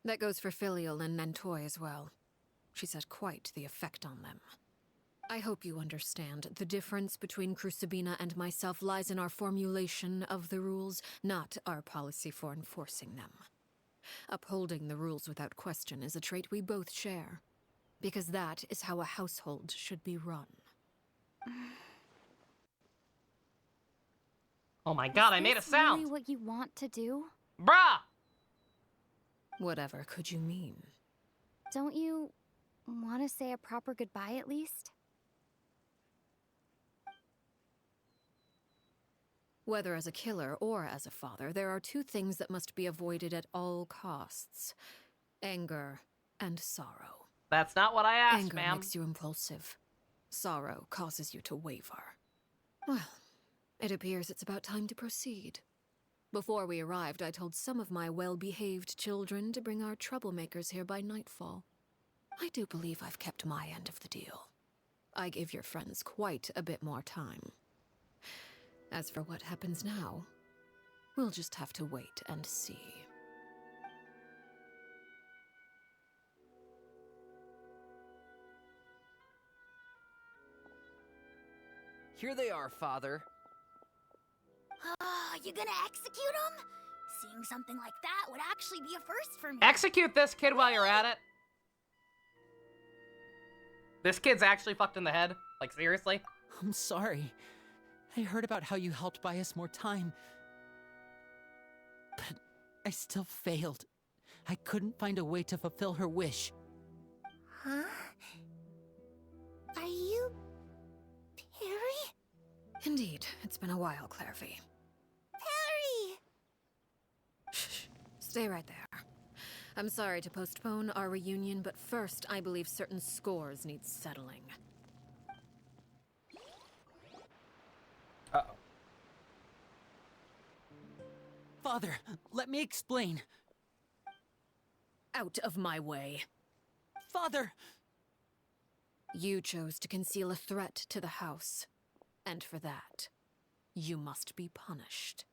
That goes for Filial and Nantoy as well. She's had quite the effect on them. I hope you understand. The difference between Crucibina and myself lies in our formulation of the rules, not our policy for enforcing them. Upholding the rules without question is a trait we both share, because that is how a household should be run. Oh my god, I made a sound! Really what you want to do? Bruh! Whatever could you mean? Don't you want to say a proper goodbye at least? Whether as a killer or as a father, there are 2 things that must be avoided at all costs. Anger and sorrow. That's not what I asked, Anger ma'am. makes you impulsive. sorrow causes you to waver. Well, it appears it's about time to proceed. Before we arrived, I told some of my well-behaved children to bring our troublemakers here by nightfall. I do believe I've kept my end of the deal. I gave your friends quite a bit more time. As for what happens now, we'll just have to wait and see. Here they are, Father. You gonna execute him? Seeing something like that would actually be a first for me. Execute this kid while you're at it. This kid's actually fucked in the head. Like, seriously? I'm sorry. I heard about how you helped buy us more time. But I still failed. I couldn't find a way to fulfill her wish. Huh? Are you... Perry? Indeed, it's been a while, Clairvy. Perry! Shh, stay right there. I'm sorry to postpone our reunion, but first, I believe certain scores need settling. Uh-oh. Father, let me explain. Out of my way. Father! You chose to conceal a threat to the house. And for that, you must be punished.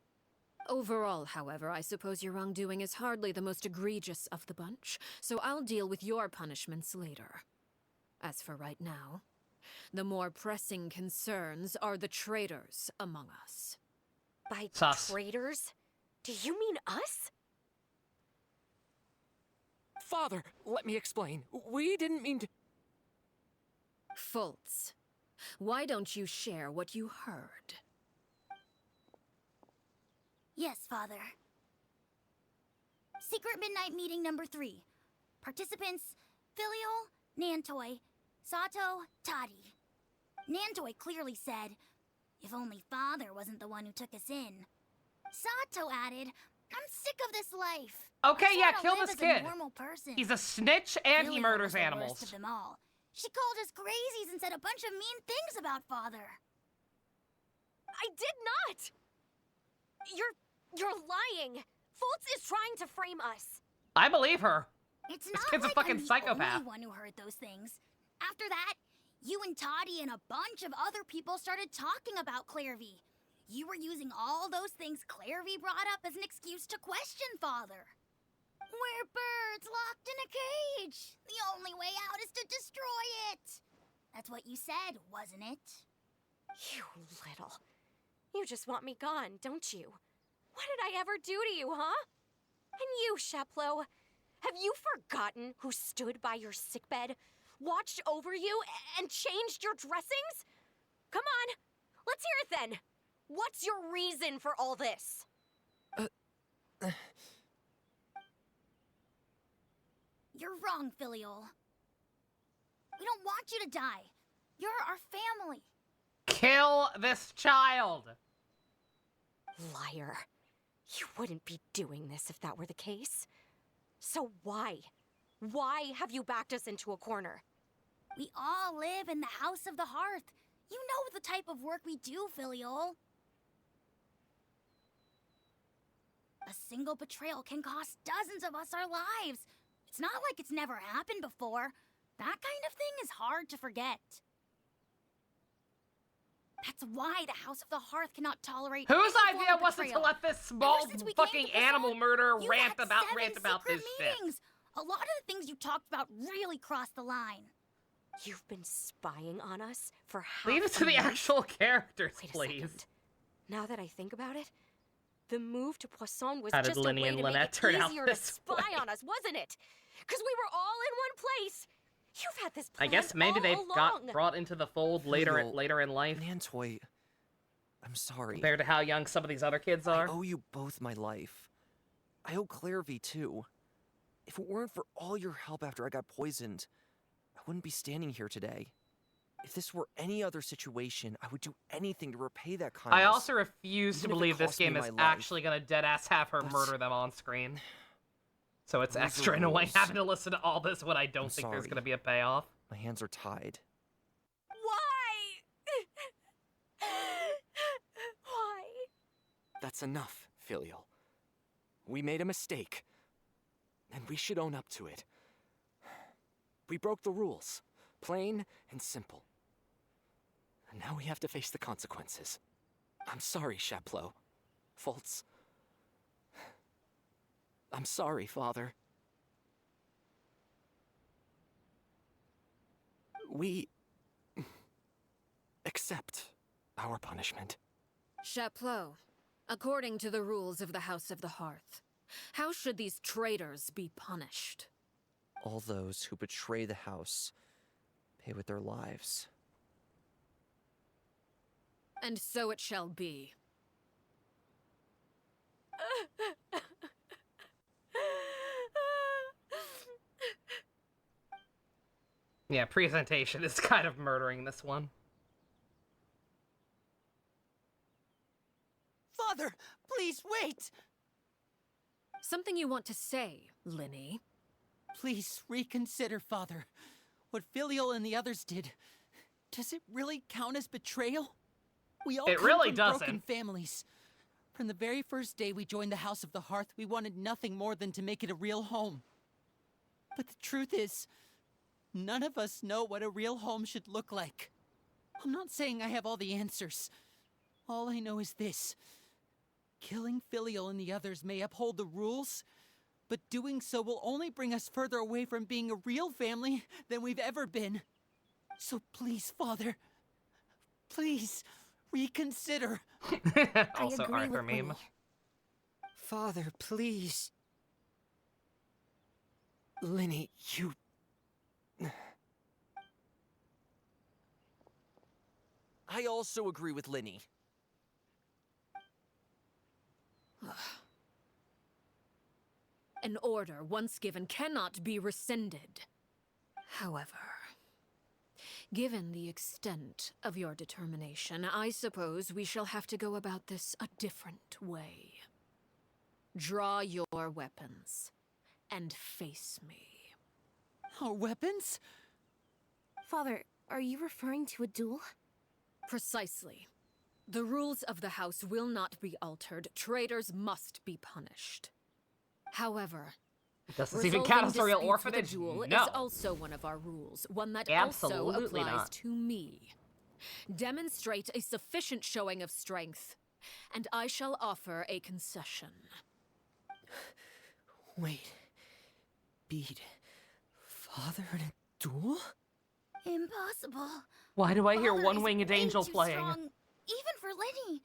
Overall, however, I suppose your wrongdoing is hardly the most egregious of the bunch, so I'll deal with your punishments later. As for right now, the more pressing concerns are the traitors among us. By Sus. traitors? Do you mean us? Father, let me explain. We didn't mean to... Fultz, why don't you share what you heard? Yes, Father. Secret Midnight Meeting number 3. Participants, Filial, Nantoy, Sato, Toddy. Nantoy clearly said, if only Father wasn't the one who took us in. Sato added, I'm sick of this life. Okay, yeah, I kill live this as kid. A normal person. He's a snitch and he Filial murders was the worst animals. of them all. She called us crazies and said a bunch of mean things about Father. I did not! You're lying! Fultz is trying to frame us. I believe her. It's This not kid's a like fucking I'm psychopath. the only one who heard those things. After that, you and Toddy and a bunch of other people started talking about Clairvy. You were using all those things Clairvy brought up as an excuse to question Father. We're birds locked in a cage. The only way out is to destroy it. That's what you said, wasn't it? You little. You just want me gone, don't you? What did I ever do to you, huh? And you, Sheplo, have you forgotten who stood by your sickbed, watched over you, and changed your dressings? Come on, let's hear it then. What's your reason for all this? You're wrong, Filial. We don't want you to die. You're our family. Kill this child. Liar. You wouldn't be doing this if that were the case. So why? Why have you backed us into a corner? We all live in the House of the Hearth. You know the type of work we do, Filial. A single betrayal can cost dozens of us our lives. It's not like it's never happened before. That kind of thing is hard to forget. That's why the House of the Hearth cannot tolerate Whose any form idea of was it to betrayal. let this small Ever since we fucking came to animal Poseidon, murderer you rant had about 7 this secret shit? meetings. A lot of the things you talked about really crossed the line. You've been spying on us for half Leave it to a the month? actual characters, Wait a please. second. Now that I think about it, the move to Poisson was How did just a Linny way and to Lynette make turn it out easier to this spy way? on us, wasn't it? Because we were all in one place. You've had this I planned guess maybe all they along. got brought into the fold later Filial, in life Nantoy, I'm sorry. compared to how young some of these other kids I are. owe you both my life. I owe Clairvy too. If it weren't for all your help after I got poisoned, I wouldn't be standing here today. If this were any other situation, I would do anything to repay that kindness. I also refuse to even if it believe this cost me game is my life. actually gonna deadass have her But- murder them on screen. So it's Rules are extra annoying rules. having to listen to all this when I don't I'm think there's sorry. gonna be a payoff. My hands are tied. Why? That's enough, Filial. We made a mistake, and we should own up to it. We broke the rules, plain and simple. And now we have to face the consequences. I'm sorry, Chapleau. Fultz. I'm sorry, Father. We accept our punishment. Chapleau, according to the rules of the House of the Hearth, how should these traitors be punished? All those who betray the house pay with their lives. And so it shall be. Yeah, presentation is kind of murdering this one. Father, please wait! Something you want to say, Linny? Please reconsider, Father. What Filial and the others did, does it really count as betrayal? We all come really from doesn't. broken families. From the very first day we joined the House of the Hearth, we wanted nothing more than to make it a real home. But the truth is, none of us know what a real home should look like. I'm not saying I have all the answers. All I know is this. Killing Filial and the others may uphold the rules, but doing so will only bring us further away from being a real family than we've ever been. So please, Father, please reconsider. Also agree Arthur with meme. Winnie. Father, please. Linny, you... I also agree with Linny. An order once given cannot be rescinded. However, given the extent of your determination, I suppose we shall have to go about this a different way. Draw your weapons and face me. Our weapons? Father, are you referring to a duel? Precisely. The rules of the house will not be altered. Traitors must be punished. However, Does this even resolving count as a real disputes with orphanage? a duel No. is also one of our rules, one that Absolutely also applies not. to me. Demonstrate a sufficient showing of strength, and I shall offer a concession. Wait. Bede. Father in a duel? Impossible. Why do I hear Father One is Winged way Angel too playing? strong, even for Linny.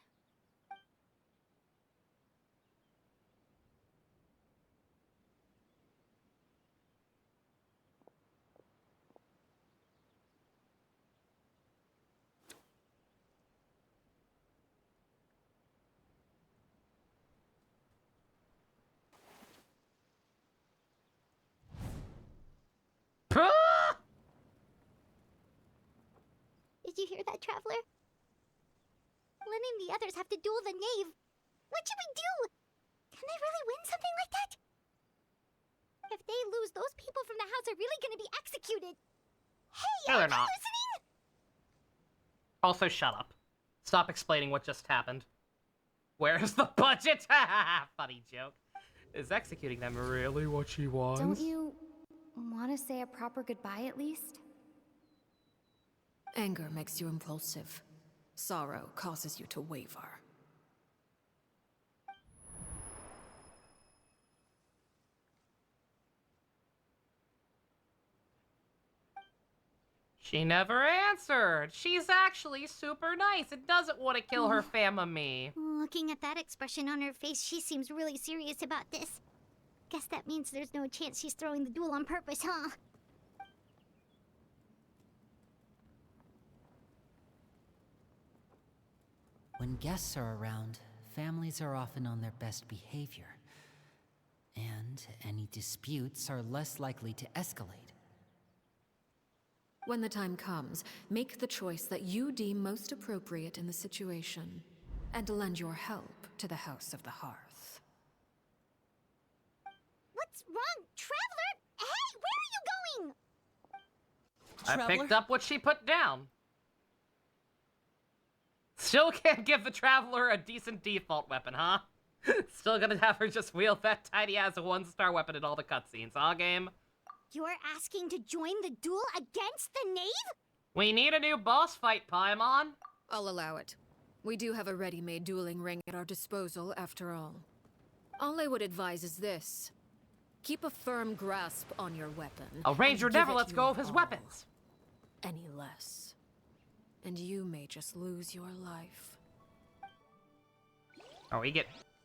Ah! Did you hear that, Traveler? Lenny and the others have to duel the knave. What should we do? Can they really win something like that? If they lose, those people from the house are really gonna be executed. Hey, No, are they're you not. listening? Also, shut up. Stop explaining what just happened. Where's the budget? Funny joke. Is executing them really what she wants? Don't you want to say a proper goodbye at least? Anger makes you impulsive. Sorrow causes you to waver. She never answered. She's actually super nice and doesn't want to kill her family. Looking at that expression on her face, she seems really serious about this. Guess that means there's no chance she's throwing the duel on purpose, huh? When guests are around, families are often on their best behavior. And any disputes are less likely to escalate. When the time comes, make the choice that you deem most appropriate in the situation, and lend your help to the House of the Hearth. What's wrong, Traveler? Hey, where are you going? I picked up what she put down. Still can't give the Traveler a decent default weapon, huh? Still gonna have her just wield that tiny-ass 1-star weapon in all the cutscenes, huh, game? You're asking to join the duel against the knave? We need a new boss fight, Paimon. I'll allow it. We do have a ready-made dueling ring at our disposal, after all. All I would advise is this. Keep a firm grasp on your weapon. A ranger and give never it lets go your of his all. weapons. Any less. And you may just lose your life. Are we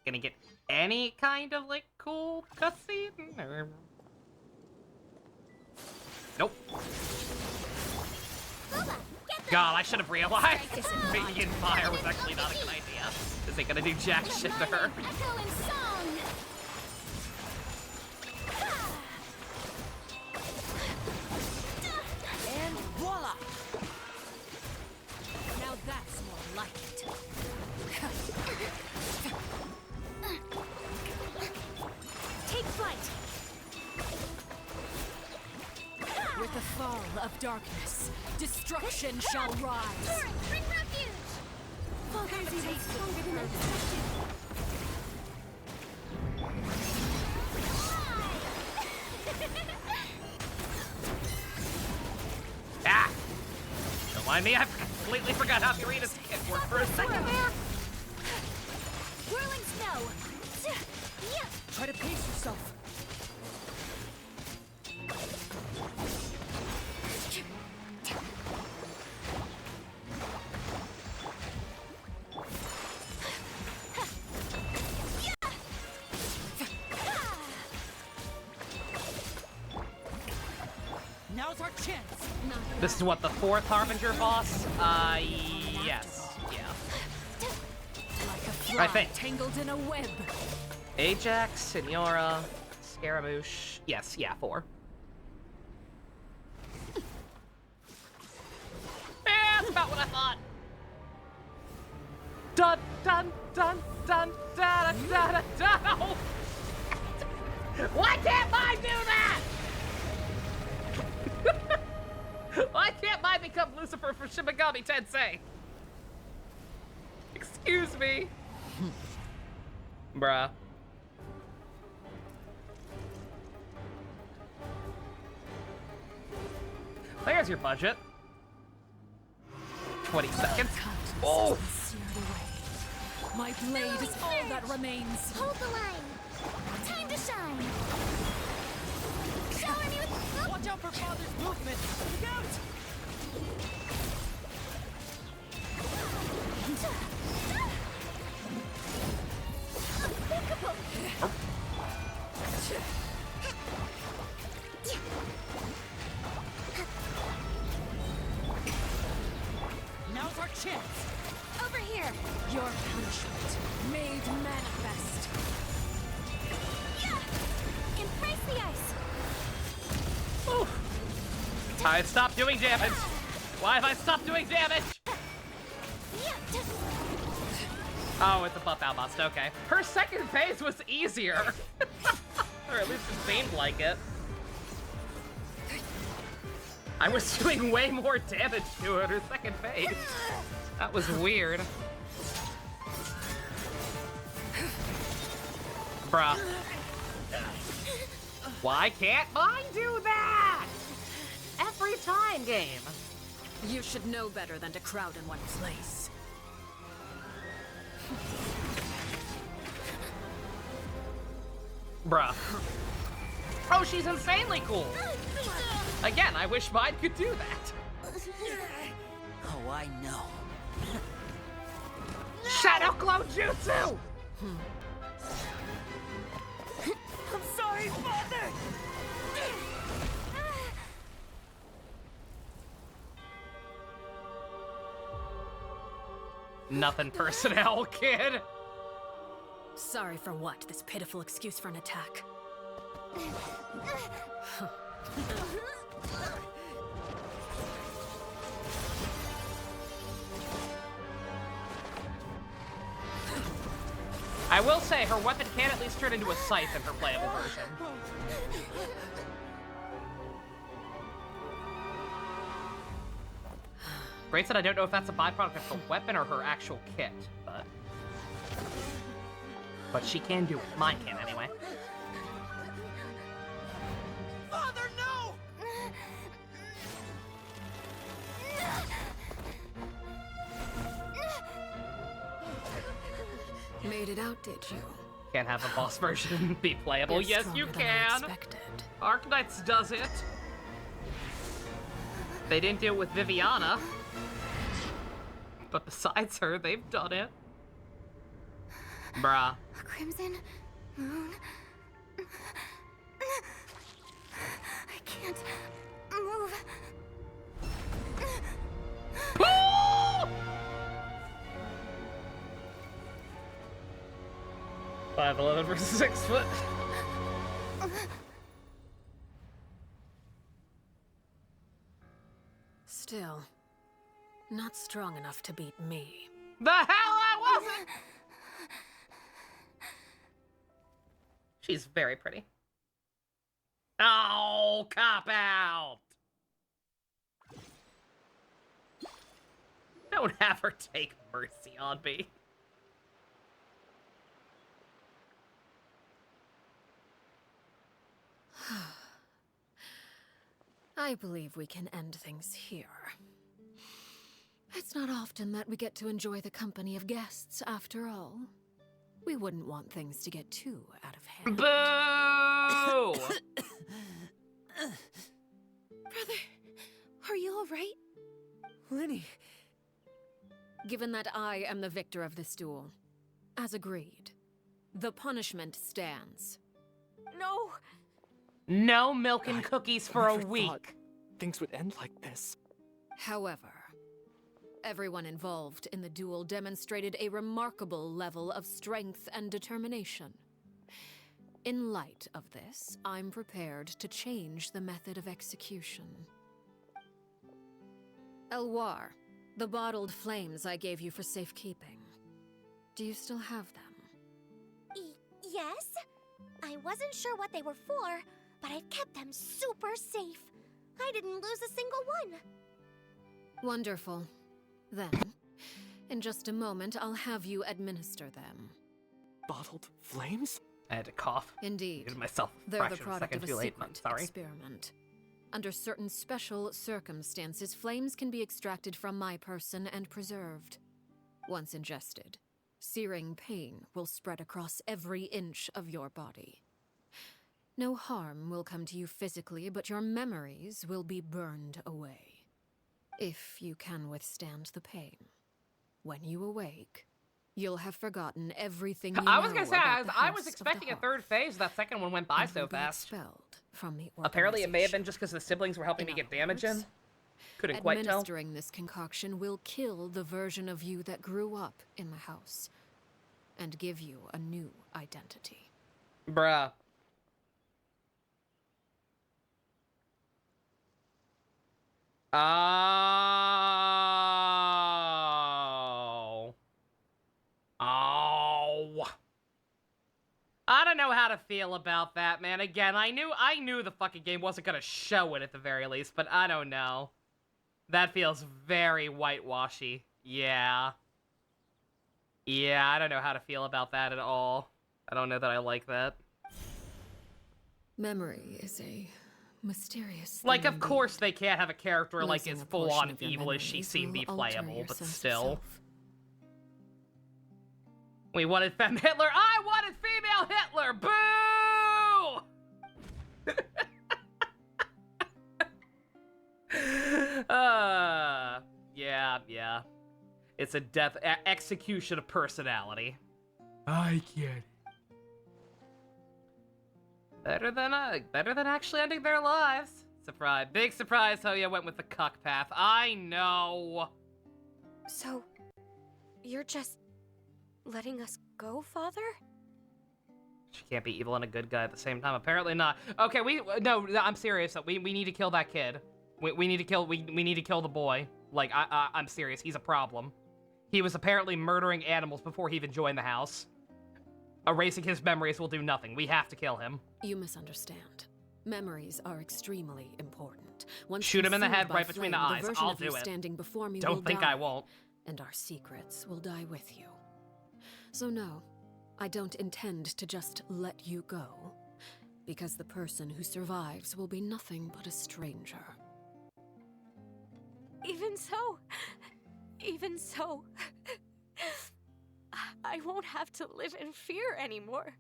gonna get any kind of, like, cool cutscene? Or... Nope. God, I should have realized being in fire was actually not a good idea. This ain't gonna do jack shit to her. And voila! Now that's more like it. Take flight. With the fall of darkness, destruction shall rise. Soren, bring refuge. Vulcan's even stronger than I expected. Ah! Don't mind me, I completely forgot how Karina's hit worked for a second there. Whirling snow. Try to pace yourself. Now's our chance. This is what, the 4th Harbinger boss? Yes. Yeah. Like a fly I think. tangled in a web. Ajax, Senora, Scaramouche. Yes, yeah, 4. That's about what I thought. Dun dun dun dun dun dun dun dun. Oh. Why can't I do that? Why can't I become Lucifer for Shin Megami Tensei? Excuse me. Bruh. There's your budget. 20 seconds. Oh! My blade is all that remains. Hold the line. Time to shine. Shower me with... Watch out for Father's movement. Look out! Now's our chance. Over here. Your punishment made manifest. Embrace the ice. I stopped doing damage. Why have I stopped doing damage? Oh, it's a buff outpost. Okay. Her second phase was easier. Or at least it seemed like it. I was doing way more damage to her in her second phase. That was weird. Bruh. Why can't mine do that? Every time, game. You should know better than to crowd in one place. Bruh. Oh, she's insanely cool. Again, I wish mine could do that. Oh, I know. Shadow Clone Jutsu! I'm sorry, Father! Nothing personnel, kid. Sorry for what? This pitiful excuse for an attack. I will say, her weapon can at least turn into a scythe in her playable version. Grace said I don't know if that's a byproduct of her weapon or her actual kit, but she can do it. Mine can, anyway. Father, no! Made it out, did you? Can't have a boss version be playable. You're Yes, you stronger than I can. expected. Arknights does it. They didn't do it with Viviana. But besides her, they've done it. Bruh. A crimson moon. I can't move. 5'11" versus 6 foot. Still, not strong enough to beat me. The hell I wasn't! She's very pretty. Oh, cop out! Don't have her take mercy on me. I believe we can end things here. It's not often that we get to enjoy the company of guests, after all. We wouldn't want things to get too out of hand. Boo! Brother, are you all right? Lenny. Given that I am the victor of this duel, as agreed, the punishment stands. No! No milk and cookies for a Never thought week. Things would end like this. However, everyone involved in the duel demonstrated a remarkable level of strength and determination. In light of this, I'm prepared to change the method of execution. Elwar, the bottled flames I gave you for safekeeping. Do you still have them? Yes? I wasn't sure what they were for, but I've kept them super safe. I didn't lose a single one. Wonderful. Then, in just a moment, I'll have you administer them. Bottled flames? I had to cough. Indeed. Give myself a They're the fraction product of of a a second too late. secret Sorry. experiment. Under certain special circumstances, flames can be extracted from my person and preserved. Once ingested, searing pain will spread across every inch of your body. No harm will come to you physically, but your memories will be burned away. If you can withstand the pain. When you awake, you'll have forgotten everything you know I was gonna say, about the I was House of the expecting a Hearth. third phase. That second one went by And so will be fast. expelled from the Apparently, it may have been organization. just because the siblings were helping me In get other damage in. words, Couldn't quite tell. Administering this concoction will kill the version of you that grew up in the house and give you a new identity. Bruh. Oh. Oh. I don't know how to feel about that, man. Again, I knew the fucking game wasn't gonna show it at the very least, but I don't know. That feels very whitewashy. Yeah. Yeah, I don't know how to feel about that at all. I don't know that I like that. Memory is a mysterious Like, thing of course they can't have a character like Losing as a portion full-on of your evil as she memories seemed be will alter playable, your but sense of still. self. We wanted Femme Hitler. I wanted female Hitler. Boo! Yeah. It's a death execution of personality. I get it. Better than actually ending their lives. Surprise! Big surprise! Hoya went with the cuck path. I know. So, you're just letting us go, Father? She can't be evil and a good guy at the same time. Apparently not. Okay, no, I'm serious. We need to kill that kid. We need to kill the boy. Like, I'm serious. He's a problem. He was apparently murdering animals before he even joined the house. Erasing his memories will do nothing. We have to kill him. You misunderstand. Memories are extremely important. Once Shoot him in the consumed head by right between the flame, eyes. version I'll of you do it. standing before me Don't will think die, I won't. and our secrets will die with you. So no, I don't intend to just let you go, because the person who survives will be nothing but a stranger. Even so, I won't have to live in fear anymore.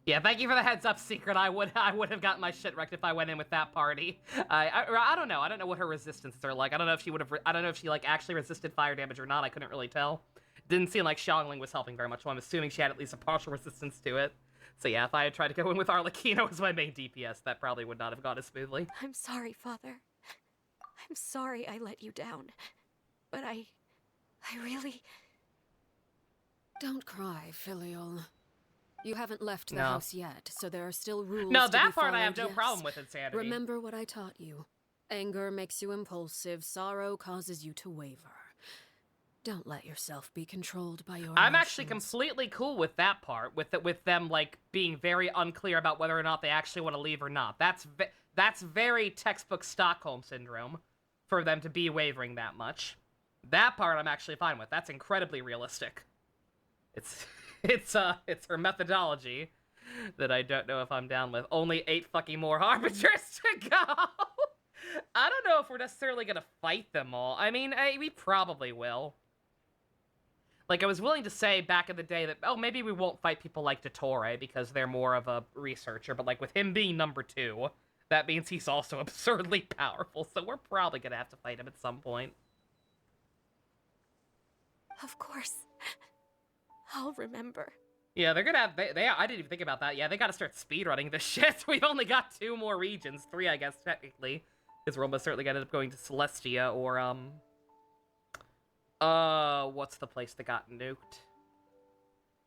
Yeah, thank you for the heads up, Secret. I would have gotten my shit wrecked if I went in with that party. I don't know. I don't know what her resistances are like. I don't know if she would have. I don't know if she like actually resisted fire damage or not. I couldn't really tell. Didn't seem like Xiangling was helping very much, so I'm assuming she had at least a partial resistance to it. So yeah, if I had tried to go in with Arlecchino as my main DPS, that probably would not have gone as smoothly. I'm sorry, Father. I'm sorry I let you down. But I really... Don't cry, Filial. You haven't left the No. house yet, so there are still rules No, to that be part I have followed, no problem with, Insanity. Remember what I taught you. Anger makes you impulsive, sorrow causes you to waver. Don't let yourself be controlled by your I'm actually emotions. completely cool with that part, with them like being very unclear about whether or not they actually want to leave or not. That's very textbook Stockholm syndrome for them to be wavering that much. That part I'm actually fine with. That's incredibly realistic. It's her methodology that I don't know if I'm down with. Only 8 fucking more Harbingers to go. I don't know if we're necessarily gonna fight them all. I mean, we probably will. Like, I was willing to say back in the day that, oh, maybe we won't fight people like Dottore because they're more of a researcher, but, like, with him being number 2, that means he's also absurdly powerful, so we're probably gonna have to fight him at some point. Of course. I'll remember. Yeah, they're gonna have, I didn't even think about that. Yeah, they gotta start speedrunning this shit. We've only got 2 more regions, 3, I guess, technically, because we're almost certainly gonna end up going to Celestia or, what's the place that got nuked?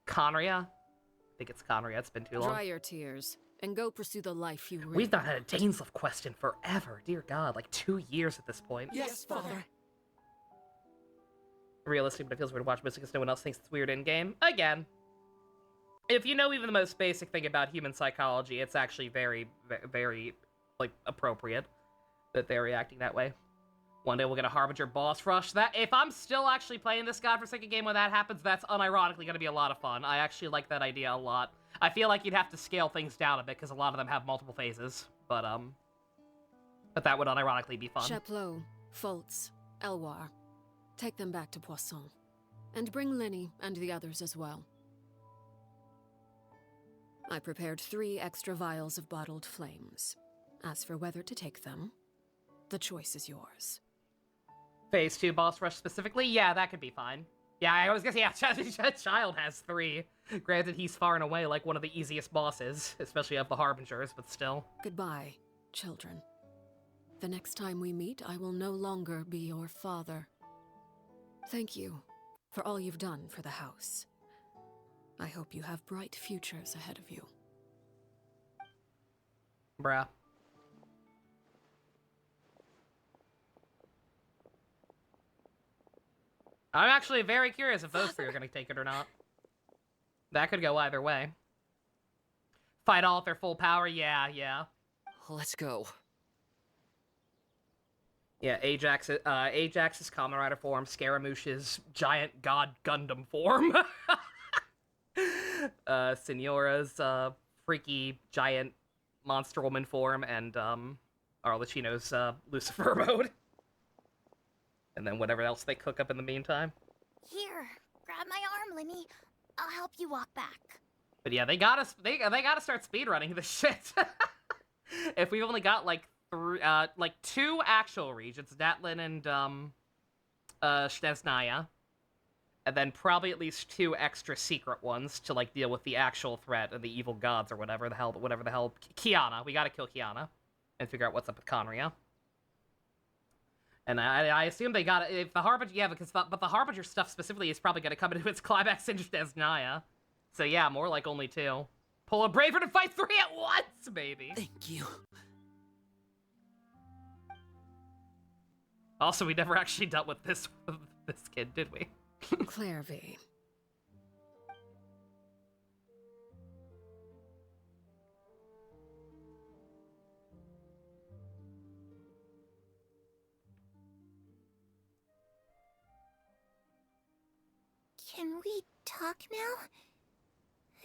Conria? I think it's Conria, it's been too long. Dry your tears, and go pursue the life you really We've not had a Dainsleif quest in forever, dear god, like 2 years at this point. Yes, Father. Realistic, but it feels weird to watch this because no one else thinks it's weird in-game. Again, if you know even the most basic thing about human psychology, it's actually very, very, like, appropriate that they're reacting that way. One day we'll get a Harbinger boss rush. That if I'm still actually playing this godforsaken game when that happens, that's unironically going to be a lot of fun. I actually like that idea a lot. I feel like you'd have to scale things down a bit because a lot of them have multiple phases, but that would unironically be fun. Chaplot, Foltz, Elwar. Take them back to Poisson. And bring Lenny and the others as well. I prepared 3 extra vials of bottled flames. As for whether to take them, the choice is yours. Phase 2 boss rush specifically? Yeah, that could be fine. Yeah, I was gonna say, yeah, Child has 3. Granted, he's far and away like one of the easiest bosses, especially of the Harbingers, but still. Goodbye, children. The next time we meet, I will no longer be your father. Thank you for all you've done for the house. I hope you have bright futures ahead of you. Bruh. I'm actually very curious if those 3 are going to take it or not. That could go either way. Fight all at their full power? Yeah. Let's go. Yeah, Ajax's Kamen Rider form, Scaramouche's giant god Gundam form. Senora's freaky giant monster woman form, and Arlecchino's Lucifer mode. And then whatever else they cook up in the meantime. Here, grab my arm, Lenny. I'll help you walk back. But yeah, they gotta start speedrunning this shit. If we've only got like 2 actual regions, Datlin and Snezhnaya, and then probably at least 2 extra secret ones to like deal with the actual threat of the evil gods or whatever the hell. Kiana, we gotta kill Kiana and figure out what's up with Conria. And I assume they got if the Harbinger, yeah, but the Harbinger stuff specifically is probably gonna come into its climax in Snezhnaya. So yeah, more like only 2. Pull a Braver to fight 3 at once, baby. Thank you. Also, we never actually dealt with this kid, did we? Claire V. Can we talk now?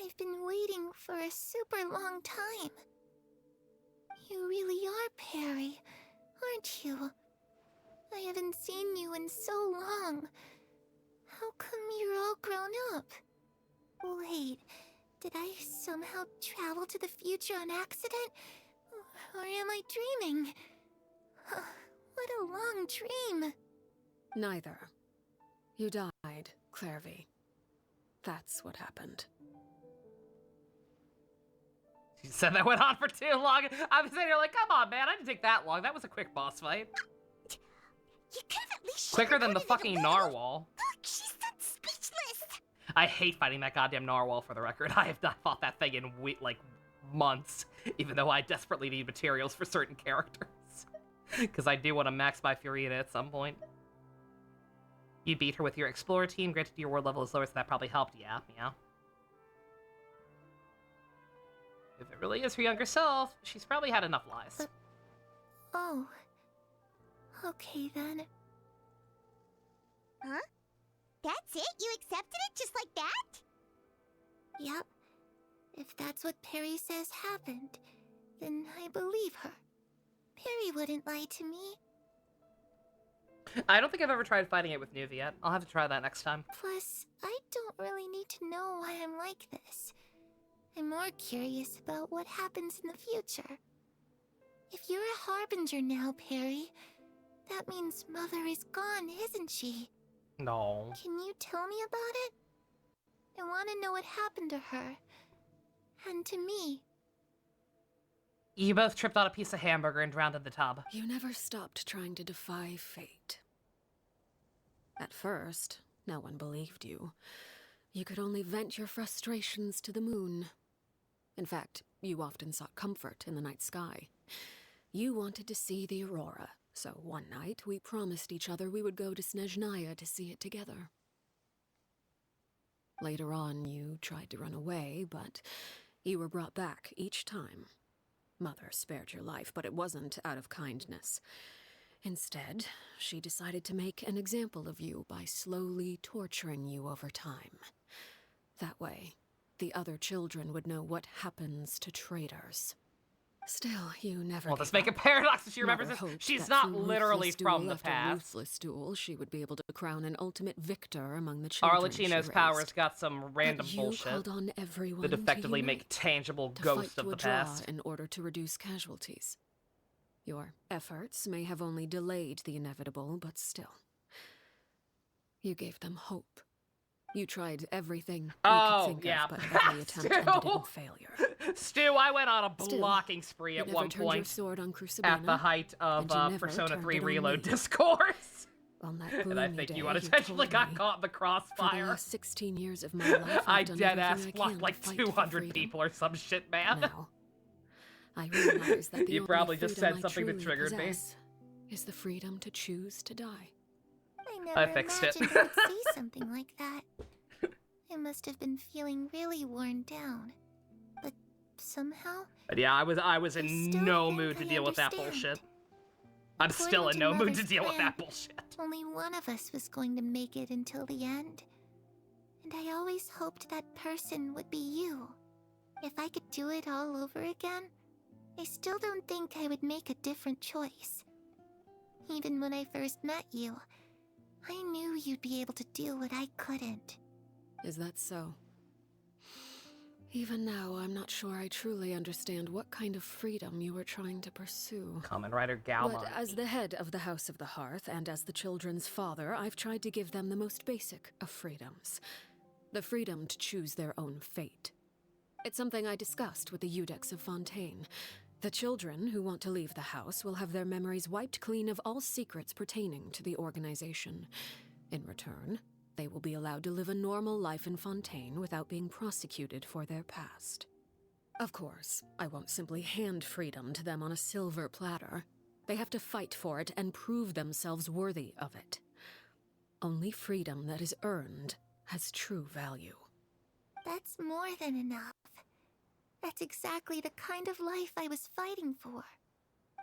I've been waiting for a super long time. You really are Perry, aren't you? I haven't seen you in so long. How come you're all grown up? Wait, did I somehow travel to the future on accident? Or am I dreaming? What a long dream. Neither. You died, Clairvy. That's what happened. She said that went on for too long. I was sitting here like, come on, man, I didn't take that long. That was a quick boss fight. You could have at least Quicker than the fucking narwhal. Look, she's so speechless. I hate fighting that goddamn narwhal, for the record. I have not fought that thing in, like, months, even though I desperately need materials for certain characters. Because I do want to max my Furina at some point. You beat her with your Explorer team. Granted, your word level is lower, so that probably helped. Yeah. If it really is her younger self, she's probably had enough lies. Oh. Okay, then. Huh? That's it? You accepted it just like that? Yep. If that's what Perry says happened, then I believe her. Perry wouldn't lie to me. I don't think I've ever tried fighting it with Nuvi yet. I'll have to try that next time. Plus, I don't really need to know why I'm like this. I'm more curious about what happens in the future. If you're a Harbinger now, Perry, that means Mother is gone, isn't she? No. Can you tell me about it? I want to know what happened to her. And to me. You both tripped on a piece of hamburger and drowned in the tub. You never stopped trying to defy fate. At first, no one believed you. You could only vent your frustrations to the moon. In fact, you often sought comfort in the night sky. You wanted to see the aurora, so one night we promised each other we would go to Snezhnaya to see it together. Later on, you tried to run away, but you were brought back each time. Mother spared your life, but it wasn't out of kindness. Instead, she decided to make an example of you by slowly torturing you over time. That way, the other children would know what happens to traitors. Still, you never. Well, let's make a paradox. She remembers this. She's not literally from the past. Ruthless duel, she would be able to crown an ultimate victor among the children. Arlecchino's powers got some random bullshit called on everyone that effectively make tangible ghosts of the past in order to reduce casualties. Your efforts may have only delayed the inevitable, but still, you gave them hope. You tried everything you could think of, but every attempt ended in failure. Stu, I went on a blocking spree at one point your sword on at the height of Persona 3 Reload discourse. On that and I think you unintentionally got caught in the crossfire. For the last 16 years of my life, I dead-ass blocked like 200 people or some shit, man. Now, I realize that the you only probably just said freedom something I that truly triggered me. possess is the freedom to choose to die. I fixed it. imagined I'd see something like that. I must have been feeling really worn down. But somehow... But yeah, I was in no mood to deal with that bullshit. I'm still in no mood to deal with that bullshit. Only one of us was going to make it until the end. And I always hoped that person would be you. If I could do it all over again, I still don't think I would make a different choice. Even when I first met you, I knew you'd be able to do what I couldn't. Is that so? Even now, I'm not sure I truly understand what kind of freedom you were trying to pursue. Kamen Rider Galma. But as the head of the House of the Hearth, and as the children's father, I've tried to give them the most basic of freedoms. The freedom to choose their own fate. It's something I discussed with the Eudex of Fontaine. The children who want to leave the house will have their memories wiped clean of all secrets pertaining to the organization. In return, they will be allowed to live a normal life in Fontaine without being prosecuted for their past. Of course, I won't simply hand freedom to them on a silver platter. They have to fight for it and prove themselves worthy of it. Only freedom that is earned has true value. That's more than enough. That's exactly the kind of life I was fighting for.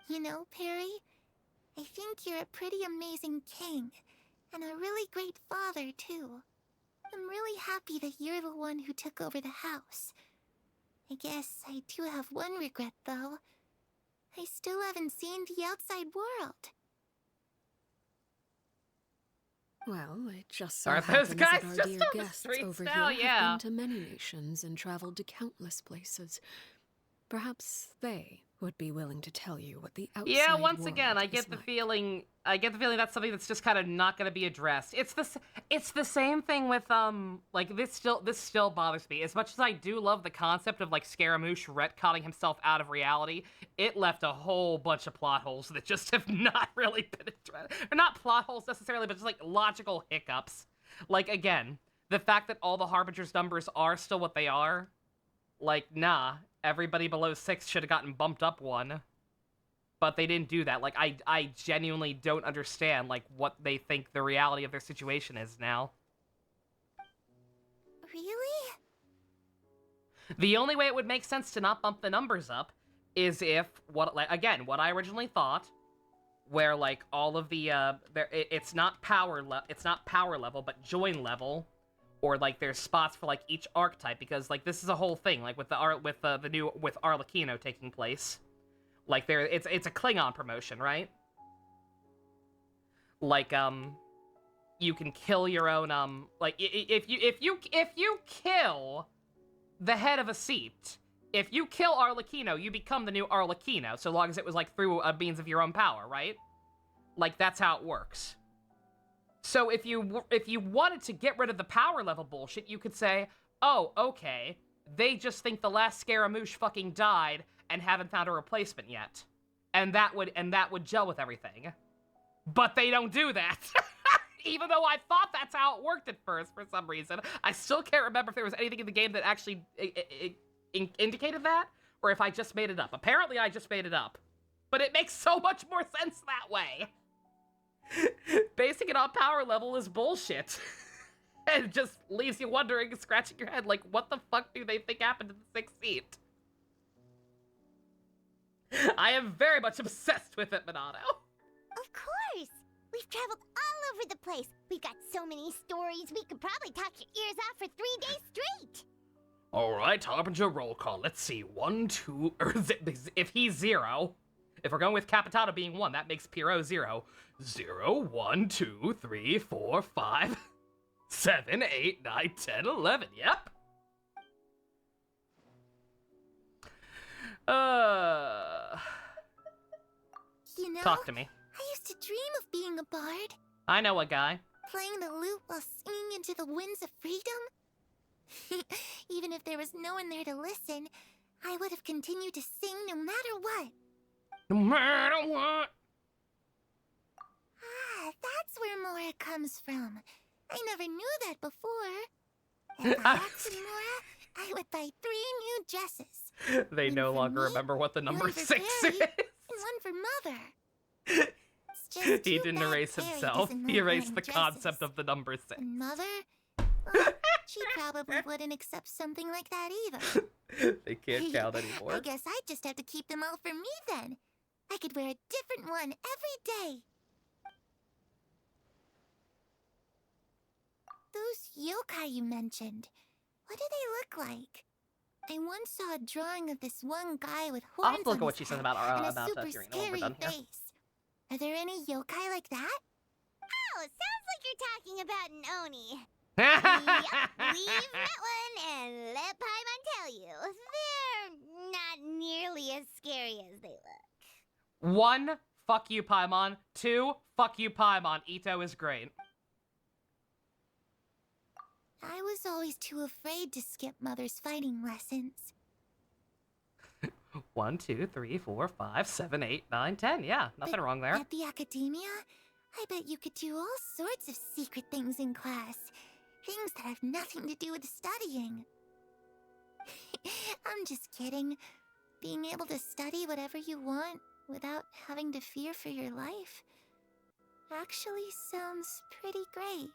You know, Perry, I think you're a pretty amazing king, and a really great father, too. I'm really happy that you're the one who took over the house. I guess I do have one regret, though. I still haven't seen the outside world. Well, it just so Are those happens guys that our just dear on the guests streets over now? here Yeah. have been to many nations and traveled to countless places. Perhaps they would be willing to tell you what the outside Yeah, once world again, I is get the like. feeling that's something that's just kind of not going to be addressed. It's the same thing with like this still bothers me. As much as I do love the concept of like Scaramouche retconning himself out of reality, it left a whole bunch of plot holes that just have not really been addressed. Or not plot holes necessarily, but just like logical hiccups. Like again, the fact that all the Harbinger's numbers are still what they are, like nah, everybody below 6 should have gotten bumped up 1. But they didn't do that. Like, I genuinely don't understand, like, what they think the reality of their situation is now. Really? The only way it would make sense to not bump the numbers up is if, what I originally thought, where, like, all of the, it's not power level, but join level, or, like, there's spots for, like, each archetype, because, like, this is a whole thing, like, with Arlecchino taking place. Like it's a Klingon promotion, right? Like you can kill your own like if you kill the head of a seat, if you kill Arlecchino, you become the new Arlecchino, so long as it was like through a means of your own power, right? Like that's how it works. So if you wanted to get rid of the power level bullshit, you could say, "Oh, okay, they just think the last Scaramouche fucking died and haven't found a replacement yet." And that would gel with everything. But they don't do that. Even though I thought that's how it worked at first for some reason. I still can't remember if there was anything in the game that actually indicated that, or if I just made it up. Apparently I just made it up. But it makes so much more sense that way. Basing it on power level is bullshit. And it just leaves you wondering, scratching your head, like, what the fuck do they think happened to the 6th seat? I am very much obsessed with it, Minato. Of course! We've traveled all over the place. We've got so many stories, we could probably talk your ears out for 3 days straight. Alright, Harbinger roll call. Let's see. 1, 2... if he's 0... If we're going with Capitano being 1, that makes Pierrot 0. 0, 1, 2, 3, 4, 5, 7, 8, 9, 10, 11. Yep. You know, Talk to me. I used to dream of being a bard. I know a guy. Playing the lute while singing into the winds of freedom. Even if there was no one there to listen, I would have continued to sing no matter what. No matter what. Ah, that's where Mora comes from. I never knew that before. If I had some Mora, I would buy 3 new dresses. They One no for longer me, remember what the number one for 6 Barry, is. and one for Mother. It's just He too didn't bad erase Barry himself. doesn't He like erased wearing the dresses. concept of the number 6. And Mother? Well, she probably wouldn't accept something like that either. They can't count anymore. I guess I'd just have to keep them all for me then. I could wear a different one every day. Those yokai you mentioned, what do they look like? I once saw a drawing of this one guy with horns I'll have to look on at what his she says head about and a super Kirina when we're scary done here. face. Are there any yokai like that? Oh, sounds like you're talking about an Oni. Yep, we've met one, and let Paimon tell you, they're not nearly as scary as they look. 1, fuck you, Paimon. 2, fuck you, Paimon. Ito is great. I was always too afraid to skip Mother's fighting lessons. 1, 2, 3, 4, 5, 7, 8, 9, 10. Yeah, nothing wrong there. At the academia, I bet you could do all sorts of secret things in class. Things that have nothing to do with studying. I'm just kidding. Being able to study whatever you want without having to fear for your life actually sounds pretty great.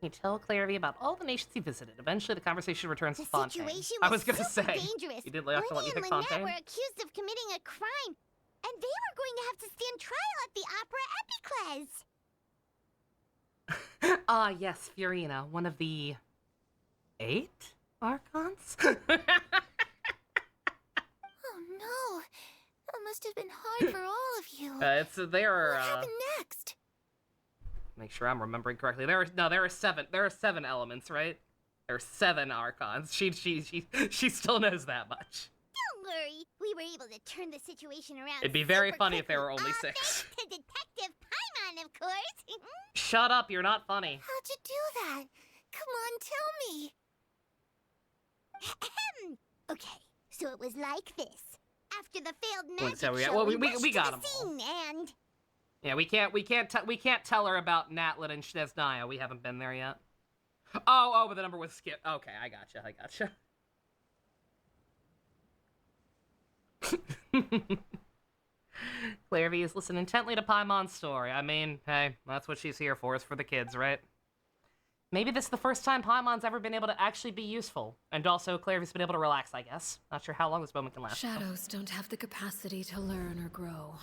You tell Clarity about all the nations he visited. Eventually, the conversation returns to The Fontaine. situation I was was gonna super say. dangerous. You didn't have to let Lenny me pick and Fontaine? Lynette were accused of committing a crime, and they were going to have to stand trial at the Opera Epicles. Ah, yes, Fiorina, one of the 8 Archons? Oh no! That must have been hard for all of you. What happened next? Make sure I'm remembering correctly. There are 7. There are 7 elements, right? There are 7 Archons. She still knows that much. Don't worry, we were able to turn the situation around. It'd be very super funny if there quickly. were only 6. Thanks to Detective Paimon, of course. Shut up, you're not funny. How'd you do that? Come on, tell me. Okay, so it was like this. After the failed Well, magic so show, we rushed got to 'em the all. scene and... Yeah, we can't tell her about Natlet and Shneznaya. We haven't been there yet. Oh, but the number was skipped. Okay, I gotcha. Clairvy is listening intently to Paimon's story. I mean, hey, that's what she's here for, is for the kids, right? Maybe this is the first time Paimon's ever been able to actually be useful. And also, Clairvy's been able to relax, I guess. Not sure how long this moment can last. Shadows don't have the capacity to learn or grow.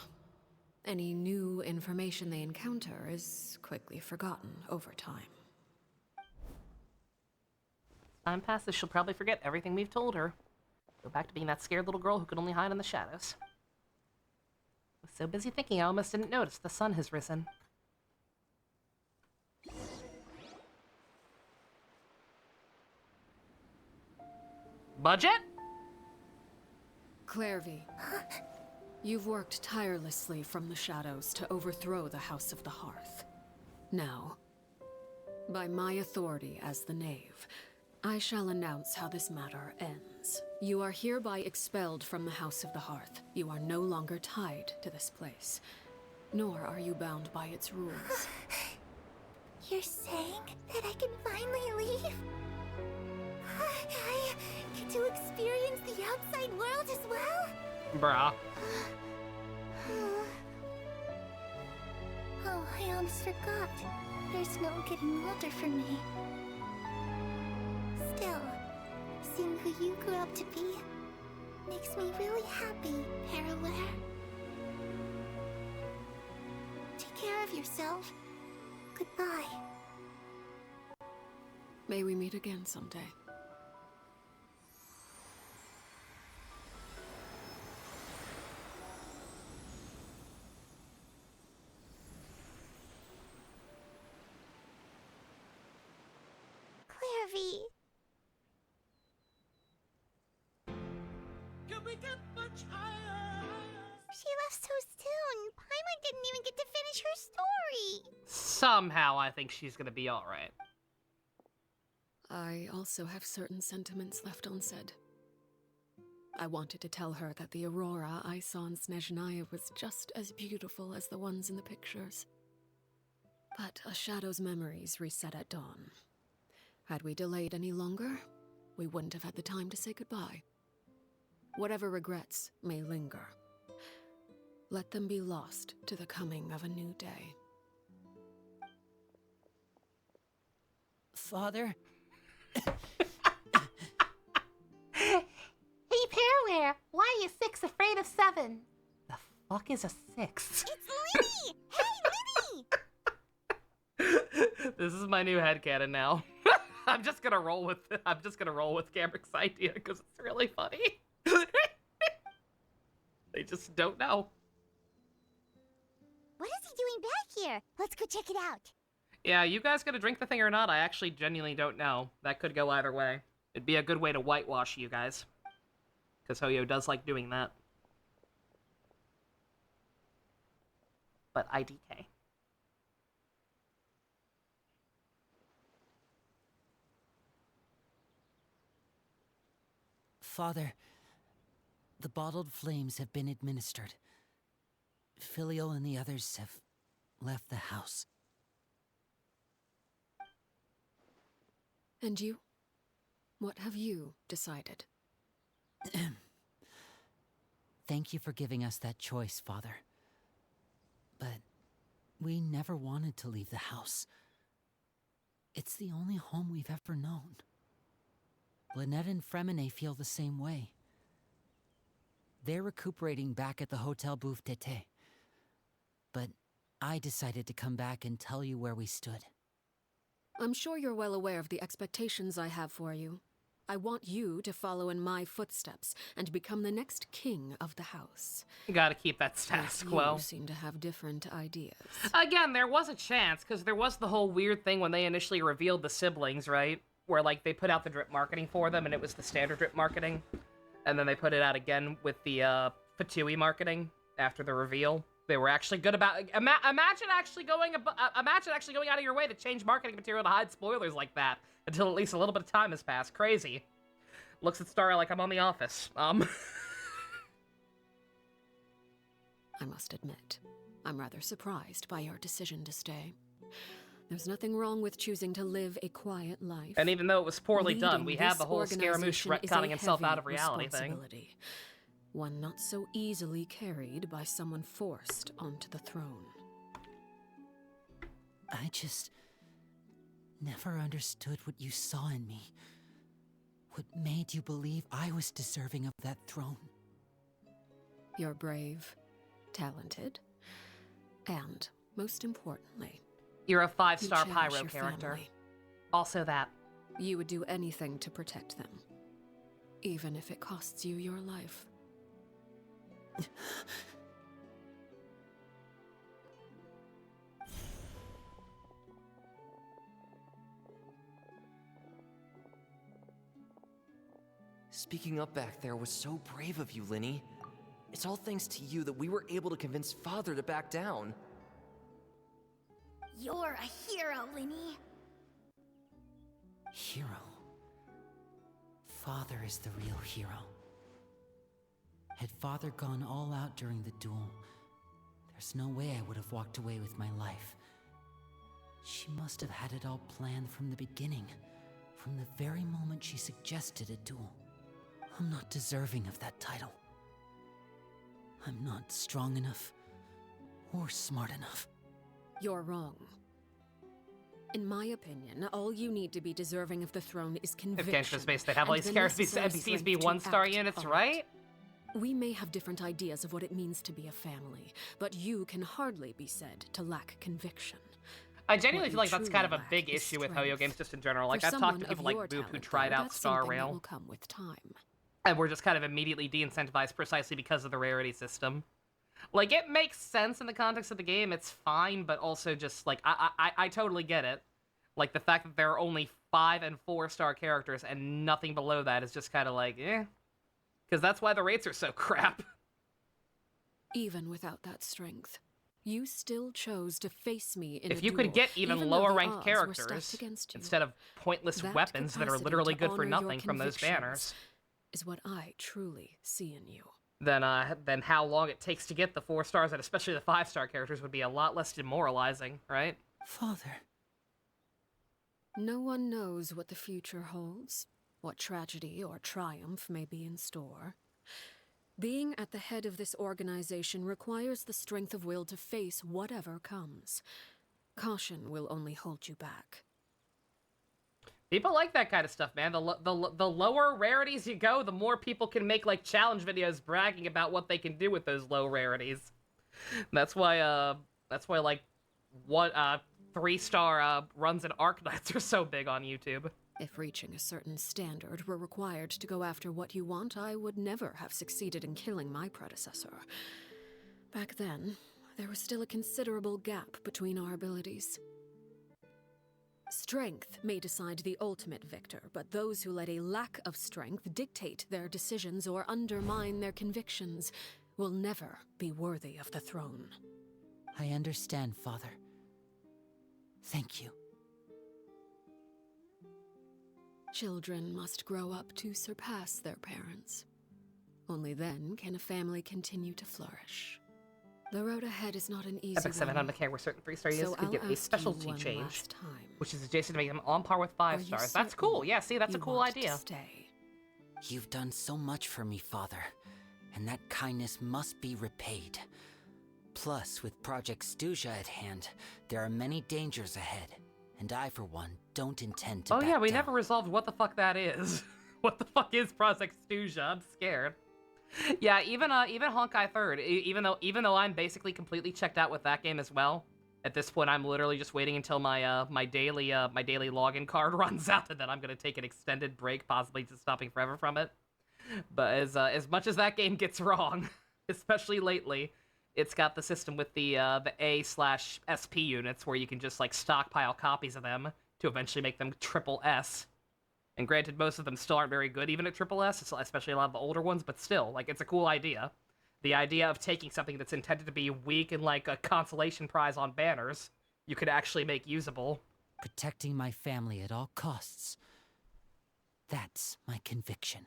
Any new information they encounter is quickly forgotten over time. Time passes, she'll probably forget everything we've told her. Go back to being that scared little girl who could only hide in the shadows. I was so busy thinking I almost didn't notice the sun has risen. Budget? Clairvy, you've worked tirelessly from the shadows to overthrow the House of the Hearth. Now, by my authority as the Knave, I shall announce how this matter ends. You are hereby expelled from the House of the Hearth. You are no longer tied to this place, nor are you bound by its rules. You're saying that I can finally leave? I get to experience the outside world as well? Bruh. Oh, I almost forgot. There's no getting older for me. Still, seeing who you grew up to be makes me really happy, Paraware. Take care of yourself. Goodbye. May we meet again someday. Clairvy. Can we get much higher? She left so soon. Paimon didn't even get to finish her story. Somehow I think she's gonna be alright. I also have certain sentiments left unsaid. I wanted to tell her that the aurora I saw in Snezhnaya was just as beautiful as the ones in the pictures. But a shadow's memories reset at dawn. Had we delayed any longer, we wouldn't have had the time to say goodbye. Whatever regrets may linger, let them be lost to the coming of a new day. Father? Hey, Paraware, why are you 6 afraid of 7? The fuck is a 6? It's Linny! Hey, Linny! This is my new headcanon now. I'm just gonna roll with Gamrick's idea because it's really funny. They just don't know. What is he doing back here? Let's go check it out. Yeah, you guys gonna drink the thing or not? I actually genuinely don't know. That could go either way. It'd be a good way to whitewash you guys. Because Hoyo does like doing that. But IDK. Father, the bottled flames have been administered. Filial and the others have left the house. And you? What have you decided? Thank you for giving us that choice, Father. But we never wanted to leave the house. It's the only home we've ever known. Lynette and Fremine feel the same way. They're recuperating back at the Hotel Bouffe Tété. But I decided to come back and tell you where we stood. I'm sure you're well aware of the expectations I have for you. I want you to follow in my footsteps and become the next king of the house. You gotta keep that status quo. You seem to have different ideas. Again, there was a chance, because there was the whole weird thing when they initially revealed the siblings, right? Where, like, they put out the drip marketing for them, and it was the standard drip marketing. And then they put it out again with the Fatui marketing after the reveal. They were actually good about... Imagine actually going out of your way to change marketing material to hide spoilers like that until at least a little bit of time has passed. Crazy. Looks at Starry like I'm on The Office. I must admit, I'm rather surprised by your decision to stay. There's nothing wrong with choosing to live a quiet life. And even though it was poorly done, we had the whole Scaramouche retconning himself out of reality thing. One not so easily carried by someone forced onto the throne. I just never understood what you saw in me. What made you believe I was deserving of that throne? You're brave, talented, and, most importantly, you're a 5-star you pyro cherish your character. family. Also that. You would do anything to protect them, even if it costs you your life. Speaking up back there was so brave of you, Linny. It's all thanks to you that we were able to convince Father to back down. You're a hero, Linny. Hero? Father is the real hero. Had Father gone all out during the duel, there's no way I would have walked away with my life. She must have had it all planned from the beginning, from the very moment she suggested a duel. I'm not deserving of that title. I'm not strong enough or smart enough. You're wrong. In my opinion, all you need to be deserving of the throne is conviction. If Genshin Space, they'd have all these NPCs be 1-star units, right? We may have different ideas of what it means to be a family, but you can hardly be said to lack conviction. I genuinely feel like that's kind of a big issue with Ho-Yo games just in general. Like, I've talked to people like Boop who tried out Star Rail. That will come with time. And we're just kind of immediately de-incentivized precisely because of the rarity system. Like, it makes sense in the context of the game, it's fine, but also just, like, I totally get it. Like, the fact that there are only 5- and 4-star characters and nothing below that is just kind of like, eh. Because that's why the rates are so crap. Even without that strength, you still chose to face me in if you could get even lower-ranked characters, instead of pointless weapons that are literally good for nothing from those banners, is what I truly see in you. Then how long it takes to get the 4 stars, and especially the 5-star characters, would be a lot less demoralizing, right? Father. No one knows what the future holds, what tragedy or triumph may be in store. Being at the head of this organization requires the strength of will to face whatever comes. Caution will only hold you back. People like that kind of stuff, man. The lower rarities you go, the more people can make, like, challenge videos bragging about what they can do with those low rarities. That's why, like, 3-star runs and Arknights are so big on YouTube. If reaching a certain standard were required to go after what you want, I would never have succeeded in killing my predecessor. Back then, there was still a considerable gap between our abilities. Strength may decide the ultimate victor, but those who let a lack of strength dictate their decisions or undermine their convictions will never be worthy of the throne. I understand, Father. Thank you. Children must grow up to surpass their parents. Only then can a family continue to flourish. The road ahead is not an easy Epic 7 on the care where certain 3-star units could get a specialty change, which is adjacent to make them on par with 5 stars. That's cool. Yeah, see, that's a cool idea. You've done so much for me, Father, and that kindness must be repaid. Plus, with Project Stuja at hand, there are many dangers ahead, and I, for one, don't intend to back yeah, we down. never resolved what the fuck that is. What the fuck is Project Stuja? I'm scared. Yeah, even Honkai 3rd, even though I'm basically completely checked out with that game as well, At this point, I'm literally just waiting until my my daily login card runs out, and then I'm gonna take an extended break, possibly just stopping forever from it. But as much as that game gets wrong, especially lately, it's got the system with the A/SP units where you can just like stockpile copies of them to eventually make them triple S. And granted, most of them still aren't very good even at triple S, especially a lot of the older ones, but still, like, it's a cool idea. The idea of taking something that's intended to be weak and like a consolation prize on banners, you could actually make usable. Protecting my family at all costs. That's my conviction.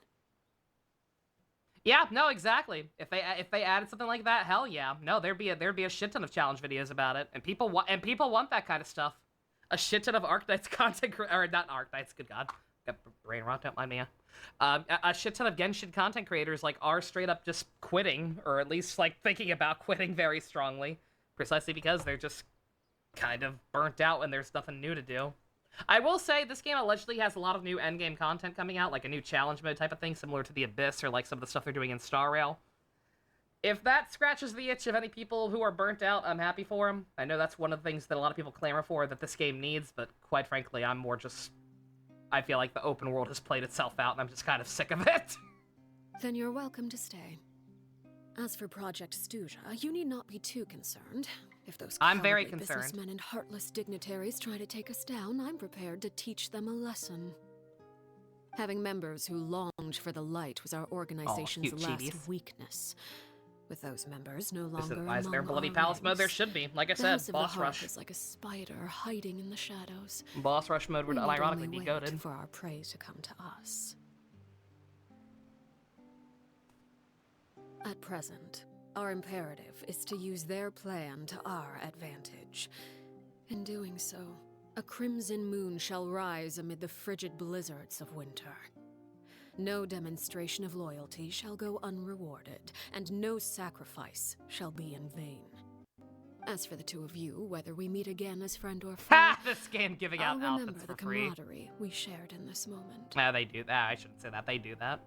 Yeah, no, exactly. If they added something like that, hell yeah. No, there'd be a shit ton of challenge videos about it, and people want that kind of stuff. A shit ton of Arknights content, or not Arknights, good god. Got brain rot, don't mind me. A shit ton of Genshin content creators like are straight up just quitting, or at least like thinking about quitting very strongly, precisely because they're just kind of burnt out and there's nothing new to do. I will say this game allegedly has a lot of new endgame content coming out, like a new challenge mode type of thing, similar to the Abyss or like some of the stuff they're doing in Star Rail. If that scratches the itch of any people who are burnt out, I'm happy for them. I know that's one of the things that a lot of people clamor for that this game needs, but quite frankly, I'm more just... I feel like the open world has played itself out, and I'm just kind of sick of it. Then you're welcome to stay. As for Project Stuja, you need not be too concerned. If those I'm very cowardly concerned. businessmen and heartless dignitaries try to take us down, I'm prepared to teach them a lesson. Having members who longed for the light was our organization's cute last chibies. weakness. With those members no This longer is their among Bloody our Palace mode there ranks, should be. Like I the said, House of Boss the Heart Rush. is like a spider hiding in the shadows. Boss Rush mode would We need ironically only be wait goated. for our prey to come to us. At present, our imperative is to use their plan to our advantage. In doing so, a crimson moon shall rise amid the frigid blizzards of winter. No demonstration of loyalty shall go unrewarded, and no sacrifice shall be in vain. As for the two of you, whether we meet again as friend or foe, Ha! This game giving I'll out remember outfits the for free. camaraderie we shared in this moment. Nah, they do that. I shouldn't say that. They do that.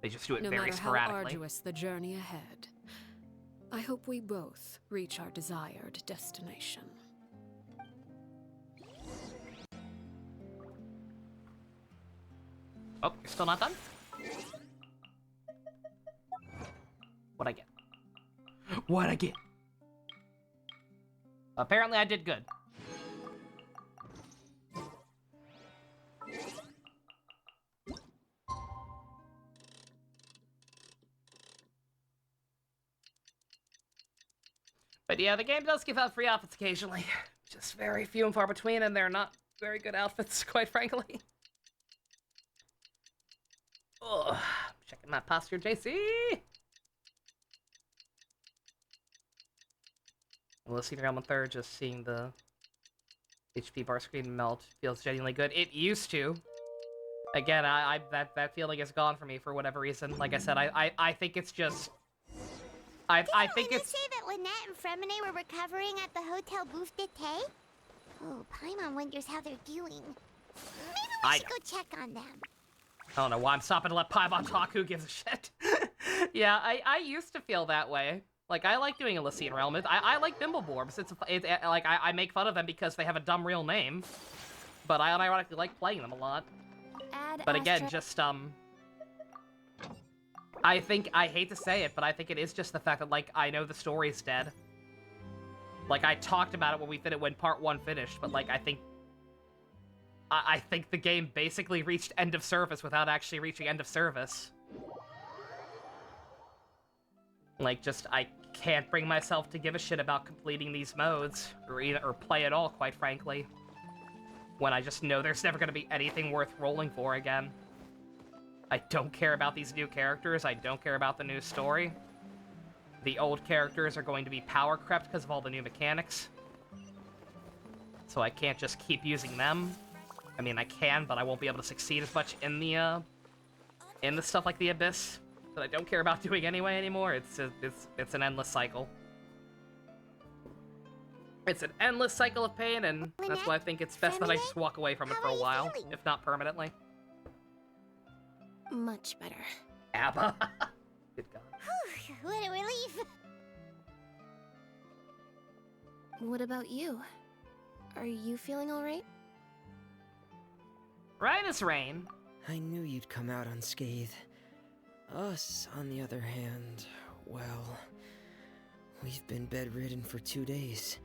They just do it No very matter how sporadically. arduous the journey ahead, I hope we both reach our desired destination. Oh, you're still not done? What'd I get? What'd I get? Apparently I did good. But yeah, the game does give out free outfits occasionally. Just very few and far between, and they're not very good outfits, quite frankly. Ugh, checking my posture, JC! Well, seeing around 1/3, just seeing the HP bar screen melt feels genuinely good. It used to. Again, that feeling is gone for me for whatever reason. Like I said, I think it's just... I think it's... Did you say that Lynette and Fremine were recovering at the Hotel Bouffe d'été? Oh, Paimon wonders how they're doing. Maybe we should go check on them. I don't know why I'm stopping to let Paimon talk. Who gives a shit? Yeah, I used to feel that way. Like, I like doing Elysian Realm. I like Bimbleborgs. Like, I make fun of them because they have a dumb real name. But I unironically like playing them a lot. But again, just, I think, I hate to say it, but I think it is just the fact that, like, I know the story's dead. Like, I talked about it when part 1 finished, but, like, I think the game basically reached end of service without actually reaching end of service. Like, just, I can't bring myself to give a shit about completing these modes, or play at all, quite frankly. When I just know there's never gonna be anything worth rolling for again. I don't care about these new characters, I don't care about the new story. The old characters are going to be power crept because of all the new mechanics. So I can't just keep using them. I mean, I can, but I won't be able to succeed as much in the stuff like the Abyss that I don't care about doing anyway anymore. It's an endless cycle. It's an endless cycle of pain, and that's why I think it's best that I just walk away from it for a while, if not permanently. Much better. ABBA. Good God. Whew, what a relief. What about you? Are you feeling alright? Right as rain. I knew you'd come out unscathed. Us, on the other hand, well, we've been bedridden for 2 days.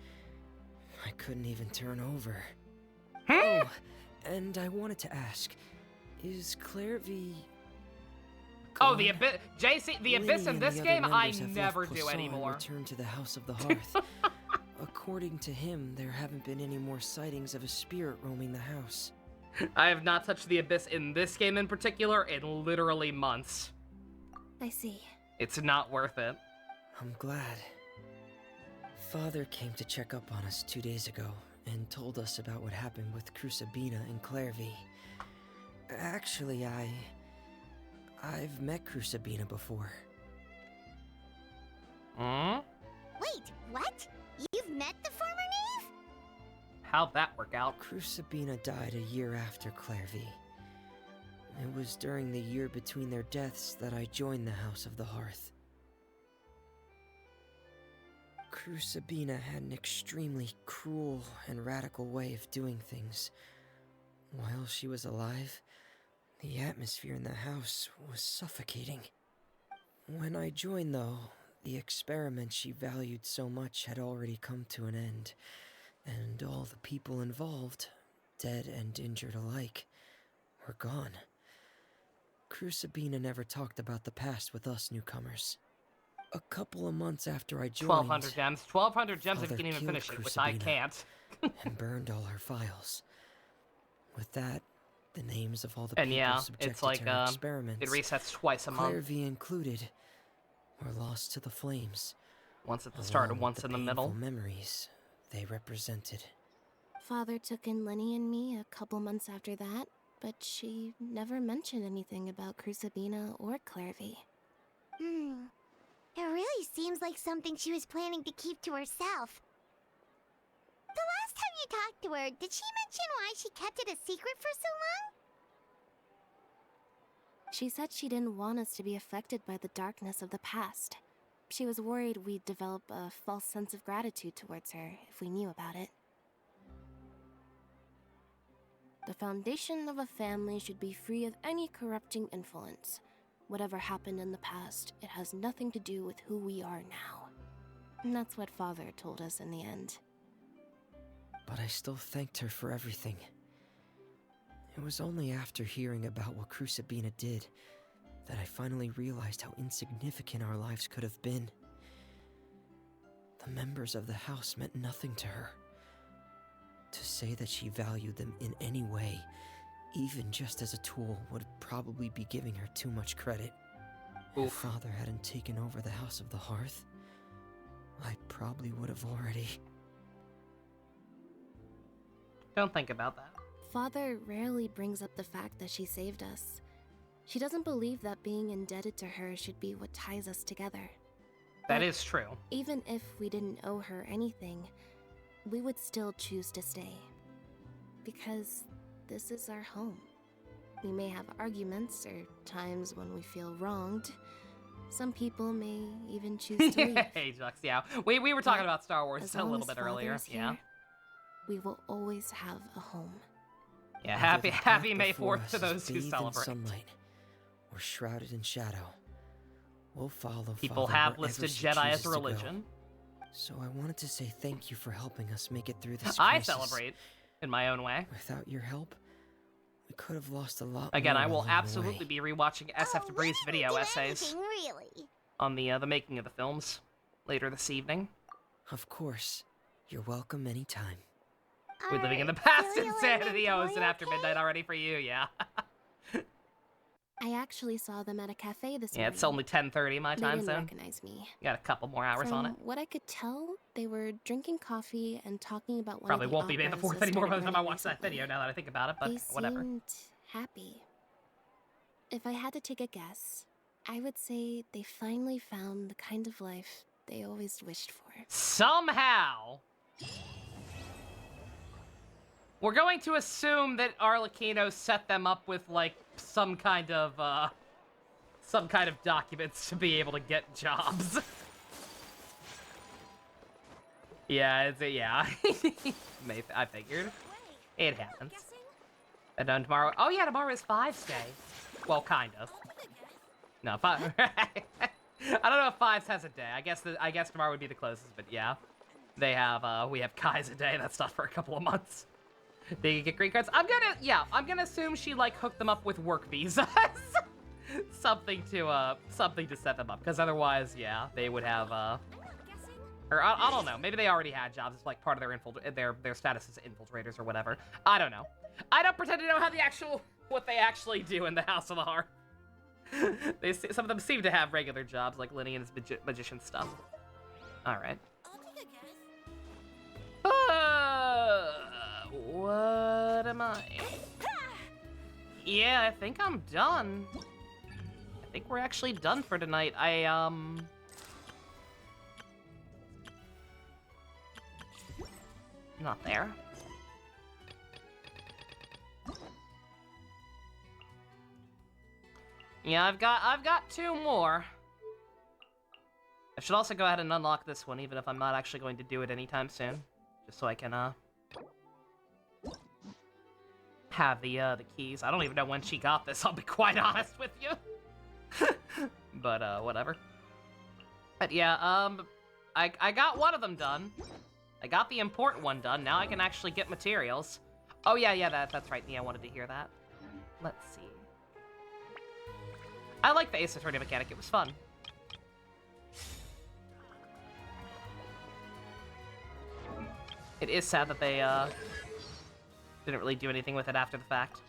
I couldn't even turn over. Oh, and I wanted to ask, is Clairvy... Oh, the Abyss, JC, the Abyss in Lily this and the game, other I members have never left do Poisson and anymore. returned to the House of the Hearth. According to him, there haven't been any more sightings of a spirit roaming the house. I have not touched the Abyss in this game in particular in literally months. I see. It's not worth it. I'm glad. Father came to check up on us 2 days ago and told us about what happened with Crusabina and Clairvy. Actually, I've met Crusabina before. Hmm? Wait, what? You've met the former knave? How'd that work out? Crusabina died a year after Clairvy. It was during the year between their deaths that I joined the House of the Hearth. Crusabina had an extremely cruel and radical way of doing things. While she was alive, the atmosphere in the house was suffocating. When I joined, though, the experiment she valued so much had already come to an end, and all the people involved, dead and injured alike, were gone. Crusabina never talked about the past with us newcomers. A couple of months after I joined... 1,200 gems. 1,200 gems if you Father can even killed finish it, which I Crusabina can't. and burned all her files. With that, the names of all the And people yeah, subjected it's like, to her experiments, it resets twice a month. Clairvy included, were lost to the flames. Once at the start and along with once in the middle. painful memories they represented. Father took in Lenny and me a couple months after that, but she never mentioned anything about Crusabina or Clairvy. It really seems like something she was planning to keep to herself. The last time you talked to her, did she mention why she kept it a secret for so long? She said she didn't want us to be affected by the darkness of the past. She was worried we'd develop a false sense of gratitude towards her if we knew about it. The foundation of a family should be free of any corrupting influence. Whatever happened in the past, it has nothing to do with who we are now. And that's what Father told us in the end. But I still thanked her for everything. It was only after hearing about what Crusabina did that I finally realized how insignificant our lives could have been. The members of the house meant nothing to her. To say that she valued them in any way, even just as a tool, would probably be giving her too much credit. If Father hadn't taken over the House of the Hearth, I probably would have already... Don't think about that. Father rarely brings up the fact that she saved us. She doesn't believe that being indebted to her should be what ties us together. That is true. Even if we didn't owe her anything, we would still choose to stay. Because this is our home. We may have arguments or times when we feel wronged. Some people may even choose to leave. Hey, Jux, yeah. We were talking about Star Wars As a long little as bit earlier. Father's Yeah. here, we will always have a home. Yeah, Whether happy the path May before 4th us to is those who bathed in celebrate. sunlight or shrouded in shadow, we'll follow People Father have wherever listed she Jedi as chooses a to go. religion. So I wanted to say thank you for helping us make it through this I crisis. celebrate in my own way. Without your help, we could have lost a lot Again, more I will along the absolutely way. be rewatching SF Debris video essays Anything, really. on the making of the films later this evening. Of course. You're welcome anytime. We're living in the past insanity. Oh, is it after midnight already for you? Yeah. I actually saw them at a cafe this Yeah, morning. it's only 10:30 my They time didn't zone. recognize me. Got a couple more hours From on it. what I could tell, they were drinking coffee and talking about one Probably of the won't be May the operas 4th that anymore by the started time I running watch that recently. video, now that I think about it, but They whatever. seemed happy. If I had to take a guess, I would say they finally found the kind of life they always wished for. Somehow, we're going to assume that Arlecchino set them up with, like, some kind of documents to be able to get jobs. Yeah, yeah. I figured. It happens. And then tomorrow... Oh, yeah, tomorrow is 5's day. Well, kind of. No, 5... I don't know if 5's has a day. I guess tomorrow would be the closest, but yeah. They have, we have Kai's a day. That's not for a couple of months. They can get green cards. I'm gonna assume she, like, hooked them up with work visas. something to set them up. Because otherwise, yeah, they would have, or I don't know. Maybe they already had jobs as, like, part of their status as infiltrators or whatever. I don't know. I don't pretend to know what they actually do in the House of the Heart. Some of them seem to have regular jobs, like Lenny and his magician stuff. Alright. What am I? Yeah, I think I'm done. I think we're actually done for tonight. Not there. Yeah, I've got 2 more. I should also go ahead and unlock this one, even if I'm not actually going to do it anytime soon. Just so I can, have the keys. I don't even know when she got this, I'll be quite honest with you. But, whatever. But yeah, I got one of them done. I got the important one done. Now I can actually get materials. Oh, yeah, that's right. Yeah, I wanted to hear that. Let's see. I like the Ace Attorney mechanic. It was fun. It is sad that they, didn't really do anything with it after the fact.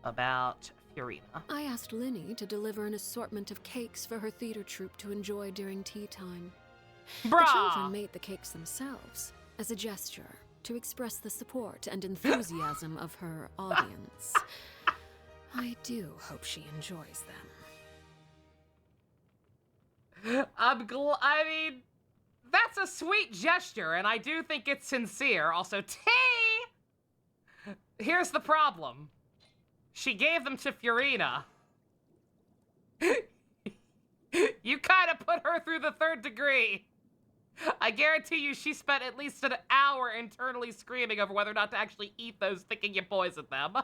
About Fiorina. I asked Linny to deliver an assortment of cakes for her theater troupe to enjoy during tea time. Brah! The children made the cakes themselves, as a gesture, to express the support and enthusiasm of her audience. I do hope she enjoys them. I mean, that's a sweet gesture, and I do think it's sincere. Also, here's the problem. She gave them to Fiorina. You kind of put her through the 3rd degree. I guarantee you she spent at least an hour internally screaming over whether or not to actually eat those, thinking you poisoned them.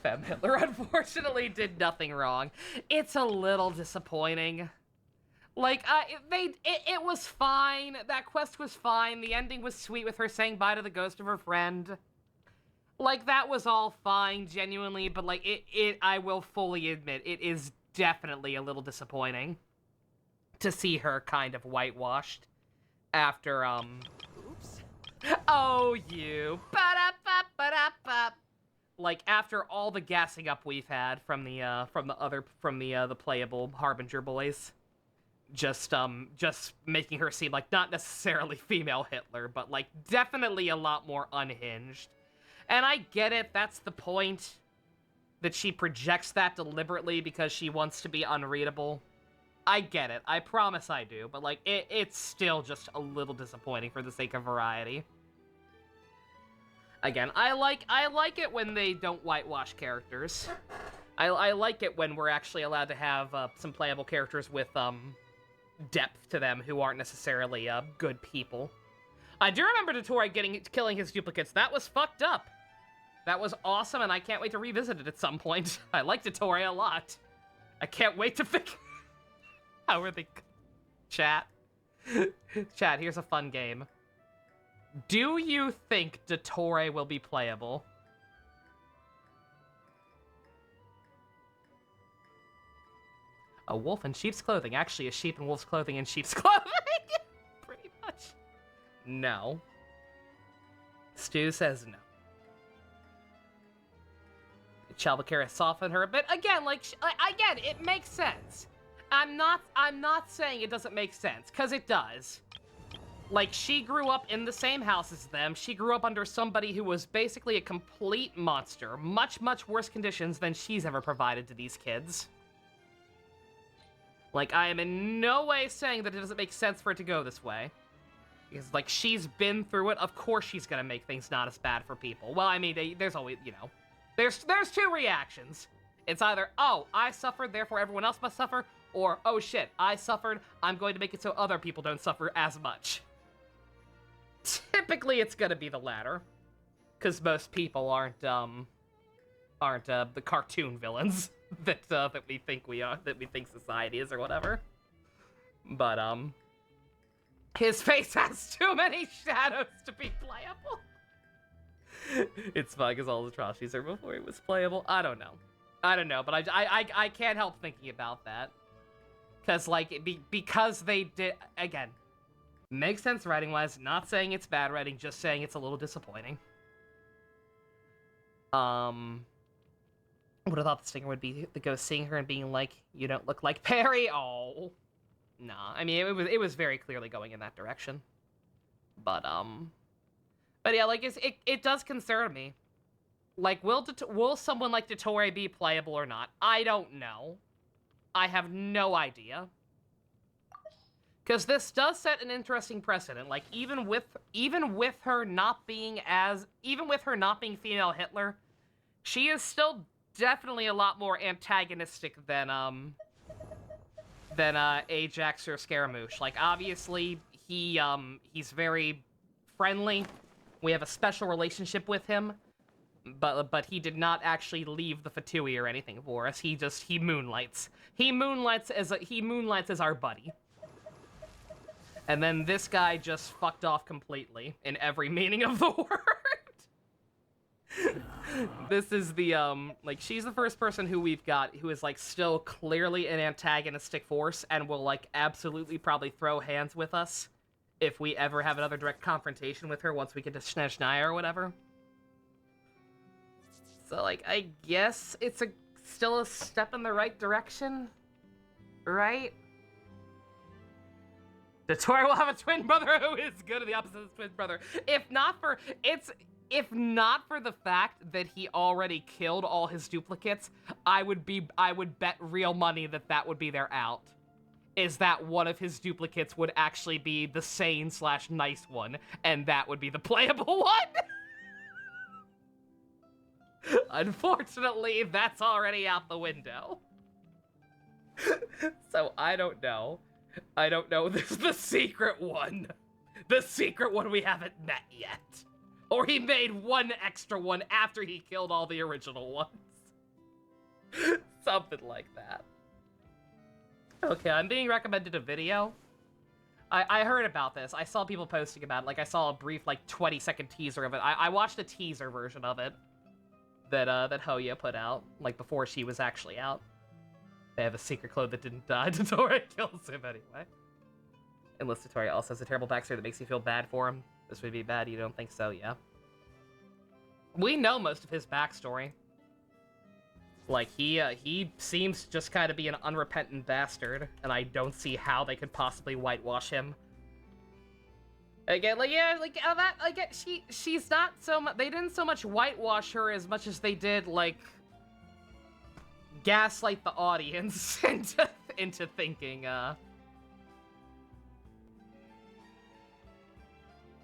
Femme Hitler unfortunately did nothing wrong. It's a little disappointing. Like, it was fine. That quest was fine. The ending was sweet with her saying bye to the ghost of her friend. Like, that was all fine, genuinely, but, like, I will fully admit, it is definitely a little disappointing to see her kind of whitewashed after, Oops. Oh, you. Ba-da-ba-ba-da-ba. Like, after all the gassing up we've had from the playable Harbinger boys. Just making her seem like not necessarily female Hitler, but, like, definitely a lot more unhinged. And I get it, that's the point. That she projects that deliberately because she wants to be unreadable. I get it, I promise I do, but, like, it's still just a little disappointing for the sake of variety. Again, I like it when they don't whitewash characters. I like it when we're actually allowed to have some playable characters with depth to them who aren't necessarily good people. I do remember Dottore killing his duplicates. That was fucked up. That was awesome, and I can't wait to revisit it at some point. I like Dottore a lot. I can't wait to figure... How are they... Chat. Chat, here's a fun game. Do you think Dottore will be playable? A wolf in sheep's clothing. Actually, a sheep in wolf's clothing in sheep's clothing. Pretty much. No. Stu says no. Chalbacera softened her a bit. Again, like, again, it makes sense. I'm not saying it doesn't make sense, because it does. Like, she grew up in the same house as them. She grew up under somebody who was basically a complete monster. Much, much worse conditions than she's ever provided to these kids. Like, I am in no way saying that it doesn't make sense for it to go this way. Because, like, she's been through it. Of course she's gonna make things not as bad for people. Well, I mean, there's always, you know... There's two reactions. It's either, oh, I suffered, therefore everyone else must suffer, or, oh shit, I suffered, I'm going to make it so other people don't suffer as much. Typically, it's gonna be the latter. Because most people aren't the cartoon villains that we think we are, that we think society is or whatever. But, his face has too many shadows to be playable. It's fun because all the atrocities are before he was playable. I don't know, but I can't help thinking about that. Because, like, because they did, again, makes sense writing-wise, not saying it's bad writing, just saying it's a little disappointing. Would have thought the stinger would be the ghost seeing her and being like, you don't look like Perry. Oh, nah. I mean, it was very clearly going in that direction. But yeah, like it does concern me. Like, will someone like Dottore be playable or not? I don't know. I have no idea. Because this does set an interesting precedent. Like, even with her not being female Hitler, she is still definitely a lot more antagonistic than Ajax or Scaramouche. Like, obviously, he's very friendly. We have a special relationship with him, but he did not actually leave the Fatui or anything for us. He moonlights. He moonlights as our buddy. And then this guy just fucked off completely in every meaning of the word. This is the, like, she's the first person who we've got who is, like, still clearly an antagonistic force and will, like, absolutely probably throw hands with us if we ever have another direct confrontation with her once we get to Snezhnaya or whatever. So, like, I guess it's still a step in the right direction, right? Dottore will have a twin brother who is good at the opposite of his twin brother. If not for the fact that he already killed all his duplicates, I would bet real money that would be their out. Is that one of his duplicates would actually be the sane/nice one, and that would be the playable one? Unfortunately, that's already out the window. So I don't know. This is the secret one. The secret one we haven't met yet. Or he made one extra one after he killed all the original ones. Something like that. Okay, I'm being recommended a video. I heard about this. I saw people posting about it. Like, I saw a brief, like, 20-second teaser of it. I watched a teaser version of it that Hoya put out, like, before she was actually out. They have a secret clone that didn't die. Dottore kills him anyway. Unless Dottore also has a terrible backstory that makes you feel bad for him. This would be bad, you don't think so? Yeah. We know most of his backstory. Like, he seems to just kind of be an unrepentant bastard, and I don't see how they could possibly whitewash him. Again, like, yeah, like, she's not so much, they didn't so much whitewash her as much as they did, like, gaslight the audience into thinking,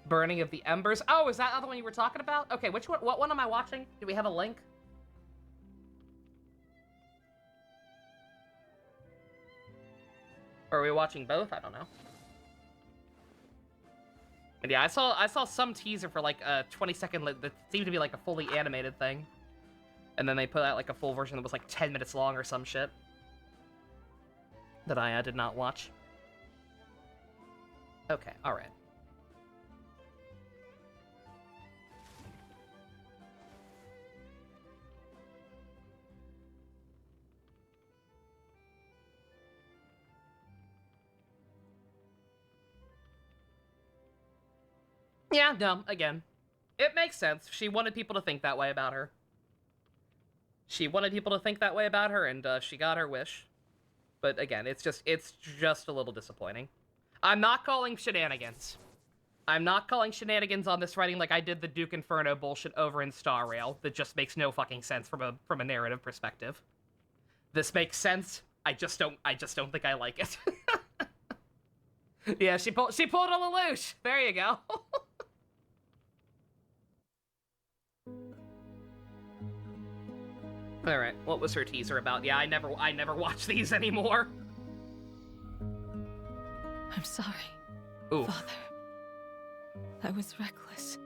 Burning of the Embers. Oh, is that the one you were talking about? Okay, which one? What one am I watching? Do we have a link? Or are we watching both? I don't know. But yeah, I saw some teaser for like a 20-second that seemed to be like a fully animated thing. And then they put out like a full version that was like 10 minutes long or some shit. That I did not watch. Okay, alright. Yeah, no, again. It makes sense. She wanted people to think that way about her. She wanted people to think that way about her, and she got her wish. But again, it's just a little disappointing. I'm not calling shenanigans. I'm not calling shenanigans on this writing like I did the Duke Inferno bullshit over in Star Rail that just makes no fucking sense from a narrative perspective. This makes sense. I just don't think I like it. Yeah, she pulled a Lelouch. There you go. All right, what was her teaser about? Yeah, I never watch these anymore. I'm sorry, Ooh. Father. I was reckless.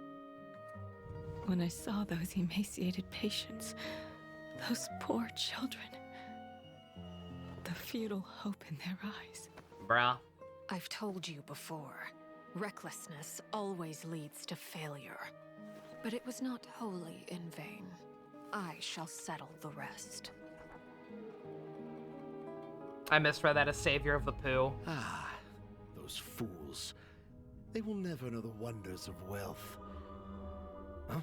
When I saw those emaciated patients, those poor children, the futile hope in their eyes. Bruh. I've told you before, recklessness always leads to failure. But it was not wholly in vain. I shall settle the rest. I misread that as Savior of the Pooh. Ah, those fools. They will never know the wonders of wealth. Huh?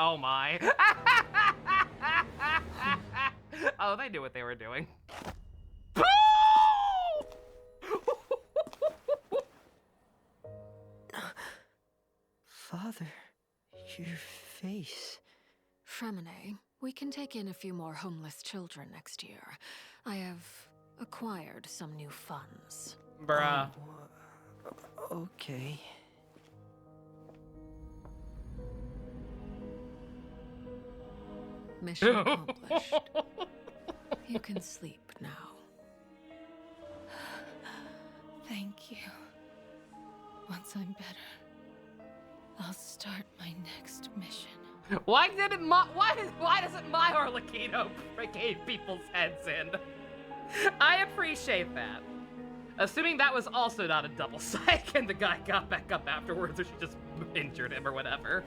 Oh my. Oh, they knew what they were doing. Father, your face. Fremine, we can take in a few more homeless children next year. I have acquired some new funds. Bruh. Okay. Mission accomplished. You can sleep now. Thank you. Once I'm better, I'll start my next mission. Why doesn't my Arlecchino cave people's heads in? I appreciate that. Assuming that was also not a double psych and the guy got back up afterwards or she just injured him or whatever.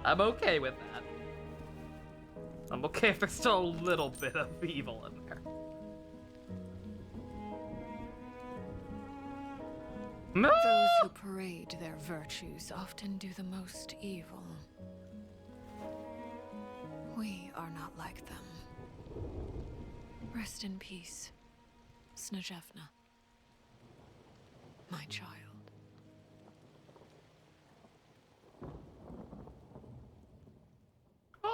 I'm okay with that. I'm okay if there's still a little bit of evil in there. Those who parade their virtues often do the most evil. We are not like them. Rest in peace, Snezhevna, my child.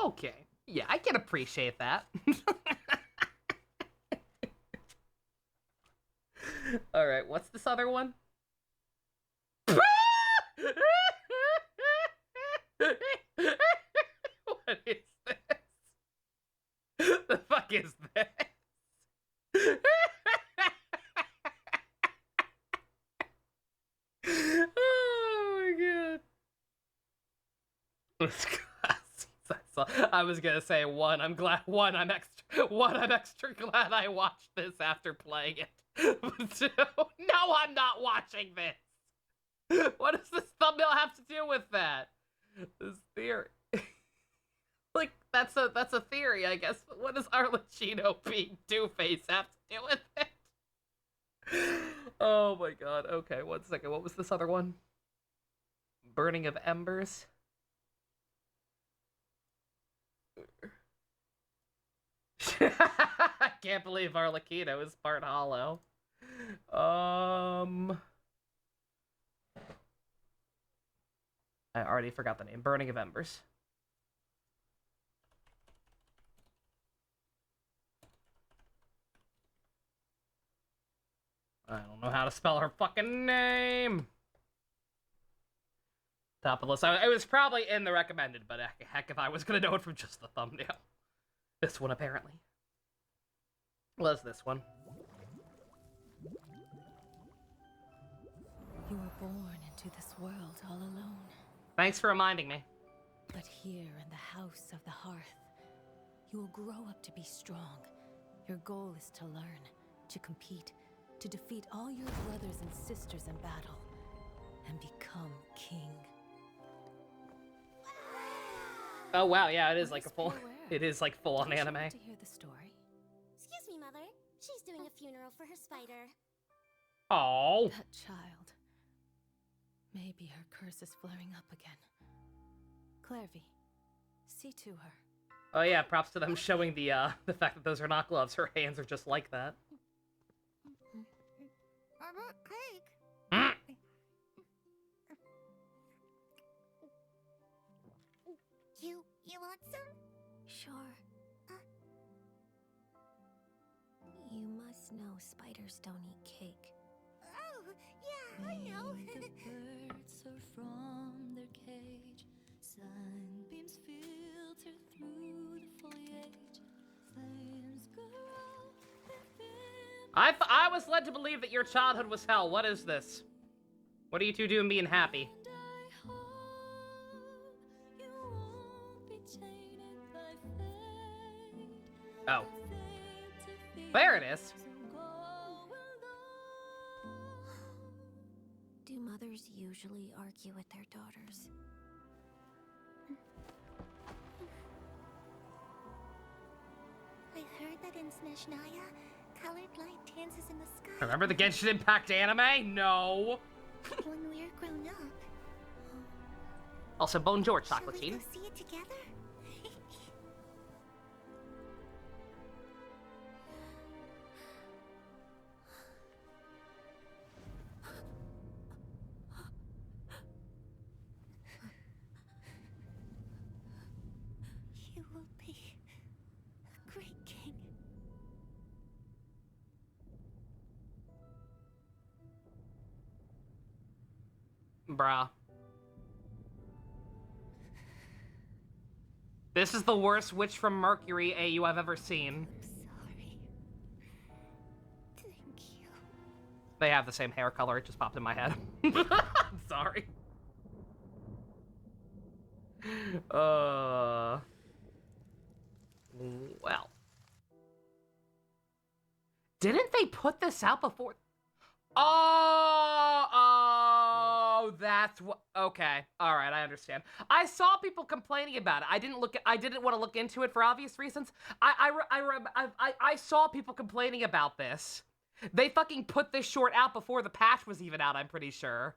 Okay. Yeah, I can appreciate that. All right, what's this other one? What is this? The fuck is this? Oh my god. I was gonna say one. I'm extra glad I watched this after playing it. But two, no, I'm not watching this. What does this thumbnail have to do with that? This theory. Like, that's a theory, I guess. But what does Arlecchino being Two-Face have to do with it? Oh my god. Okay, 1 second. What was this other one? Burning of Embers? I can't believe Arlecchino is part hollow. I already forgot the name. Burning of Embers. I don't know how to spell her fucking name. Top of the list. It was probably in the recommended, but heck if I was gonna know it from just the thumbnail. This one, apparently. Was this one. You were born into this world all alone. Thanks for reminding me. But here in the house of the hearth, you will grow up to be strong. Your goal is to learn, to compete, to defeat all your brothers and sisters in battle, and become king. Oh wow, yeah, it is like a full. It is like full on anime. To hear the story. Excuse me, Mother. She's doing a funeral for her spider. Oh. That child. Maybe her curse is flaring up again. Clairvy, see to her. Oh yeah, props to them showing the fact that those are not gloves. Her hands are just like that. I brought cake. just know spiders don't eat cake. Oh, yeah, I know. Birds are from their cage. Sunbeams filter through the foliage. Flames grow within. I was led to believe that your childhood was hell. What is this? What are you two doing being happy? Oh. There it is. Do mothers usually argue with their daughters? I heard that in Snezhnaya, colored light dances in the sky. Remember the Genshin Impact anime? No. When we're grown up. Also, bonjour, Shall we Chocolatine. go see it together? You will be a great king. Bruh. This is the worst Witch from Mercury AU I've ever seen. Sorry. Thank you. They have the same hair color, it just popped in my head. I'm sorry. Well. Didn't they put this out before? Oh, that's what. Okay, all right, I understand. I saw people complaining about it. I didn't want to look into it for obvious reasons. I saw people complaining about this. They fucking put this short out before the patch was even out. I'm pretty sure.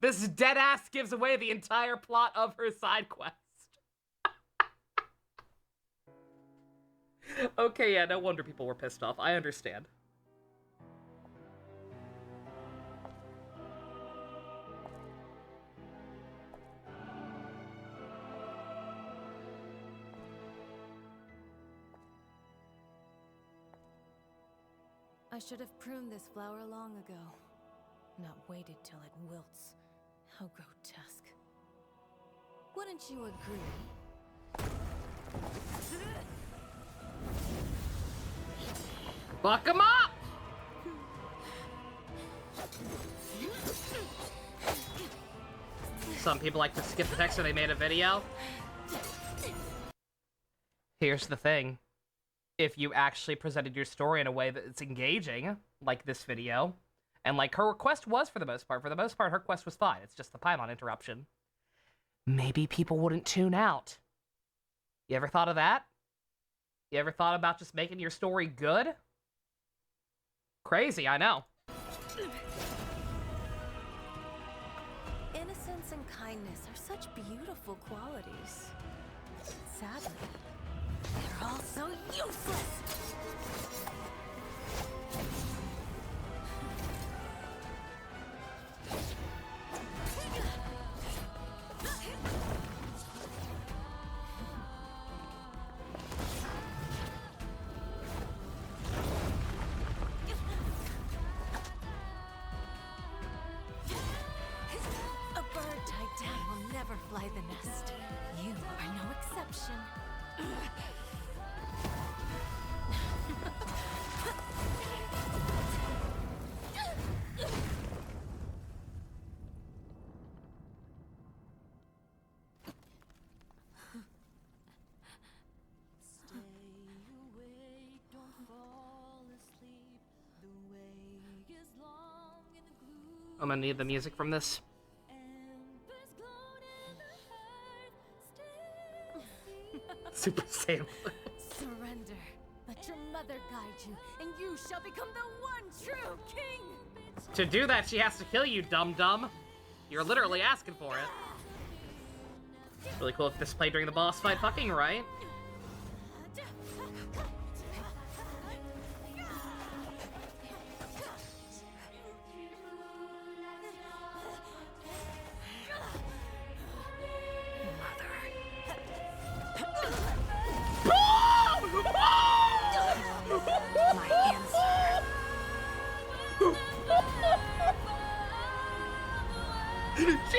This dead ass gives away the entire plot of her side quest. Okay, yeah, no wonder people were pissed off. I understand. I should have pruned this flower long ago, not waited till it wilts. How grotesque. Wouldn't you agree? Fuck him up! Some people like to skip the text when they made a video. Here's the thing. If you actually presented your story in a way that's engaging, like this video, and like her request was for the most part, her quest was fine. It's just the Paimon interruption. Maybe people wouldn't tune out. You ever thought of that? You ever thought about just making your story good? Crazy, I know. Innocence and kindness are such beautiful qualities. Sadly, they're all so useless! A bird tied down will never fly the nest. You are no exception. I'm gonna need the music from this. Super Saiyan. Surrender. Let your mother guide you, and you shall become the one true king! To do that, she has to kill you, dum-dum. You're literally asking for it. Really cool if this played during the boss fight, fucking right. My answer.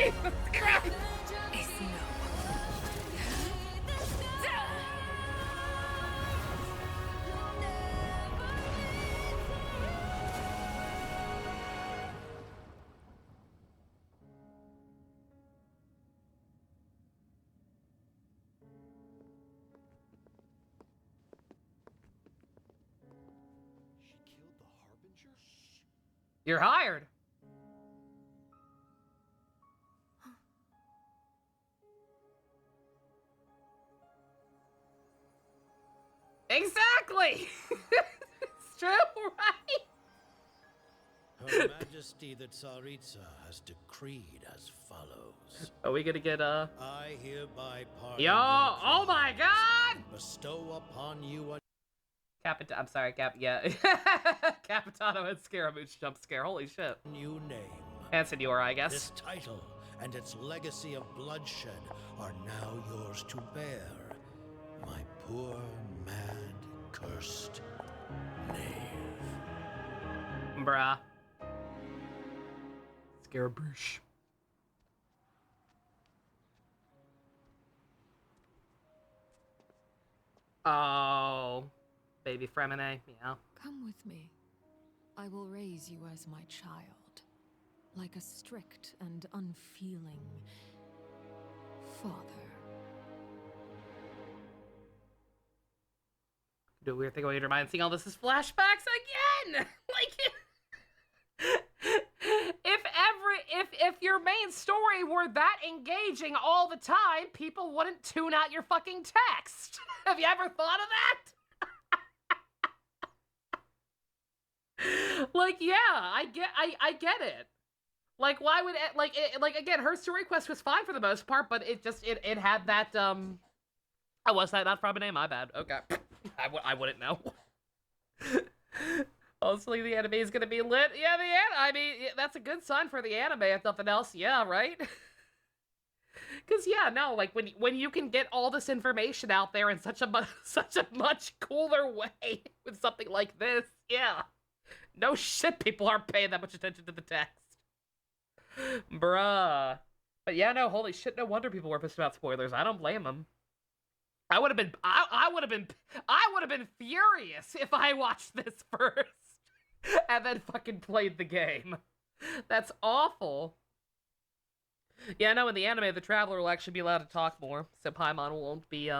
Jesus Christ! Is no. She killed the Harbinger? You're hired. Exactly! It's true, right? Her Majesty the Tsaritsa has decreed as follows. Are we gonna get, I hereby pardon Yo! your Oh my crimes god! and bestow upon you a I'm sorry, yeah. Capitano and Scaramouche jump scare. Holy shit. new name. And Senora, I guess. This title and its legacy of bloodshed are now yours to bear. My poor, mad, cursed knave. Bruh. Scaramouche. Oh. Baby Fremine, yeah. Come with me. I will raise you as my child, like a strict and unfeeling father. Do a weird thing when you remind seeing all this is flashbacks again! Like, if your main story were that engaging all the time, people wouldn't tune out your fucking text. Have you ever thought of that? Like, yeah, I get it. Like, why would it, like again, her story quest was fine for the most part, but it just it had that oh, was that not from a name? My bad. Okay, I wouldn't know. Honestly, the anime is gonna be lit. Yeah, I mean, that's a good sign for the anime, if nothing else. Yeah, right. Cause yeah, no, like when you can get all this information out there in such a much cooler way with something like this, yeah. No shit, people aren't paying that much attention to the text. Bruh. But yeah, no, holy shit, no wonder people were pissed about spoilers. I don't blame them. I would have been furious if I watched this first and then fucking played the game. That's awful. Yeah, no, in the anime, the Traveler will actually be allowed to talk more, so Paimon won't be,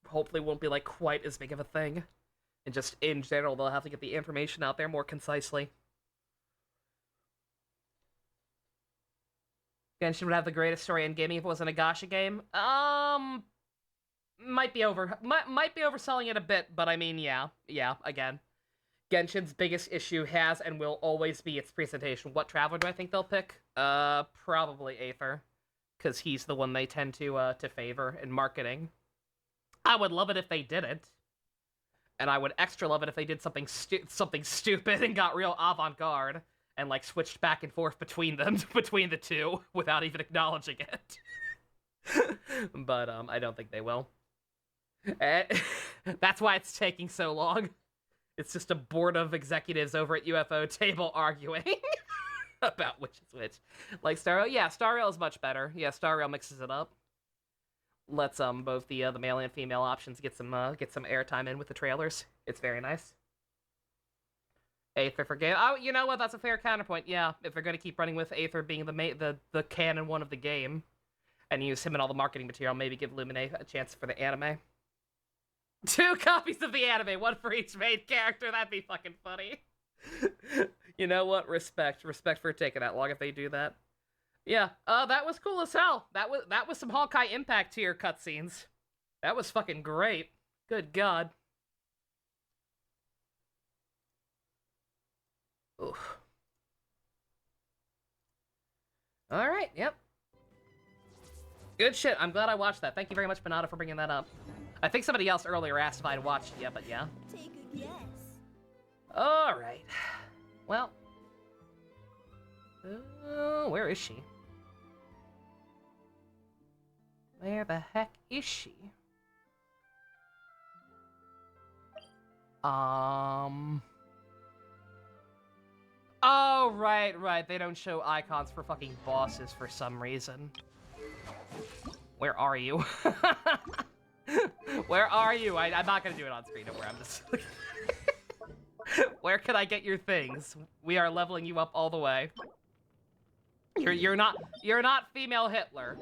hopefully won't be, like, quite as big of a thing. And just, in general, they'll have to get the information out there more concisely. Genshin would have the greatest story in gaming if it wasn't a gacha game. Might be overselling it a bit, but I mean, yeah, again. Genshin's biggest issue has and will always be its presentation. What Traveler do I think they'll pick? Probably Aether. Because he's the one they tend to favor in marketing. I would love it if they didn't. And I would extra love it if they did something stupid and got real avant-garde and like switched back and forth between the two without even acknowledging it. But I don't think they will. That's why it's taking so long. It's just a board of executives over at UFO table arguing about which is which. Like Star Rail, yeah, Star Rail is much better. Yeah, Star Rail mixes it up. Lets both the male and female options get some airtime in with the trailers. It's very nice. Aether for game. Oh, you know what? That's a fair counterpoint. Yeah, if they're gonna keep running with Aether being the canon one of the game, and use him in all the marketing material, maybe give Lumine a chance for the anime. 2 copies of the anime, 1 for each main character. That'd be fucking funny. You know what? Respect for taking that long if they do that. Yeah, that was cool as hell. That was some Honkai Impact tier cutscenes. That was fucking great. Good God. Oof. All right. Yep. Good shit. I'm glad I watched that. Thank you very much, Banana, for bringing that up. I think somebody else earlier asked if I'd watched it yet, but yeah. Take a guess. All right. Well. Where is she? Where the heck is she? Oh, Oh, right. They don't show icons for fucking bosses for some reason. Where are you? Where are you? I'm not gonna do it on screen, don't worry, I'm just... Where can I get your things? We are leveling you up all the way. You're not female Hitler.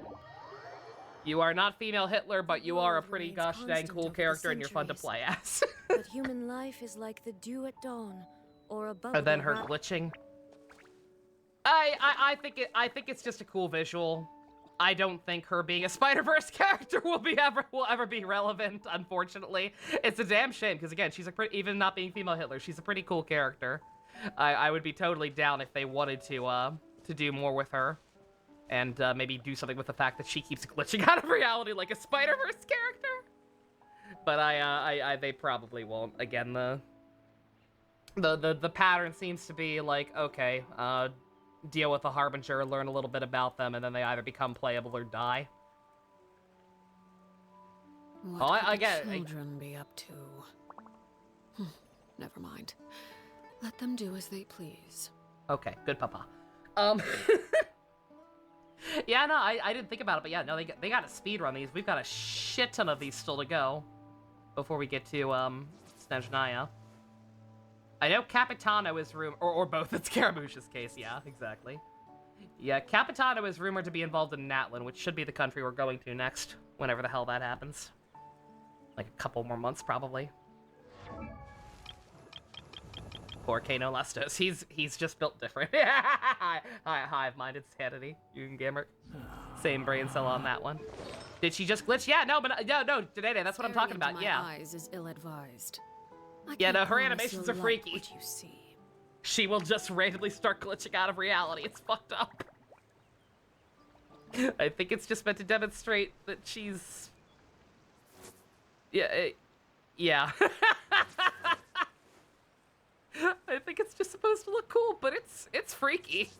You are not female Hitler, but you are a pretty gosh dang cool character and you're fun to play as. But human life is like the dew at dawn, or above. And then her glitching. I think it's just a cool visual. I don't think her being a Spider-Verse character will ever be relevant, unfortunately. It's a damn shame, because again, she's even not being female Hitler, she's a pretty cool character. I would be totally down if they wanted to do more with her. And maybe do something with the fact that she keeps glitching out of reality like a Spider-Verse character. But they probably won't. Again, the pattern seems to be like, okay, deal with the Harbinger, learn a little bit about them, and then they either become playable or die. What could the children be up to? Never mind. Let them do as they please. Okay, good papa. Yeah, no, I didn't think about it, but yeah, no, they got to speedrun these. We've got a shit ton of these still to go before we get to Snezhnaya. I know Capitano is rumored, or both in Scaramouche's case, yeah, exactly. Yeah, Capitano is rumored to be involved in Natlin, which should be the country we're going to next, whenever the hell that happens. Like a couple more months, probably. Poor Kano Lustos. He's just built different. Hive-minded sanity. You can same brain cell on that one. Did she just glitch? Yeah, no, but no, Dede, that's what I'm talking about. Yeah. Eyes is ill-advised. Yeah, no, her animations are freaky. What you see. She will just randomly start glitching out of reality. It's fucked up. I think it's just meant to demonstrate that she's... Yeah. I think it's just supposed to look cool, but it's freaky.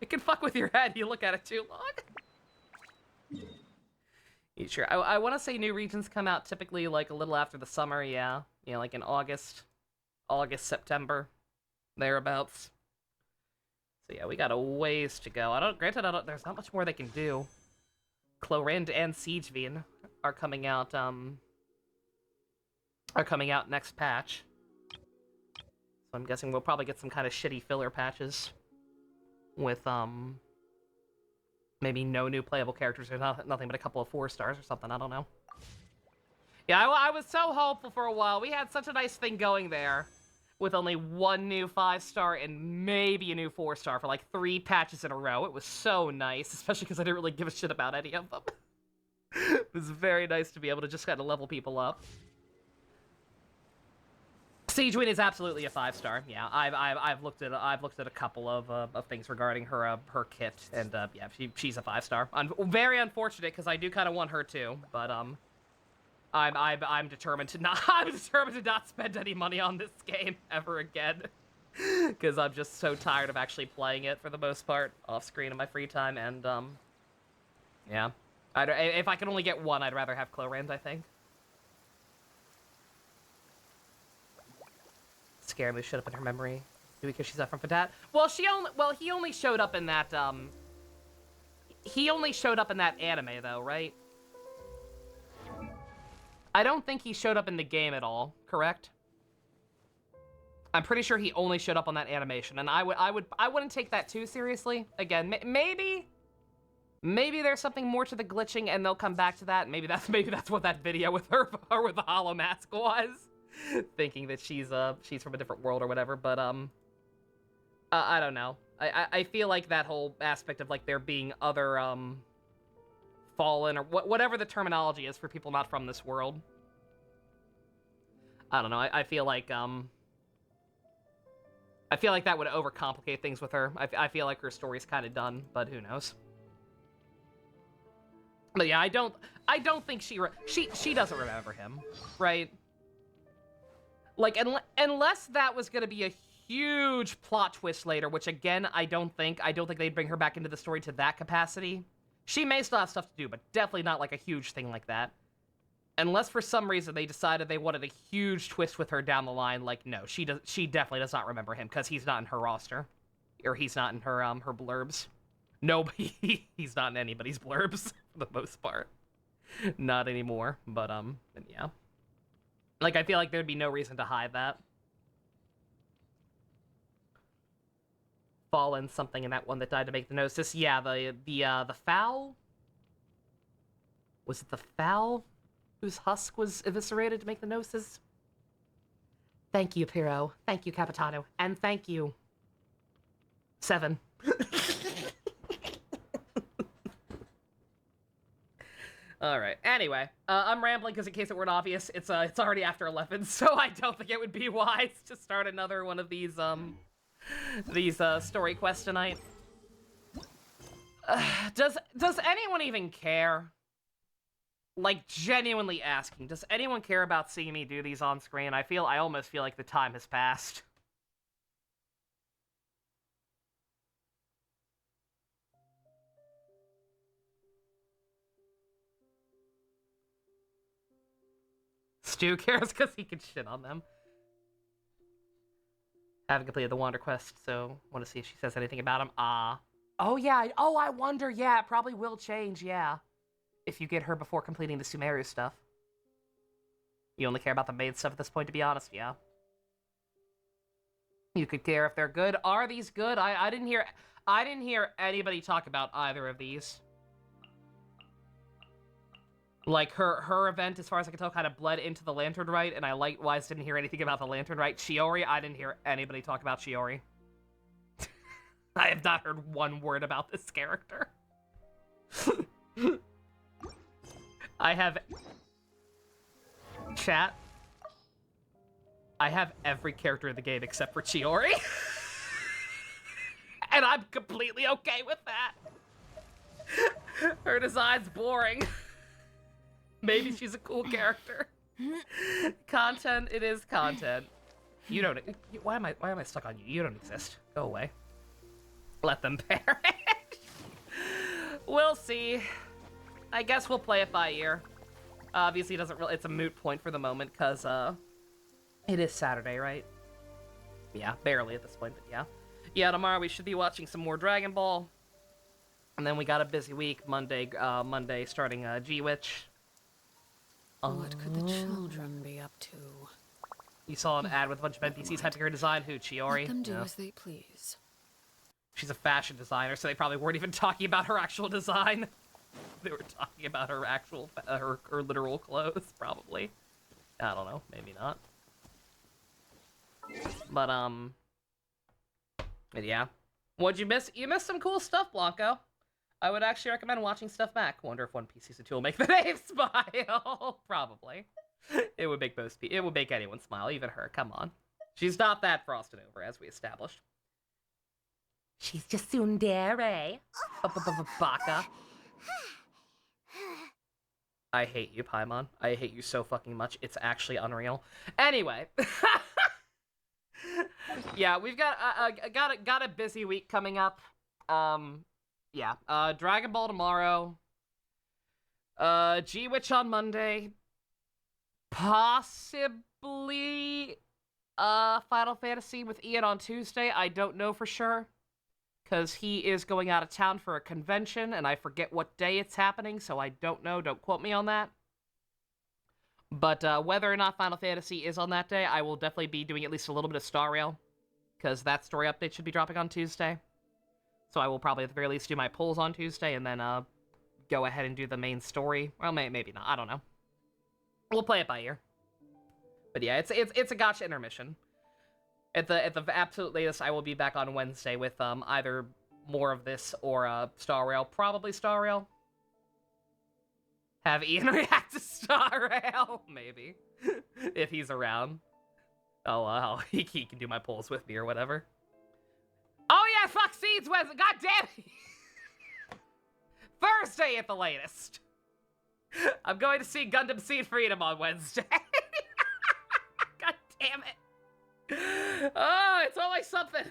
It can fuck with your head. You look at it too long. Yeah, sure. I want to say new regions come out typically like a little after the summer. Yeah, like in August, September, thereabouts. So yeah, we got a ways to go. Granted, there's not much more they can do. Clorinde and Siegeveen are coming out. Next patch. So I'm guessing we'll probably get some kind of shitty filler patches with maybe no new playable characters or nothing but a couple of 4 stars or something. I don't know. Yeah, I was so hopeful for a while. We had such a nice thing going there with only 1 new 5-star and maybe a new 4-star for like 3 patches in a row. It was so nice, especially because I didn't really give a shit about any of them. It was very nice to be able to just kind of level people up. Siegeween is absolutely a 5-star. Yeah, I've looked at a couple of things regarding her kit, and yeah, she's a 5-star. Very unfortunate because I do kind of want her too, but I'm determined to not spend any money on this game ever again, because I'm just so tired of actually playing it for the most part off screen in my free time, and yeah, if I can only get one, I'd rather have Clorinde, I think. Scaramouche showed up in her memory. Because she's not from Fadat. Well, he only showed up in that anime though, right? I don't think he showed up in the game at all, correct? I'm pretty sure he only showed up on that animation, and I wouldn't take that too seriously. Again, maybe there's something more to the glitching and they'll come back to that. Maybe that's what that video with her with the hollow mask was. Thinking that she's from a different world or whatever, but I don't know. I feel like that whole aspect of like there being other fallen or whatever the terminology is for people not from this world. I don't know. I feel like that would overcomplicate things with her. I feel like her story's kind of done, but who knows? But yeah, I don't think she doesn't remember him, right? Like, unless that was gonna be a huge plot twist later, which again, I don't think they'd bring her back into the story to that capacity. She may still have stuff to do, but definitely not like a huge thing like that. Unless for some reason they decided they wanted a huge twist with her down the line, like, no, she definitely does not remember him, because he's not in her roster. or he's not in her blurbs. Nobody, he's not in anybody's blurbs for the most part. Not anymore, but yeah. Like, I feel like there'd be no reason to hide that. Fallen something in that one that died to make the Gnosis. Yeah, the fowl. Was it the fowl whose husk was eviscerated to make the Gnosis? Thank you, Piro. Thank you, Capitano. And thank you, Seven. All right. Anyway, I'm rambling because in case it weren't obvious, it's already after 11, so I don't think it would be wise to start another one of these story quests tonight. Does anyone even care? Like, genuinely asking, does anyone care about seeing me do these on screen? I almost feel like the time has passed. Stu cares because he can shit on them. Haven't completed the Wander quest, so want to see if she says anything about him. Oh yeah, I wonder, yeah, it probably will change, yeah. If you get her before completing the Sumeru stuff. You only care about the main stuff at this point, to be honest, yeah. You could care if they're good. Are these good? I didn't hear anybody talk about either of these. Like, her event, as far as I can tell, kind of bled into the Lantern Rite, and I likewise didn't hear anything about the Lantern Rite. Shiori, I didn't hear anybody talk about Shiori. I have not heard one word about this character. I have... Chat. I have every character in the game except for Chiori. And I'm completely okay with that. Her design's boring. Maybe she's a cool character. Content, it is content. You don't... Why am I stuck on you? You don't exist. Go away. Let them perish. We'll see. I guess we'll play it by ear. Obviously, it doesn't really... It's a moot point for the moment, because, it is Saturday, right? Yeah, barely at this point, but yeah. Yeah, tomorrow we should be watching some more Dragon Ball. And then we got a busy week. Monday starting, G-Witch. What could the children be up to? You saw an ad with a bunch of NPCs hyping her design. Who, Chiori? Let them do Yeah. as they please. She's a fashion designer, so they probably weren't even talking about her actual design. They were talking about her actual, her literal clothes, probably. I don't know, maybe not. But yeah. What'd you miss? You missed some cool stuff, Blanco. I would actually recommend watching stuff back. Wonder if One Piece Season 2 will make the name smile. Probably. It would make it would make anyone smile, even her. Come on. She's not that frosted over, as we established. She's just tsundere. Baka. I hate you, Paimon. I hate you so fucking much. It's actually unreal. Anyway. Yeah, we've got a busy week coming up. Yeah. Dragon Ball tomorrow. G-Witch on Monday. Possibly Final Fantasy with Ian on Tuesday. I don't know for sure. Because he is going out of town for a convention, and I forget what day it's happening, so I don't know. Don't quote me on that. But whether or not Final Fantasy is on that day, I will definitely be doing at least a little bit of Star Rail, because that story update should be dropping on Tuesday. So I will probably at the very least do my polls on Tuesday, and then go ahead and do the main story. Well, maybe not. I don't know. We'll play it by ear. But yeah, it's a gotcha intermission. At the absolute latest, I will be back on Wednesday with either more of this or Star Rail. Probably Star Rail. Have Ian react to Star Rail, maybe, if he's around. Oh well, he can do my polls with me or whatever. Oh yeah, fuck Seeds Wednesday. God damn it. Thursday at the latest. I'm going to see Gundam Seed Freedom on Wednesday. God damn it. Oh, it's always something.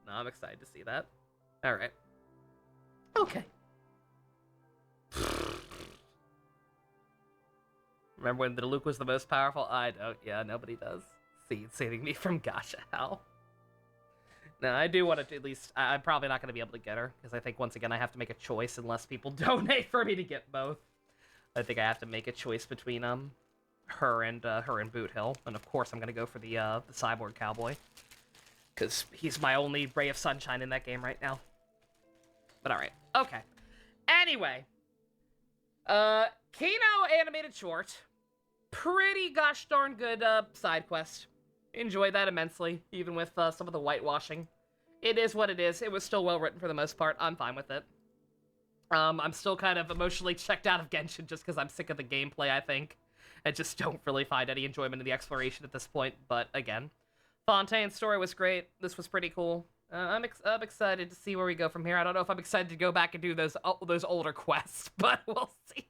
No, I'm excited to see that. All right. Okay. Remember when the Luke was the most powerful? I don't. Yeah, nobody does. Seed saving me from Gacha Hell. No, I do want to at least... I'm probably not going to be able to get her, because I think, once again, I have to make a choice unless people donate for me to get both. I think I have to make a choice between her and Boot Hill, and of course I'm going to go for the Cyborg Cowboy, because he's my only ray of sunshine in that game right now. But alright, okay. Anyway, Kino animated short. Pretty gosh darn good side quest. Enjoyed that immensely, even with some of the whitewashing. It is what it is. It was still well written for the most part. I'm fine with it. I'm still kind of emotionally checked out of Genshin just because I'm sick of the gameplay, I think. I just don't really find any enjoyment in the exploration at this point, but again. Fontaine's story was great. This was pretty cool. I'm excited to see where we go from here. I don't know if I'm excited to go back and do those older quests, but we'll see.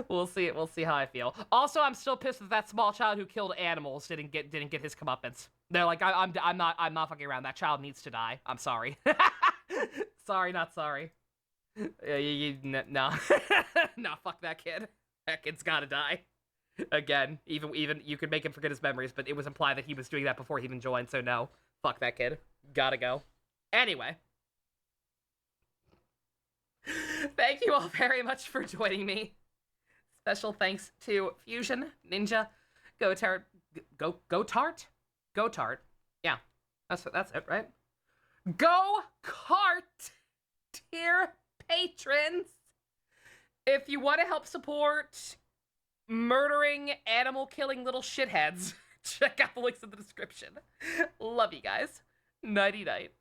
We'll see. We'll see how I feel. Also, I'm still pissed that that small child who killed animals didn't get his comeuppance. They're like, I'm not fucking around. That child needs to die. I'm sorry. Sorry, not sorry. No, no, fuck that kid. That kid's gotta die. Again, even you could make him forget his memories, but it was implied that he was doing that before he even joined. So no, fuck that kid. Gotta go. Anyway. Thank you all very much for joining me. Special thanks to Fusion, Ninja, Gotart. Yeah, that's it, right? Go Kart tier patrons. If you want to help support murdering, animal-killing little shitheads, check out the links in the description. Love you guys. Nighty-night.